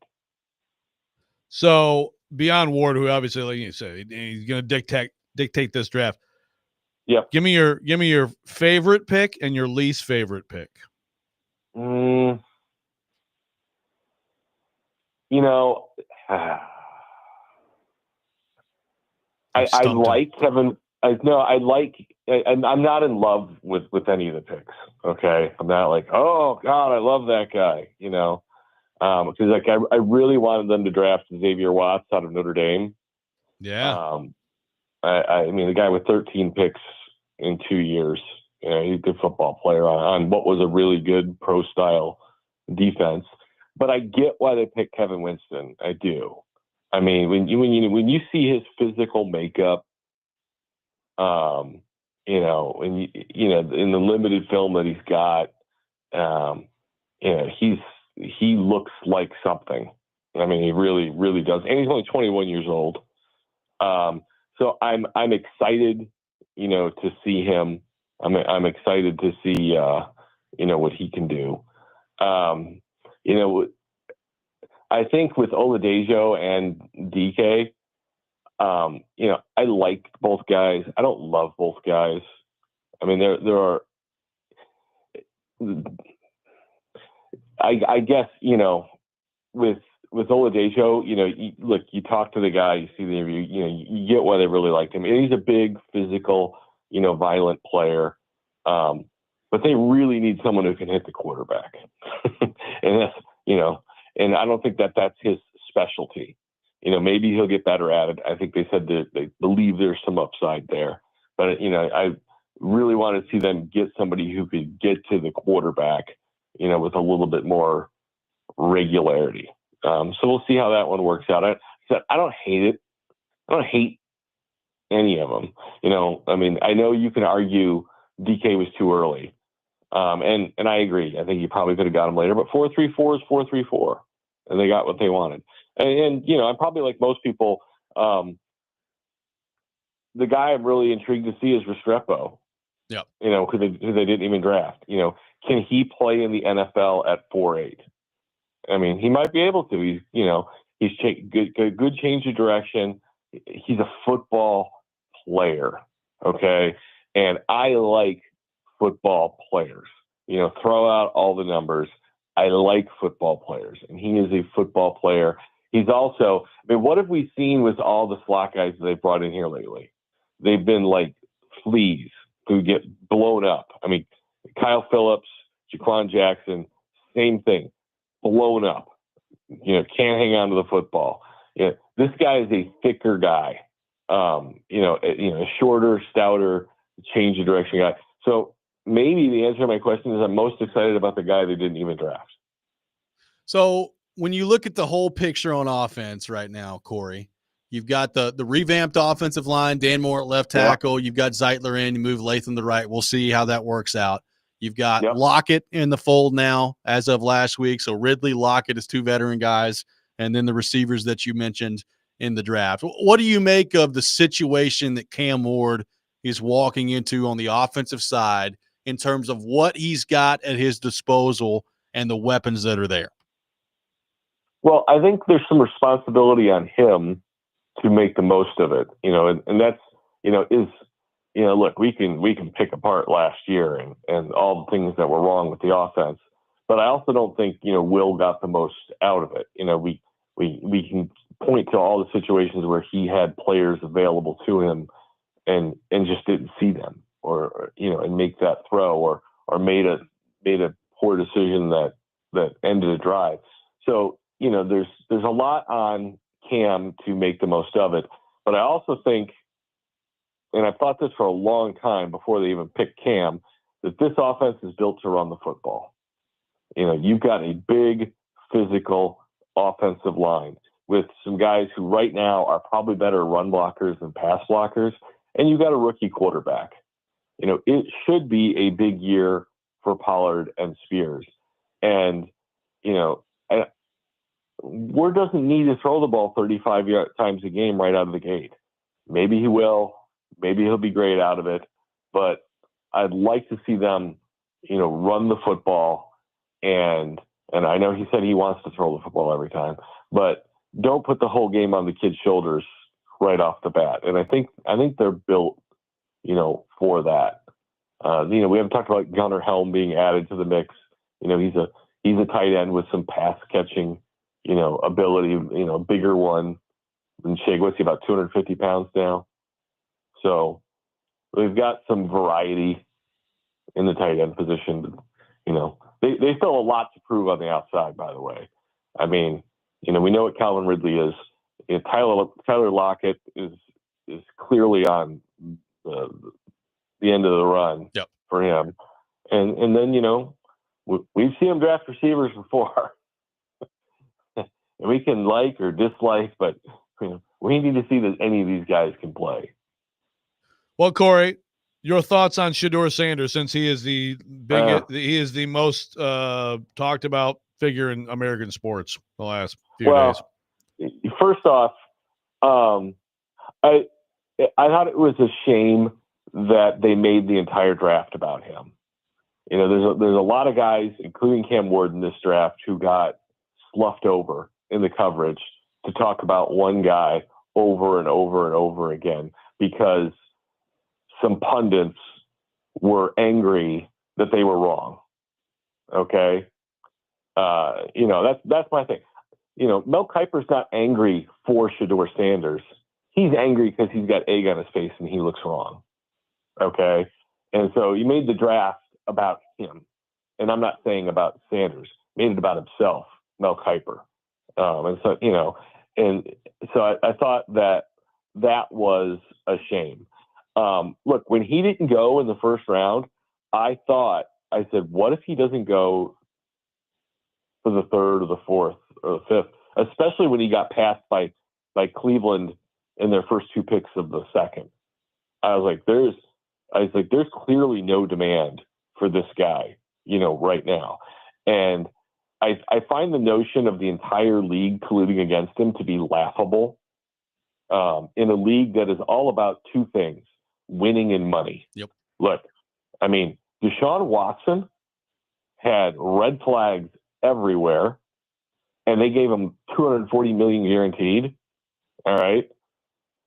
[SPEAKER 2] So beyond Ward, who obviously, like you said, he's going to dictate this draft.
[SPEAKER 16] Yeah.
[SPEAKER 2] Give me your favorite pick and your least favorite pick.
[SPEAKER 16] I like Kevin. I'm not in love with any of the picks. Okay. I'm not like, oh God, I love that guy, because I really wanted them to draft Xavier Watts out of Notre Dame.
[SPEAKER 2] Yeah.
[SPEAKER 16] I mean, the guy with 13 picks in 2 years, he's a good football player on what was a really good pro style defense. But I get why they picked Kevin Winston. I do. I mean, when you see his physical makeup, in the limited film that he's got, he looks like something. I mean, he really, really does, and he's only 21 years old. So I'm excited, to see him. I'm excited to see, what he can do. I think with Oladejo and DK, I like both guys. I don't love both guys. I mean, there are, I guess, with Oladejo, you talk to the guy, you see the interview, you get why they really liked him. And he's a big, physical, violent player. But they really need someone who can hit the quarterback. And that's, and I don't think that's his specialty. Maybe he'll get better at it. I think they said that they believe there's some upside there. But, I really want to see them get somebody who could get to the quarterback, with a little bit more regularity. So we'll see how that one works out. I don't hate it. I don't hate any of them. I mean, I know you can argue DK was too early. And I agree. I think you probably could have got him later, but 4.34 is 4.34, and they got what they wanted. And I'm probably like most people. The guy I'm really intrigued to see is Restrepo.
[SPEAKER 2] Yeah.
[SPEAKER 16] Because they didn't even draft. Can he play in the NFL at 4.8? I mean, he might be able to. He's good change of direction. He's a football player. Okay, and I like football players. Throw out all the numbers. I like football players, and he is a football player. He's also, what have we seen with all the slot guys that they've brought in here lately? They've been like fleas who get blown up. I mean, Kyle Phillips, Jaquan Jackson, same thing, blown up. Can't hang on to the football. This guy is a thicker guy. A shorter, stouter, change of direction guy. So maybe the answer to my question is I'm most excited about the guy they didn't even draft.
[SPEAKER 1] So when you look at the whole picture on offense right now, Corey, you've got the revamped offensive line, Dan Moore at left tackle. You've got Zeitler in. You move Latham to right. We'll see how that works out. You've got Lockett in the fold now as of last week. So Ridley, Lockett is two veteran guys, and then the receivers that you mentioned in the draft. What do you make of the situation that Cam Ward is walking into on the offensive side in terms of what he's got at his disposal and the weapons that are there?
[SPEAKER 16] Well, I think there's some responsibility on him to make the most of it, and that's, look, we can pick apart last year and all the things that were wrong with the offense, but I also don't think, Will got the most out of it. We can point to all the situations where he had players available to him and just didn't see them or and make that throw or made a poor decision that ended a drive. So, there's a lot on Cam to make the most of it. But I also think, and I've thought this for a long time before they even picked Cam, that this offense is built to run the football. You've got a big physical offensive line with some guys who right now are probably better run blockers than pass blockers, and you've got a rookie quarterback. It should be a big year for Pollard and Spears. And, Ward doesn't need to throw the ball 35 times a game right out of the gate. Maybe he will. Maybe he'll be great out of it. But I'd like to see them, run the football. And I know he said he wants to throw the football every time, but don't put the whole game on the kid's shoulders right off the bat. And I think they're built, for that. We haven't talked about Gunnar Helm being added to the mix. He's a tight end with some pass catching, ability, bigger one than Shig. What's he, about 250 pounds now? So we've got some variety in the tight end position. They still have a lot to prove on the outside, by the way. I mean, we know what Calvin Ridley is. Tyler Lockett is clearly on the end of the run for him. And then, we've seen him draft receivers before. And we can like or dislike, but we need to see that any of these guys can play.
[SPEAKER 2] Well, Corey, your thoughts on Shedeur Sanders, since he is the he is the most talked about figure in American sports the last few days.
[SPEAKER 16] First off, I thought it was a shame that they made the entire draft about him. There's a lot of guys, including Cam Ward in this draft, who got sloughed over in the coverage to talk about one guy over and over and over again because some pundits were angry that they were wrong. Okay. That's my thing. Mel Kiper's not angry for Shedeur Sanders. He's angry because he's got egg on his face and he looks wrong. Okay. And so you made the draft about him. And I'm not saying about Sanders, made it about himself, Mel Kiper. And so I thought that was a shame. Look, when he didn't go in the first round, I said, what if he doesn't go for the third or the fourth or the fifth, especially when he got passed by Cleveland in their first two picks of the second. I was like, there's clearly no demand for this guy, right now. And I find the notion of the entire league colluding against him to be laughable in a league that is all about two things, winning and money.
[SPEAKER 1] Yep.
[SPEAKER 16] Look, I mean, Deshaun Watson had red flags everywhere, and they gave him $240 million guaranteed. All right.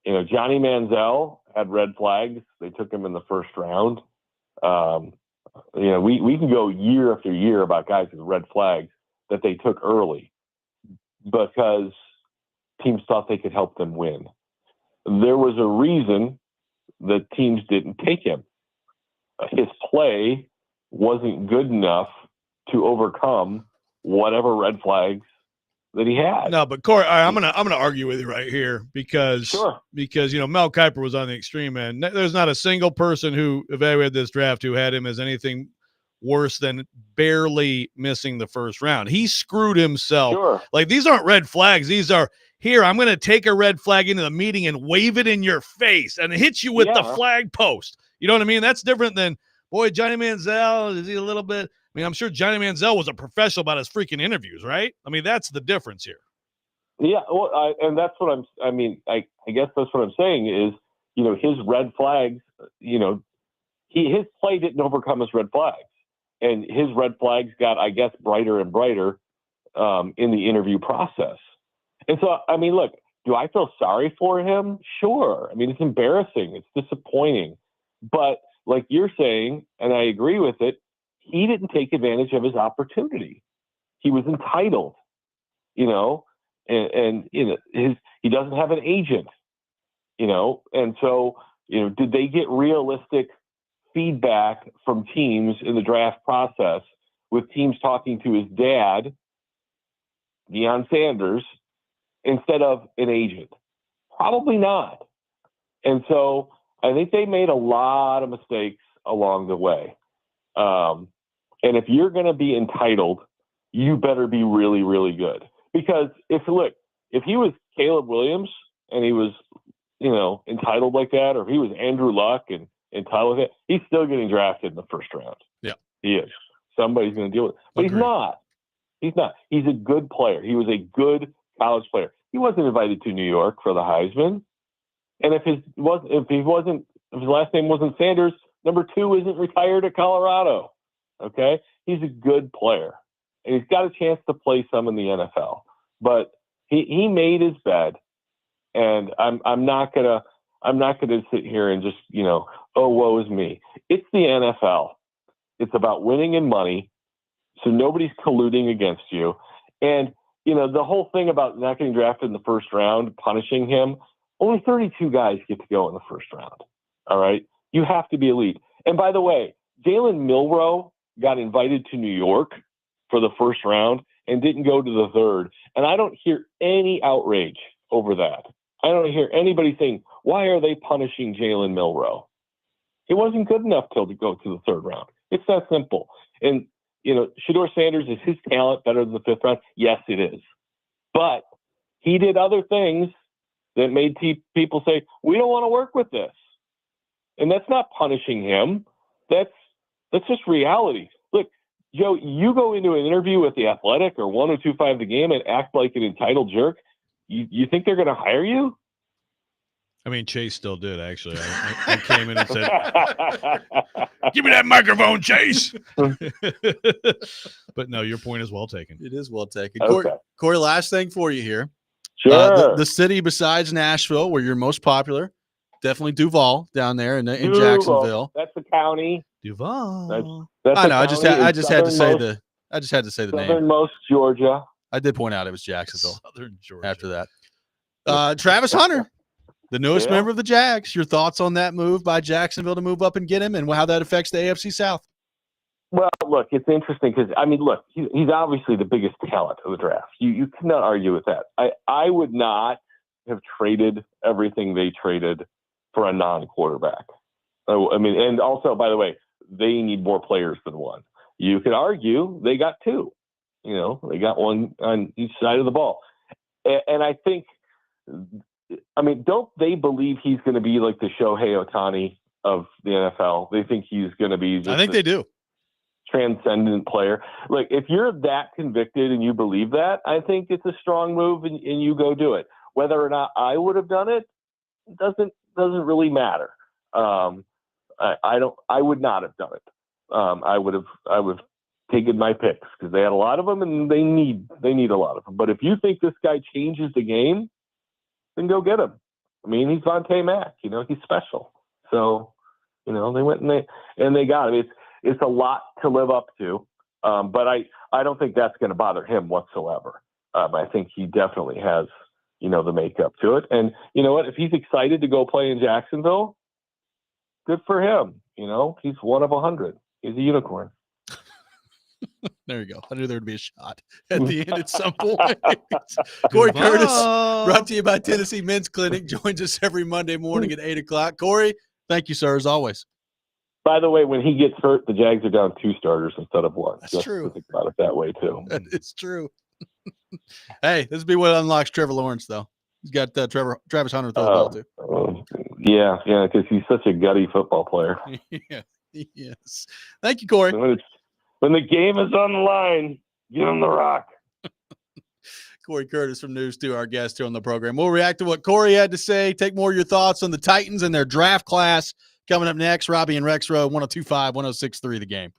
[SPEAKER 16] Johnny Manziel had red flags. They took him in the first round. We can go year after year about guys with red flags that they took early because teams thought they could help them win. There was a reason that teams didn't take him. His play wasn't good enough to overcome whatever red flags that he had.
[SPEAKER 2] No, but Corey, I'm gonna argue with you right here because Mel Kiper was on the extreme end. There's not a single person who evaluated this draft who had him as anything worse than barely missing the first round. He screwed himself.
[SPEAKER 16] Sure.
[SPEAKER 2] Like, these aren't red flags. These are, here, I'm going to take a red flag into the meeting and wave it in your face and hit you with the flag post. You know what I mean? That's different than, boy, Johnny Manziel, is he a little bit? I mean, I'm sure Johnny Manziel was a professional about his freaking interviews, right? I mean, that's the difference here.
[SPEAKER 16] Yeah, well, and that's what I guess that's what I'm saying is, his red flags, his play didn't overcome his red flags. And his red flags got, I guess, brighter and brighter in the interview process. And so, I mean, look, do I feel sorry for him? Sure. I mean, it's embarrassing. It's disappointing. But like you're saying, and I agree with it, he didn't take advantage of his opportunity. He was entitled, and he doesn't have an agent, and so, did they get realistic feedback from teams in the draft process, with teams talking to his dad, Deion Sanders, instead of an agent? Probably not. And so I think they made a lot of mistakes along the way. And if you're going to be entitled, you better be really, really good. Because if he was Caleb Williams and he was, entitled like that, or if he was Andrew Luck and entitled like that, he's still getting drafted in the first round.
[SPEAKER 1] Yeah.
[SPEAKER 16] He is. Somebody's going to deal with it. But
[SPEAKER 1] Agreed.
[SPEAKER 16] He's not. He's not. He's a good player. He was a good college player. He wasn't invited to New York for the Heisman. And if his last name wasn't Sanders, number 2 isn't retired at Colorado. Okay? He's a good player. And he's got a chance to play some in the NFL. But he made his bed. And I'm not gonna sit here and just, oh, woe is me. It's the NFL. It's about winning and money. So nobody's colluding against you. And, the whole thing about not getting drafted in the first round, punishing him, only 32 guys get to go in the first round. All right? You have to be elite. And by the way, Jalen Milroe got invited to New York for the first round and didn't go to the third. And I don't hear any outrage over that. I don't hear anybody saying, why are they punishing Jalen Milroe? He wasn't good enough to go to the third round. It's that simple. And, Shedeur Sanders, is his talent better than the fifth round? Yes, it is. But he did other things that made people say, we don't want to work with this. And that's not punishing him. That's just reality. Look, Joe, you go into an interview with The Athletic or 102.5 The Game and act like an entitled jerk. You think they're going to hire you?
[SPEAKER 2] I mean, Chase still did, actually. I came in and said, give me that microphone, Chase. But no, your point is well taken.
[SPEAKER 1] It is well taken.
[SPEAKER 16] Okay.
[SPEAKER 1] Corey, last thing for you here.
[SPEAKER 16] Sure.
[SPEAKER 1] The city besides Nashville where you're most popular, definitely Duval down there in
[SPEAKER 16] Duval.
[SPEAKER 1] Jacksonville.
[SPEAKER 16] That's the county.
[SPEAKER 2] Duval.
[SPEAKER 16] That's
[SPEAKER 1] I know. I just had to say
[SPEAKER 16] the
[SPEAKER 1] name.
[SPEAKER 16] Southernmost Georgia.
[SPEAKER 1] I did point out it was Jacksonville.
[SPEAKER 2] Southern Georgia.
[SPEAKER 1] After that, Travis Hunter, the newest member of the Jags. Your thoughts on that move by Jacksonville to move up and get him, and how that affects the AFC South?
[SPEAKER 16] Well, look, it's interesting because, he's obviously the biggest talent of the draft. You cannot argue with that. I would not have traded everything they traded for a non-quarterback. And also, by the way, they need more players than one. You could argue they got 2. They got one on each side of the ball. And I think, don't they believe he's going to be like the Shohei Ohtani of the NFL? They think he's going to be
[SPEAKER 1] I think they do.
[SPEAKER 16] Transcendent player. Like, if you're that convicted and you believe that, I think it's a strong move and you go do it. Whether or not I would have done it doesn't really matter. I would not have done it. I would have taken my picks because they had a lot of them and they need a lot of them. But if you think this guy changes the game, then go get him. He's Vontae Mack. He's special. So, they went and they got him. It's a lot to live up to. But I don't think that's going to bother him whatsoever. I think he definitely has, the makeup to it. And you know what? If he's excited to go play in Jacksonville, good for him. He's one of 100. He's a unicorn.
[SPEAKER 1] There you go. I knew there'd be a shot at the end at some point. Corey Curtis, brought to you by Tennessee Men's Clinic, joins us every Monday morning at 8 o'clock. Corey, thank you, sir, as always.
[SPEAKER 16] By the way, when he gets hurt, the Jags are down 2 starters instead of 1.
[SPEAKER 1] That's
[SPEAKER 16] Just
[SPEAKER 1] true.
[SPEAKER 16] to think about it that way too.
[SPEAKER 1] That is true. Hey, this will be what unlocks Trevor Lawrence, though. He's got Travis Hunter throw the ball too.
[SPEAKER 16] Yeah, because he's such a gutty football player.
[SPEAKER 1] Yeah, yes. Thank you, Corey.
[SPEAKER 16] When the game is on the line, give him the rock.
[SPEAKER 1] Corey Curtis from News 2, our guest here on the program. We'll react to what Corey had to say, take more of your thoughts on the Titans and their draft class coming up next. Robby and Rexrode, 102.5, 106.3 The Game.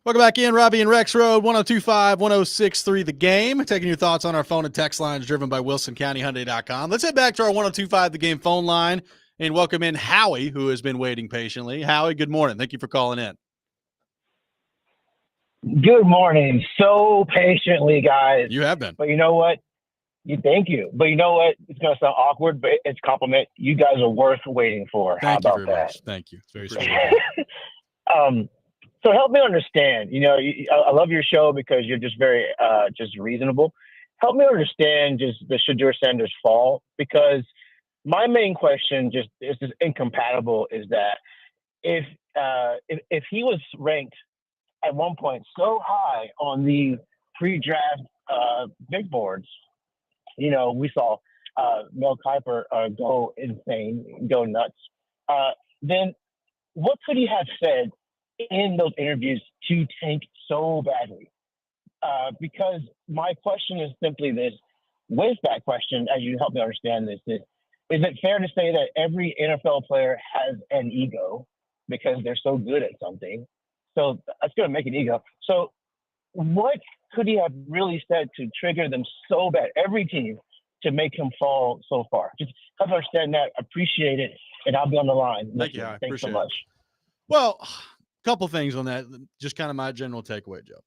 [SPEAKER 1] Welcome back in, Robby and Rexrode, 102.5-106.3 The Game. Taking your thoughts on our phone and text lines driven by WilsonCountyHyundai.com. Let's head back to our 102.5 The Game phone line and welcome in Howie, who has been waiting patiently. Howie, good morning. Thank you for calling in.
[SPEAKER 17] Good morning. So patiently, guys.
[SPEAKER 1] You have been.
[SPEAKER 17] But you know what? Thank you. But you know what? It's going to sound awkward, but it's a compliment. You guys are worth waiting for.
[SPEAKER 1] Thank
[SPEAKER 17] How
[SPEAKER 1] you
[SPEAKER 17] about
[SPEAKER 1] very
[SPEAKER 17] that?
[SPEAKER 1] much. Thank you. It's very sweet.
[SPEAKER 17] So help me understand. I love your show because you're just very just reasonable. Help me understand just the Shedeur Sanders fall, because my main question just is just incompatible is that if he was ranked at one point so high on the pre-draft big boards, we saw Mel Kiper go insane, go nuts. Then what could he have said in those interviews to tank so badly? Because my question is simply this: with that question, as you help me understand this, is it fair to say that every NFL player has an ego because they're so good at something? So that's going to make an ego. So what could he have really said to trigger them so bad, every team, to make him fall so far? Just help me understand that. Appreciate it. And I'll be on the line.
[SPEAKER 1] Thank you.
[SPEAKER 17] Thanks so much.
[SPEAKER 1] Well, a couple things on that. Just kind of my general takeaway, Joe.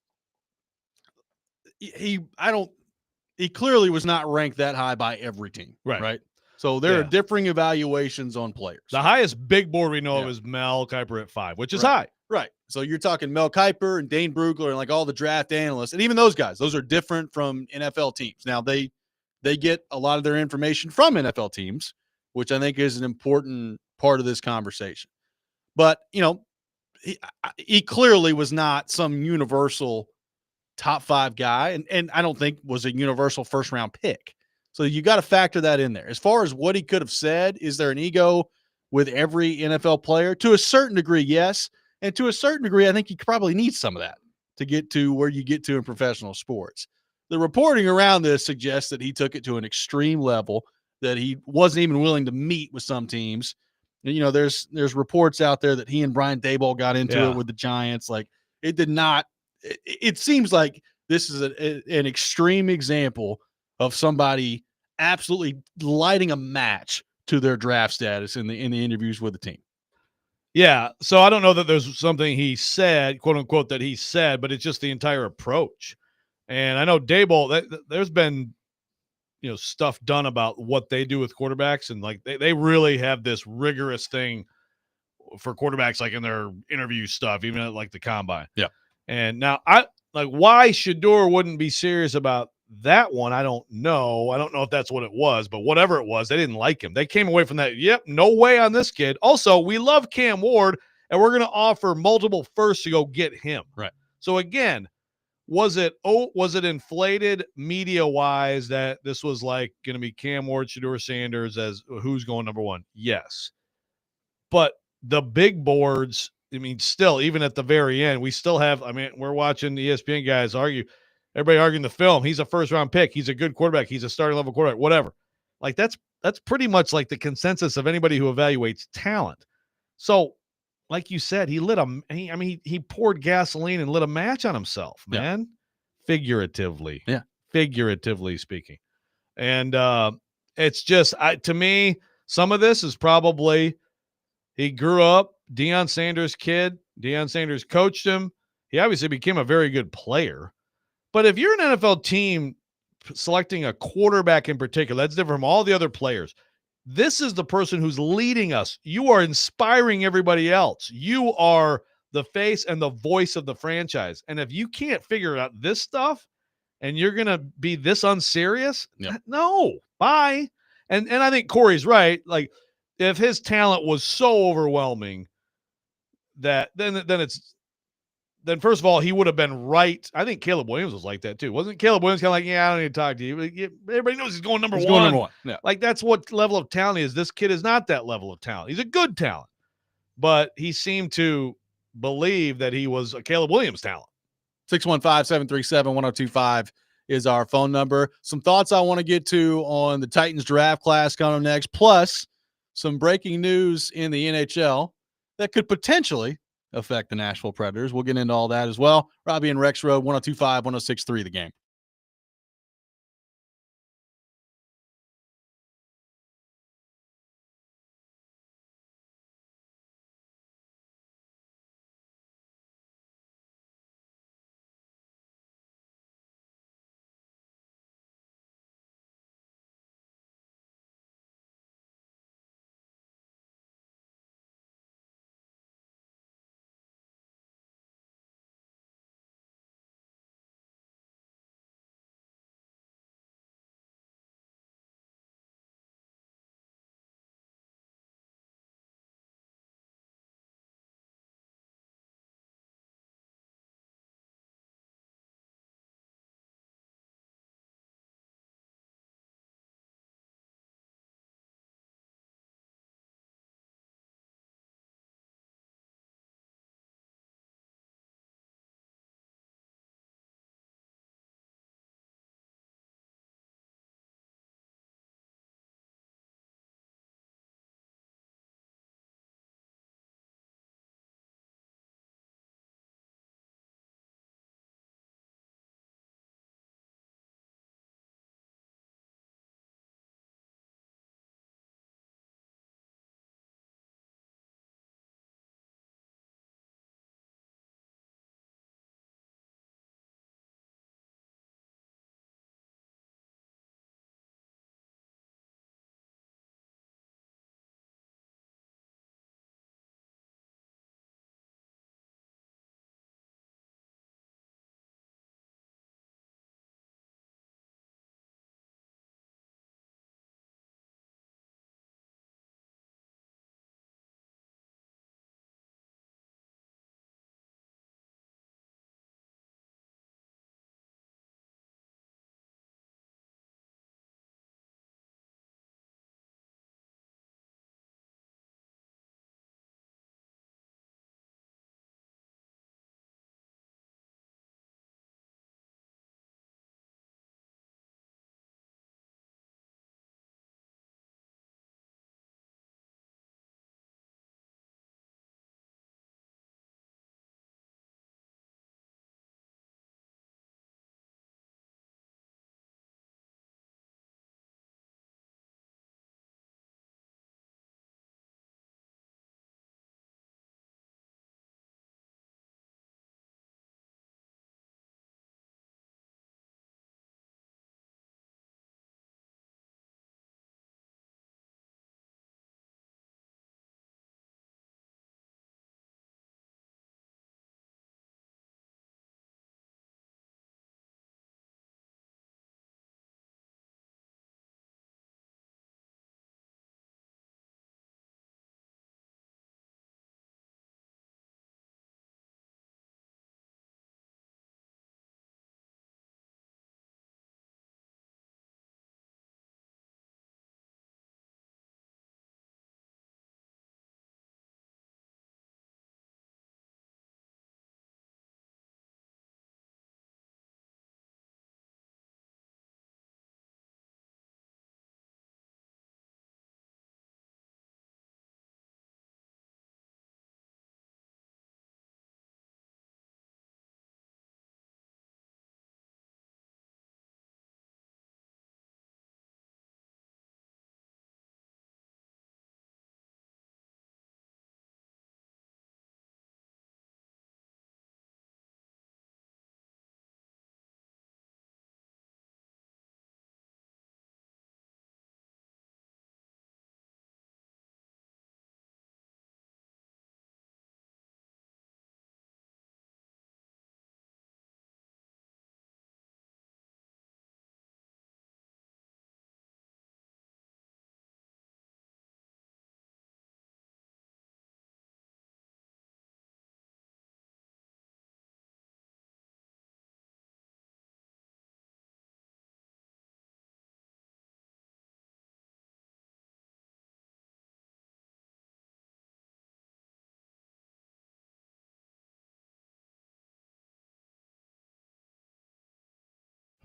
[SPEAKER 1] He clearly was not ranked that high by every team. Right. So there are differing evaluations on players.
[SPEAKER 2] The highest big board we know of is Mel Kiper at 5, which is high.
[SPEAKER 1] Right. So you're talking Mel Kiper and Dane Brugler and like all the draft analysts, and even those guys, those are different from NFL teams. Now they get a lot of their information from NFL teams, which I think is an important part of this conversation. But, he clearly was not some universal top 5 guy, and I don't think was a universal first round pick. So you got to factor that in there. As far as what he could have said, is there an ego with every NFL player? To a certain degree, yes. And to a certain degree, I think you probably need some of that to get to where you get to in professional sports. The reporting around this suggests that he took it to an extreme level, that he wasn't even willing to meet with some teams. There's reports out there that he and Brian Daboll got into it with the Giants. Like, it did not. It seems like this is an extreme example of somebody absolutely lighting a match to their draft status in the interviews with the team.
[SPEAKER 2] Yeah, so I don't know that there's something he said, quote unquote, that he said, but it's just the entire approach. And I know Daboll, there's been stuff done about what they do with quarterbacks, and like they really have this rigorous thing for quarterbacks, like in their interview stuff, even at like the combine.
[SPEAKER 1] Yeah.
[SPEAKER 2] And now why Shedeur wouldn't be serious about that one, I don't know. I don't know if that's what it was, but whatever it was, they didn't like him. They came away from that. Yep, no way on this kid. Also, we love Cam Ward, and we're going to offer multiple firsts to go get him.
[SPEAKER 1] Right.
[SPEAKER 2] So again, was it inflated media-wise that this was like going to be Cam Ward, Shedeur Sanders as who's going number 1? Yes. But the big boards, still, even at the very end, we still have, we're watching the ESPN guys argue. Everybody arguing the film. He's a first-round pick. He's a good quarterback. He's a starting-level quarterback, whatever. Like, that's pretty much like the consensus of anybody who evaluates talent. So, like you said, he poured gasoline and lit a match on himself, man. Figuratively.
[SPEAKER 1] Yeah.
[SPEAKER 2] Figuratively speaking. And it's just, to me, some of this is probably he grew up, Deion Sanders' kid. Deion Sanders coached him. He obviously became a very good player. But if you're an NFL team selecting a quarterback in particular, that's different from all the other players. This is the person who's leading us. You are inspiring everybody else. You are the face and the voice of the franchise. And if you can't figure out this stuff and you're going to be this unserious, no, bye. And I think Corey's right. Like, if his talent was so overwhelming that then first of all, he would have been right. I think Caleb Williams was like that too. Wasn't Caleb Williams kind of like, I don't need to talk to you. Everybody knows he's going number one.
[SPEAKER 1] Going number 1. Yeah.
[SPEAKER 2] Like, that's what level of talent he is. This kid is not that level of talent. He's a good talent. But he seemed to believe that he was a Caleb Williams talent.
[SPEAKER 1] 615-737-1025 is our phone number. Some thoughts I want to get to on the Titans draft class coming next, plus some breaking news in the NHL that could potentially affect the Nashville Predators. We'll get into all that as well. Robby and Rexrode, 102.5, 106.3 The Game.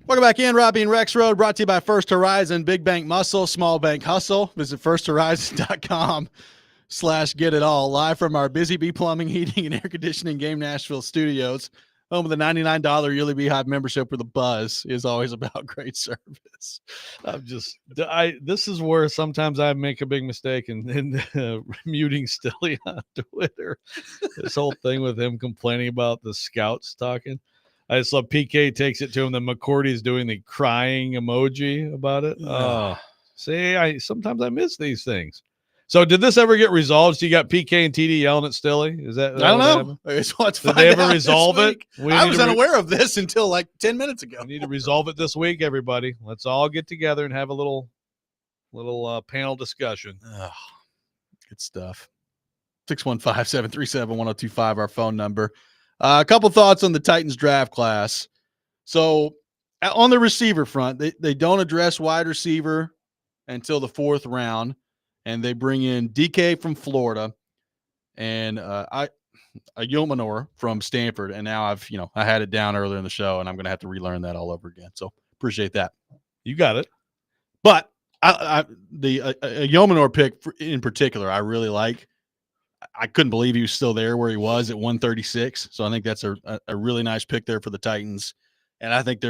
[SPEAKER 1] Welcome back in. Robby and Rexrode, brought to you by First Horizon, Big Bank Muscle, Small Bank Hustle. Visit firsthorizon.com Get It All, live from our Busy Bee Plumbing, Heating, and Air Conditioning Game Nashville studios. Home of the $99 yearly Beehive membership where the buzz is always about great service.
[SPEAKER 2] This is where sometimes I make a big mistake in muting Stilly on Twitter. This whole thing with him complaining about the scouts talking. I just love PK takes it to him. Then McCourty's doing the crying emoji about it. Oh, see, sometimes I miss these things. So did this ever get resolved? So you got PK and TD yelling at Stilly? Is that?
[SPEAKER 1] I don't know. Let's
[SPEAKER 2] did they ever resolve it?
[SPEAKER 1] I was unaware of this until like 10 minutes ago.
[SPEAKER 2] We need to resolve it this week, everybody. Let's all get together and have a little panel discussion.
[SPEAKER 1] Good stuff. 615-737-1025, our phone number. A couple thoughts on the Titans draft class. So on the receiver front, they don't address wide receiver until the 4th round. And they bring in DK from Florida and a Yomanor from Stanford. And now I had it down earlier in the show, and I'm going to have to relearn that all over again. So appreciate that.
[SPEAKER 2] You got it.
[SPEAKER 1] But the Yomanor pick in particular, I really like. I couldn't believe he was still there where he was at 136. So I think that's a really nice pick there for the Titans. And I think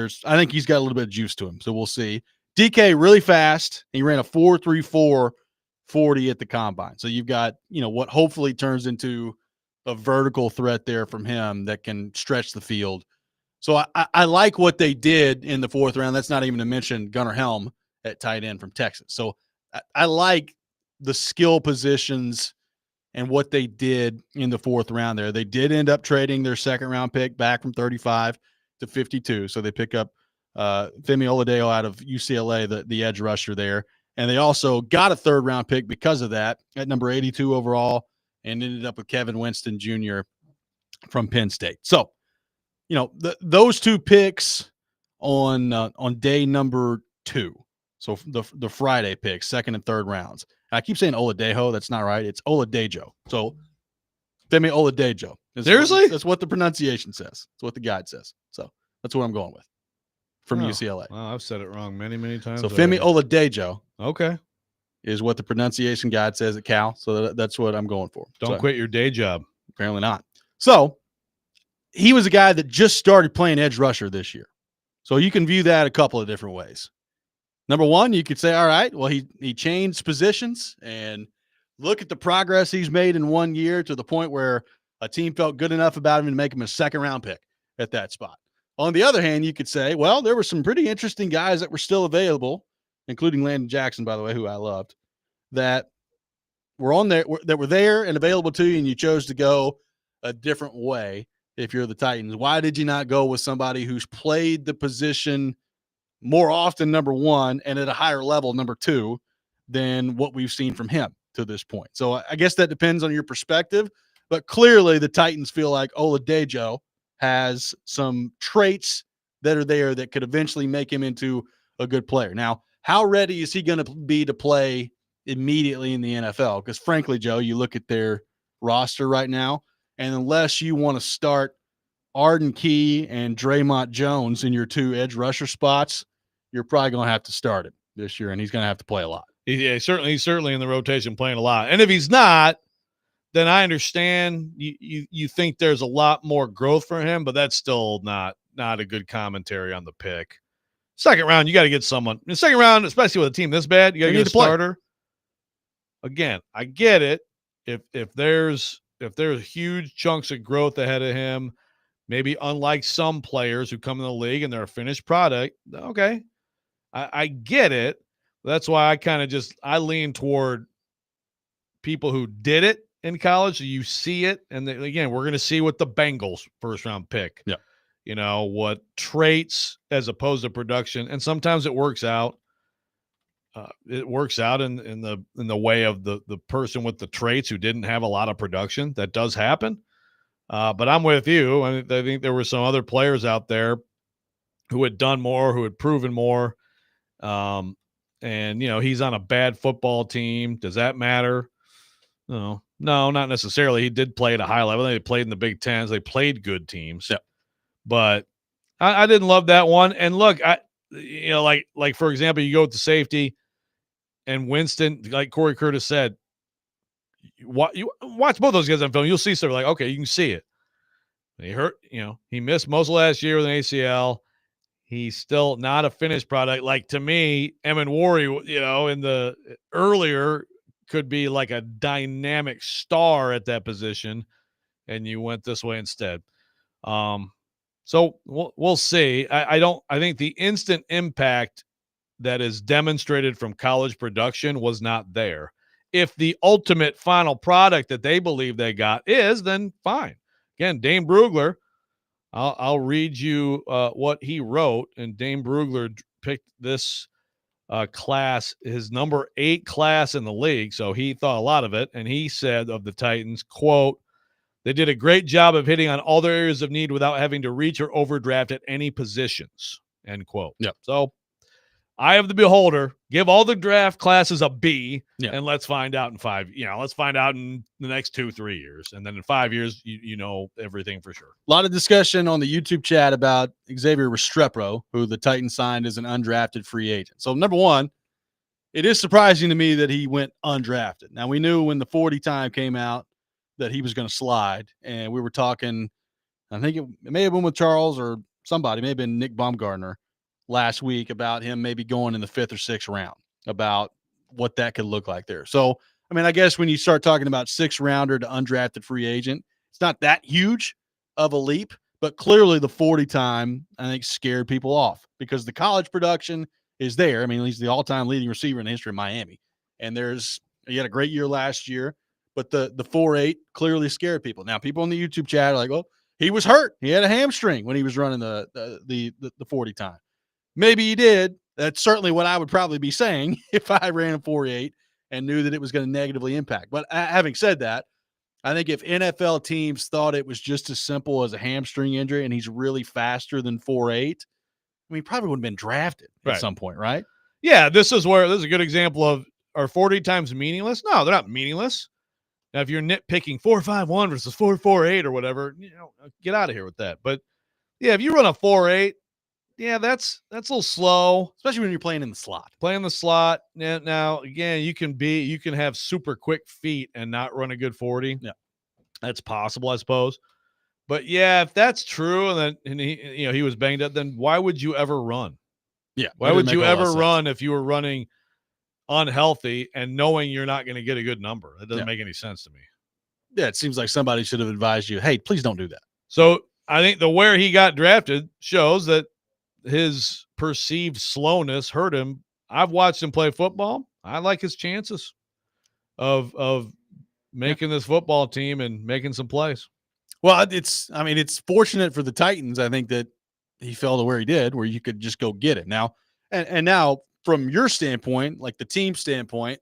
[SPEAKER 1] he's got a little bit of juice to him. So we'll see. DK really fast. He ran a 4.34 40 at the combine. So you've got, what hopefully turns into a vertical threat there from him that can stretch the field. So I like what they did in the 4th round. That's not even to mention Gunnar Helm at tight end from Texas. So I like the skill positions and what they did in the 4th round there. They did end up trading their 2nd round pick back from 35 to 52. So they pick up Femi Oladipo out of UCLA, the edge rusher there. And they also got a 3rd round pick because of that at number 82 overall and ended up with Kevin Winston Jr. from Penn State. So, those 2 picks on day number 2. So the Friday picks, 2nd and 3rd rounds. And I keep saying Oladipo. That's not right. It's Oladipo. So Femi Oladipo.
[SPEAKER 2] Seriously?
[SPEAKER 1] That's what the pronunciation says. That's what the guide says. So that's what I'm going with from UCLA.
[SPEAKER 2] Wow, I've said it wrong many, many times.
[SPEAKER 1] So Femi Oladipo.
[SPEAKER 2] Okay.
[SPEAKER 1] Is what the pronunciation guide says at Cal. So that's what I'm going for.
[SPEAKER 2] Don't quit your day job.
[SPEAKER 1] Apparently not. So he was a guy that just started playing edge rusher this year. So you can view that a couple of different ways. Number one, you could say, all right, well, he changed positions and look at the progress he's made in 1 year to the point where a team felt good enough about him to make him a 2nd round pick at that spot. On the other hand, you could say, well, there were some pretty interesting guys that were still available, including Landon Jackson, by the way, who I loved, that were on there, that were there and available to you, and you chose to go a different way if you're the Titans. Why did you not go with somebody who's played the position more often, number one, and at a higher level, number 2, than what we've seen from him to this point? So I guess that depends on your perspective, but clearly the Titans feel like Oladipo has some traits that are there that could eventually make him into a good player. Now, how ready is he going to be to play immediately in the NFL? Because frankly, Joe, you look at their roster right now, and unless you want to start Arden Key and Draymond Jones in your 2 edge rusher spots, you're probably going to have to start him this year, and he's going to have to play a lot.
[SPEAKER 2] Yeah, he's certainly in the rotation playing a lot. And if he's not, then I understand you think there's a lot more growth for him, but that's still not a good commentary on the pick. 2nd round, you got to get someone. In the 2nd round, especially with a team this bad, you got to get a starter. Again, I get it. If there's huge chunks of growth ahead of him, maybe unlike some players who come in the league and they're a finished product, okay, I get it. That's why I lean toward people who did it in college. So you see it, and again, we're going to see what the Bengals 1st round pick.
[SPEAKER 1] Yeah.
[SPEAKER 2] What traits as opposed to production, and sometimes it works out. It works out in the way of the person with the traits who didn't have a lot of production. That does happen. But I'm with you. I think there were some other players out there who had done more, who had proven more. And he's on a bad football team. Does that matter? No, not necessarily. He did play at a high level. They played in the Big Tens. They played good teams.
[SPEAKER 1] Yeah.
[SPEAKER 2] But I didn't love that one. And look, like for example, you go with the safety and Winston, like Corey Curtis said, you watch both those guys on film, you'll see stuff like, okay, you can see it. He hurt, he missed most of last year with an ACL. He's still not a finished product. Like, to me, Emin Wari, in the earlier could be like a dynamic star at that position, and you went this way instead. So we'll see. I think the instant impact that is demonstrated from college production was not there. If the ultimate final product that they believe they got is, then fine. Again, Dane Brugler, I'll read you what he wrote, and Dane Brugler picked this class, his number 8 class in the league, so he thought a lot of it, and he said of the Titans, quote, "They did a great job of hitting on all their areas of need without having to reach or overdraft at any positions," end quote.
[SPEAKER 1] Yep.
[SPEAKER 2] So, eye of the beholder, give all the draft classes a B,
[SPEAKER 1] yeah.
[SPEAKER 2] and let's find out in let's find out in the next 2-3 years. And then in 5 years, you know everything for sure.
[SPEAKER 1] A lot of discussion on the YouTube chat about Xavier Restrepo, who the Titans signed as an undrafted free agent. So, number one, it is surprising to me that he went undrafted. Now, we knew when the 40 time came out that he was going to slide, and we were talking, I think it may have been with Charles or somebody, may have been Nick Baumgartner last week, about him maybe going in the 5th or 6th round, about what that could look like there. So, I mean, I guess when you start talking about 6th rounder to undrafted free agent, it's not that huge of a leap, but clearly the 40 time, I think, scared people off because the college production is there. I mean, he's the all-time leading receiver in the history of Miami. And he had a great year last year, but the 4.8 clearly scared people. Now, people on the YouTube chat are like, well, he was hurt. He had a hamstring when he was running the 40 time. Maybe he did. That's certainly what I would probably be saying if I ran a 4.8 and knew that it was going to negatively impact. But having said that, I think if NFL teams thought it was just as simple as a hamstring injury and he's really faster than 4.8, I mean, he probably would have been drafted at some point, right?
[SPEAKER 2] Yeah, this is a good example of, are 40 times meaningless? No, they're not meaningless. Now, if you're nitpicking 4.51 versus 4.48 or whatever, get out of here with that. But yeah, if you run a 4.8, yeah, that's a little slow,
[SPEAKER 1] especially when you're playing in the slot.
[SPEAKER 2] Playing the slot. Now, again, you can have super quick feet and not run a good 40.
[SPEAKER 1] Yeah,
[SPEAKER 2] that's possible, I suppose. But yeah, if that's true, and he was banged up, then why would you ever run?
[SPEAKER 1] Yeah,
[SPEAKER 2] why would you ever run if you were running unhealthy and knowing you're not going to get a good number? That doesn't make any sense to me.
[SPEAKER 1] Yeah, it seems like somebody should have advised you, hey, please don't do that.
[SPEAKER 2] So I think where he got drafted shows that his perceived slowness hurt him. I've watched him play football. I like his chances of making this football team and making some plays.
[SPEAKER 1] Well, it's fortunate for the Titans, I think, that he fell to where he did, where you could just go get it. Now, and now from your standpoint, like the team standpoint,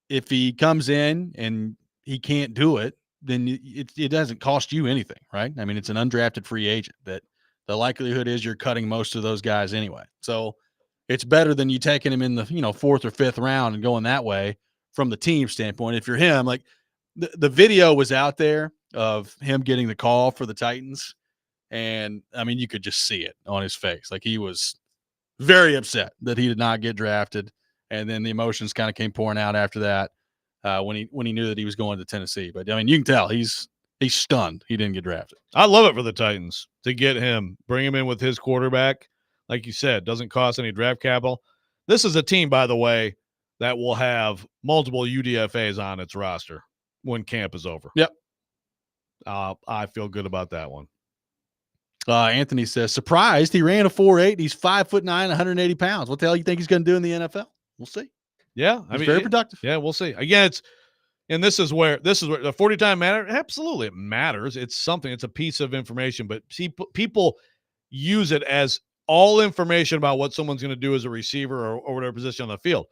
[SPEAKER 1] if he comes in and he can't do it, then it doesn't cost you anything, right? I mean, it's an undrafted free agent that the likelihood is you're cutting most of those guys anyway. So it's better than you taking him in the 4th or 5th round and going that way from the team standpoint. If you're him, like the video was out there of him getting the call for the Titans, and I mean, you could just see it on his face. Like, he was very upset that he did not get drafted, and then the emotions kind of came pouring out after that when he knew that he was going to Tennessee. But I mean, you can tell he's stunned he didn't get drafted.
[SPEAKER 2] I love it for the Titans to get him, bring him in with his quarterback. Like you said, doesn't cost any draft capital. This is a team, by the way, that will have multiple UDFAs on its roster when camp is over.
[SPEAKER 1] Yep.
[SPEAKER 2] I feel good about that one.
[SPEAKER 1] Anthony says, surprised he ran a 4.8. He's 5'9", 180 pounds. What the hell do you think he's going to do in the NFL? We'll see.
[SPEAKER 2] Yeah.
[SPEAKER 1] He's very productive.
[SPEAKER 2] Yeah, we'll see. Again, this is where the 40 time matter. Absolutely. It matters. It's something, it's a piece of information, but people use it as all information about what someone's going to do as a receiver or whatever position on the field.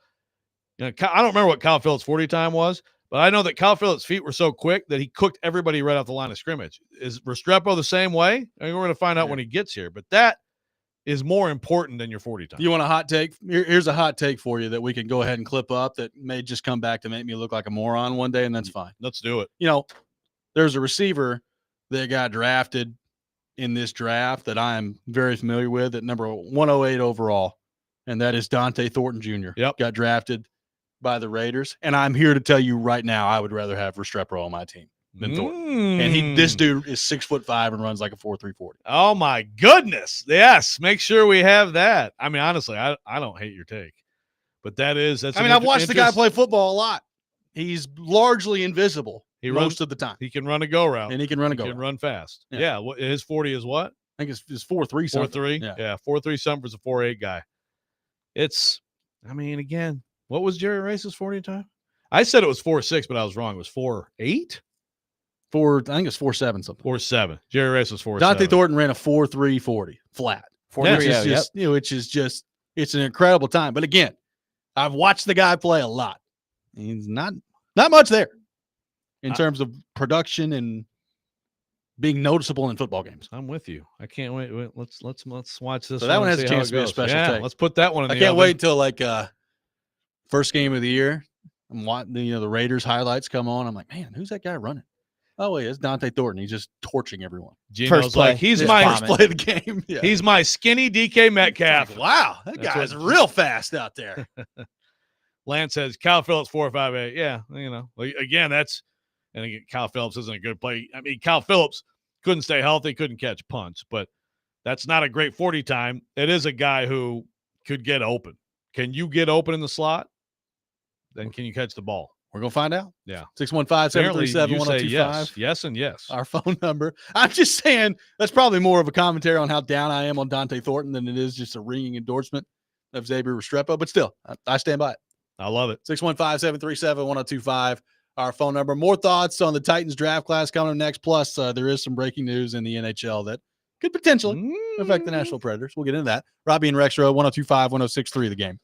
[SPEAKER 2] I don't remember what Kyle Phillips' 40 time was, but I know that Kyle Phillips' feet were so quick that he cooked everybody right off the line of scrimmage. Is Restrepo the same way? I mean, we're going to find out when he gets here, but that is more important than your 40 time.
[SPEAKER 1] You want a hot take? Here's a hot take for you that we can go ahead and clip up that may just come back to make me look like a moron one day, and that's fine.
[SPEAKER 2] Let's do it.
[SPEAKER 1] There's a receiver that got drafted in this draft that I'm very familiar with at number 108 overall, and that is Dante Thornton Jr.
[SPEAKER 2] Yep.
[SPEAKER 1] Got drafted by the Raiders, and I'm here to tell you right now, I would rather have Restrepo on my team than Thornton. And this dude is 6'5" and runs like a 4.3 40.
[SPEAKER 2] Oh my goodness! Yes, make sure we have that. I mean, honestly, I don't hate your take, but that's.
[SPEAKER 1] I mean, I've watched the guy play football a lot. He's largely invisible most of the time.
[SPEAKER 2] He can run a go route,
[SPEAKER 1] and he can run a go.
[SPEAKER 2] He can run fast.
[SPEAKER 1] Yeah.
[SPEAKER 2] Yeah. His 40 is what?
[SPEAKER 1] I think it's 4.3 something.
[SPEAKER 2] 4.3. Yeah. 4.3 something for a 4.8 guy. I mean, again, what was Jerry Rice's 40 time? I said it was 4.6, but I was wrong. It was 4.8.
[SPEAKER 1] I think it's 4.7 something.
[SPEAKER 2] 4.7. Jerry Rice was 4.7.
[SPEAKER 1] Dante Thornton ran a 4.3 40 flat.
[SPEAKER 3] 4.3,
[SPEAKER 1] which is just it's an incredible time. But again, I've watched the guy play a lot. He's not much there in terms of production and being noticeable in football games.
[SPEAKER 2] I'm with you. I can't wait. Let's watch this.
[SPEAKER 1] So that one has a chance to be a special take.
[SPEAKER 2] Let's put that one in.
[SPEAKER 1] I can't wait until like first game of the year. I'm watching the Raiders highlights come on. I'm like, man, who's that guy running? Oh wait, it's Dante Thornton. He's just torching everyone.
[SPEAKER 2] Gino's like, he's my
[SPEAKER 1] first play of the game. Yeah.
[SPEAKER 2] He's my skinny DK Metcalf.
[SPEAKER 1] Like, wow, that guy's real fast out there.
[SPEAKER 2] Lance says Kyle Phillips 4.58. Yeah, again, Kyle Phillips isn't a good play. I mean, Kyle Phillips couldn't stay healthy, couldn't catch punts, but that's not a great 40 time. It is a guy who could get open. Can you get open in the slot? Then can you catch the ball?
[SPEAKER 1] We're going to find out.
[SPEAKER 2] Yeah.
[SPEAKER 1] 615-737-1025.
[SPEAKER 2] Yes and yes.
[SPEAKER 1] Our phone number. I'm just saying that's probably more of a commentary on how down I am on Dante Thornton than it is just a ringing endorsement of Xavier Restrepo. But still, I stand by it.
[SPEAKER 2] I love it.
[SPEAKER 1] 615-737-1025. Our phone number. More thoughts on the Titans draft class coming up next. Plus, there is some breaking news in the NHL that could potentially affect the Nashville Predators. We'll get into that. Robby and Rexrode, 102.5, 106.3 The Game.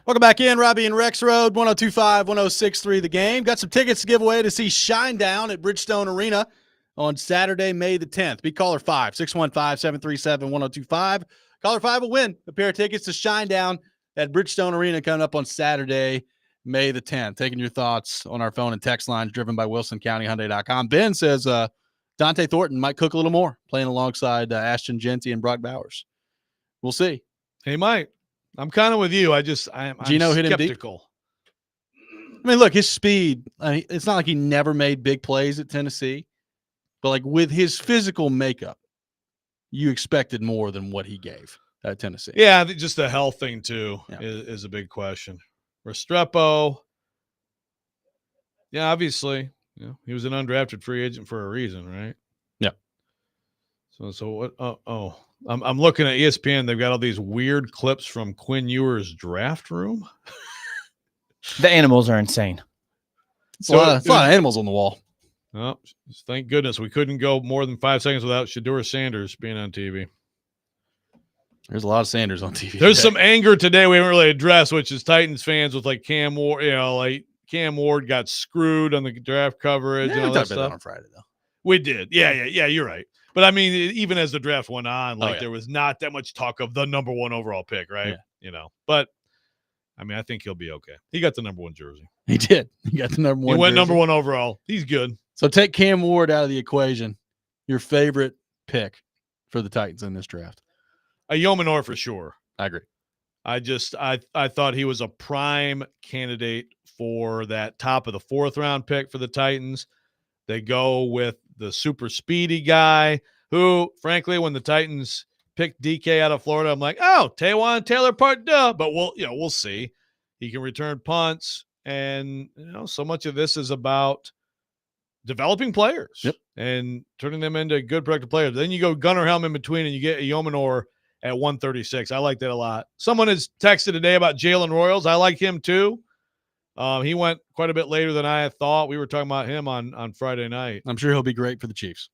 [SPEAKER 1] Welcome back in, Robby and Rexrode, 102.5, 106.3 The Game. Got some tickets to give away to see Shinedown at Bridgestone Arena on Saturday, May the 10th. Be caller 5, 615-737-1025. Caller 5 will win a pair of tickets to Shinedown at Bridgestone Arena coming up on Saturday, May the 10th. Taking your thoughts on our phone and text lines driven by WilsonCountyHyundai.com. Ben says Dante Thornton might cook a little more playing alongside Ashton Genty and Brock Bowers. We'll see.
[SPEAKER 2] He might. I'm kind of with you. I'm
[SPEAKER 1] Gino hit him deep.
[SPEAKER 2] skeptical.
[SPEAKER 1] I mean, look, his speed, it's not like he never made big plays at Tennessee, but like with his physical makeup, you expected more than what he gave at Tennessee.
[SPEAKER 2] Yeah, just the health thing too is a big question. Restrepo, yeah, obviously, he was an undrafted free agent for a reason, right?
[SPEAKER 1] Yeah.
[SPEAKER 2] So what? I'm looking at ESPN. They've got all these weird clips from Quinn Ewers' draft room.
[SPEAKER 3] The animals are insane.
[SPEAKER 1] It's a lot of animals on the wall.
[SPEAKER 2] Oh, thank goodness we couldn't go more than 5 seconds without Shedeur Sanders being on TV.
[SPEAKER 1] There's a lot of Sanders on TV.
[SPEAKER 2] There's some anger today we haven't really addressed, which is Titans fans with like Cam Ward. Like Cam Ward got screwed on the draft coverage and all that stuff.
[SPEAKER 1] On Friday though.
[SPEAKER 2] We did. Yeah, you're right. But I mean, even as the draft went on, there was not that much talk of the number 1 overall pick, right?
[SPEAKER 1] Yeah.
[SPEAKER 2] But I mean, I think he'll be okay. He got the number 1 jersey.
[SPEAKER 1] He did. He got the number 1.
[SPEAKER 2] He went
[SPEAKER 1] jersey.
[SPEAKER 2] number 1 overall. He's good.
[SPEAKER 1] So take Cam Ward out of the equation. Your favorite pick for the Titans in this draft?
[SPEAKER 2] A Yeomanor for sure.
[SPEAKER 1] I agree.
[SPEAKER 2] I thought he was a prime candidate for that top of the 4th round pick for the Titans. They go with the super speedy guy who, frankly, when the Titans picked DK out of Florida, I'm like, oh, Taywan Taylor part duh. But we'll see. He can return punts. And, so much of this is about developing players and turning them into good, productive players. Then you go Gunnar Helm in between and you get a Yeomanor at 136. I like that a lot. Someone has texted today about Jalen Royals. I like him too. He went quite a bit later than I thought. We were talking about him on Friday night.
[SPEAKER 1] I'm sure he'll be great for the Chiefs.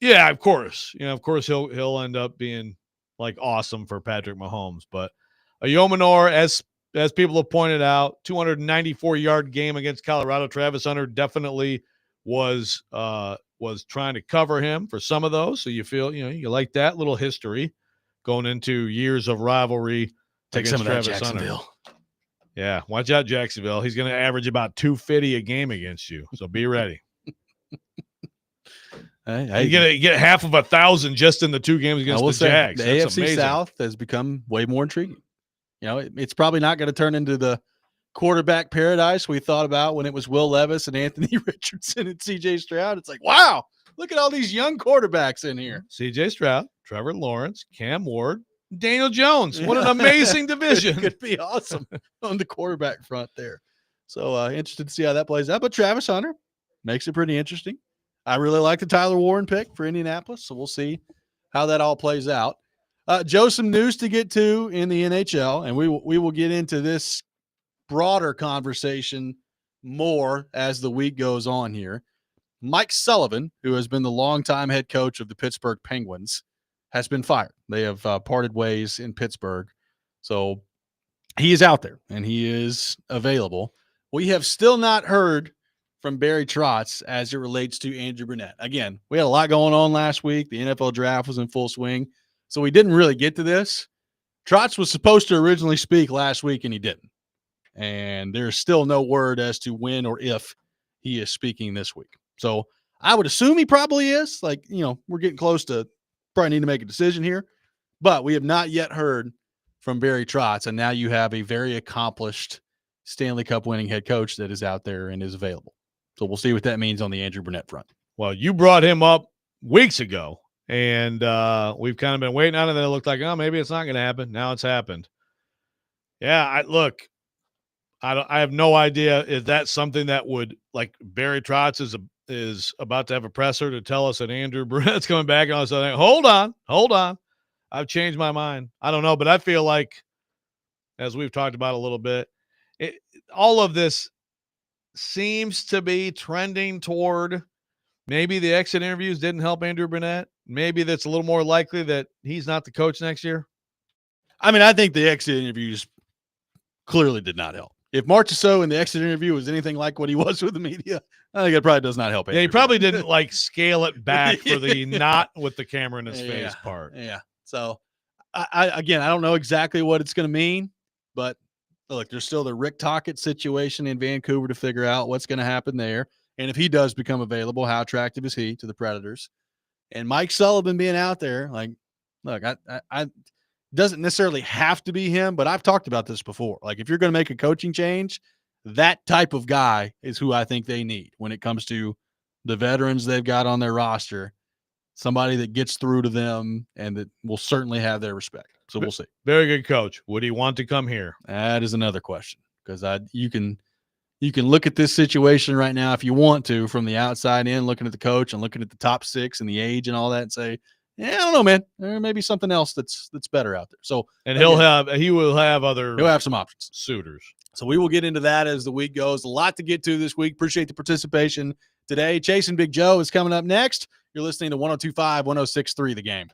[SPEAKER 2] Yeah, of course. Of course he'll end up being like awesome for Patrick Mahomes. But a Yeomanor, as people have pointed out, 294-yard game against Colorado. Travis Hunter definitely was trying to cover him for some of those. So you feel, you like that little history going into years of rivalry.
[SPEAKER 1] Take some of that
[SPEAKER 2] Travis
[SPEAKER 1] Jacksonville.
[SPEAKER 2] Hunter. Yeah, watch out, Jacksonville. He's going to average about 250 a game against you. So be ready. You're going to get half of 1,000 just in the 2 games against the Jags.
[SPEAKER 1] The
[SPEAKER 2] That's
[SPEAKER 1] AFC
[SPEAKER 2] amazing.
[SPEAKER 1] South has become way more intriguing. It's probably not going to turn into the quarterback paradise we thought about when it was Will Levis and Anthony Richardson and C.J. Stroud. It's like, wow, look at all these young quarterbacks in here.
[SPEAKER 2] C.J. Stroud, Trevor Lawrence, Cam Ward, Daniel Jones. What an amazing division.
[SPEAKER 1] Could be awesome on the quarterback front there. So interested to see how that plays out. But Travis Hunter makes it pretty interesting. I really like the Tyler Warren pick for Indianapolis, so we'll see how that all plays out. Joe, some news to get to in the NHL, and we will get into this broader conversation more as the week goes on here. Mike Sullivan, who has been the longtime head coach of the Pittsburgh Penguins, has been fired. They have parted ways in Pittsburgh. So he is out there, and he is available. We have still not heard from Barry Trotz as it relates to Andrew Brunette. Again, we had a lot going on last week. The NFL draft was in full swing, so we didn't really get to this. Trotz was supposed to originally speak last week, and he didn't. And there's still no word as to when or if he is speaking this week. So I would assume he probably is. We're getting close to probably need to make a decision here. But we have not yet heard from Barry Trotz, and now you have a very accomplished Stanley Cup winning head coach that is out there and is available. So we'll see what that means on the Andrew Brunette front.
[SPEAKER 2] Well, you brought him up weeks ago, and we've kind of been waiting on it. And it looked like, maybe it's not going to happen. Now it's happened. Yeah, I have no idea if that's something that would, like, Barry Trotz is about to have a presser to tell us that Andrew Brunette's coming back, and all of a sudden, hold on. I've changed my mind. I don't know, but I feel like, as we've talked about a little bit, all of this seems to be trending toward maybe the exit interviews didn't help Andrew Brunette. Maybe that's a little more likely that he's not the coach next year.
[SPEAKER 1] I mean, I think the exit interviews clearly did not help. If Marchessault in the exit interview was anything like what he was with the media, I think it probably does not help.
[SPEAKER 2] Yeah, he probably didn't like scale it back for the not with the camera in his face part.
[SPEAKER 1] Yeah. So, I don't know exactly what it's going to mean, but look, there's still the Rick Tocchet situation in Vancouver to figure out what's going to happen there. And if he does become available, how attractive is he to the Predators? And Mike Sullivan being out there, like, look, I doesn't necessarily have to be him, but I've talked about this before. Like, if you're going to make a coaching change, that type of guy is who I think they need when it comes to the veterans they've got on their roster. Somebody that gets through to them and that will certainly have their respect. So we'll see.
[SPEAKER 2] Very good coach. Would he want to come here?
[SPEAKER 1] That is another question, because you can look at this situation right now if you want to from the outside in, looking at the coach and looking at the top six and the age and all that, and say, yeah, I don't know, man. There may be something else that's better out there. So,
[SPEAKER 2] and he will have
[SPEAKER 1] some options,
[SPEAKER 2] suitors.
[SPEAKER 1] So we will get into that as the week goes. A lot to get to this week. Appreciate the participation today. Chasing Big Joe is coming up next. You're listening to 102.5, 106.3 The Game.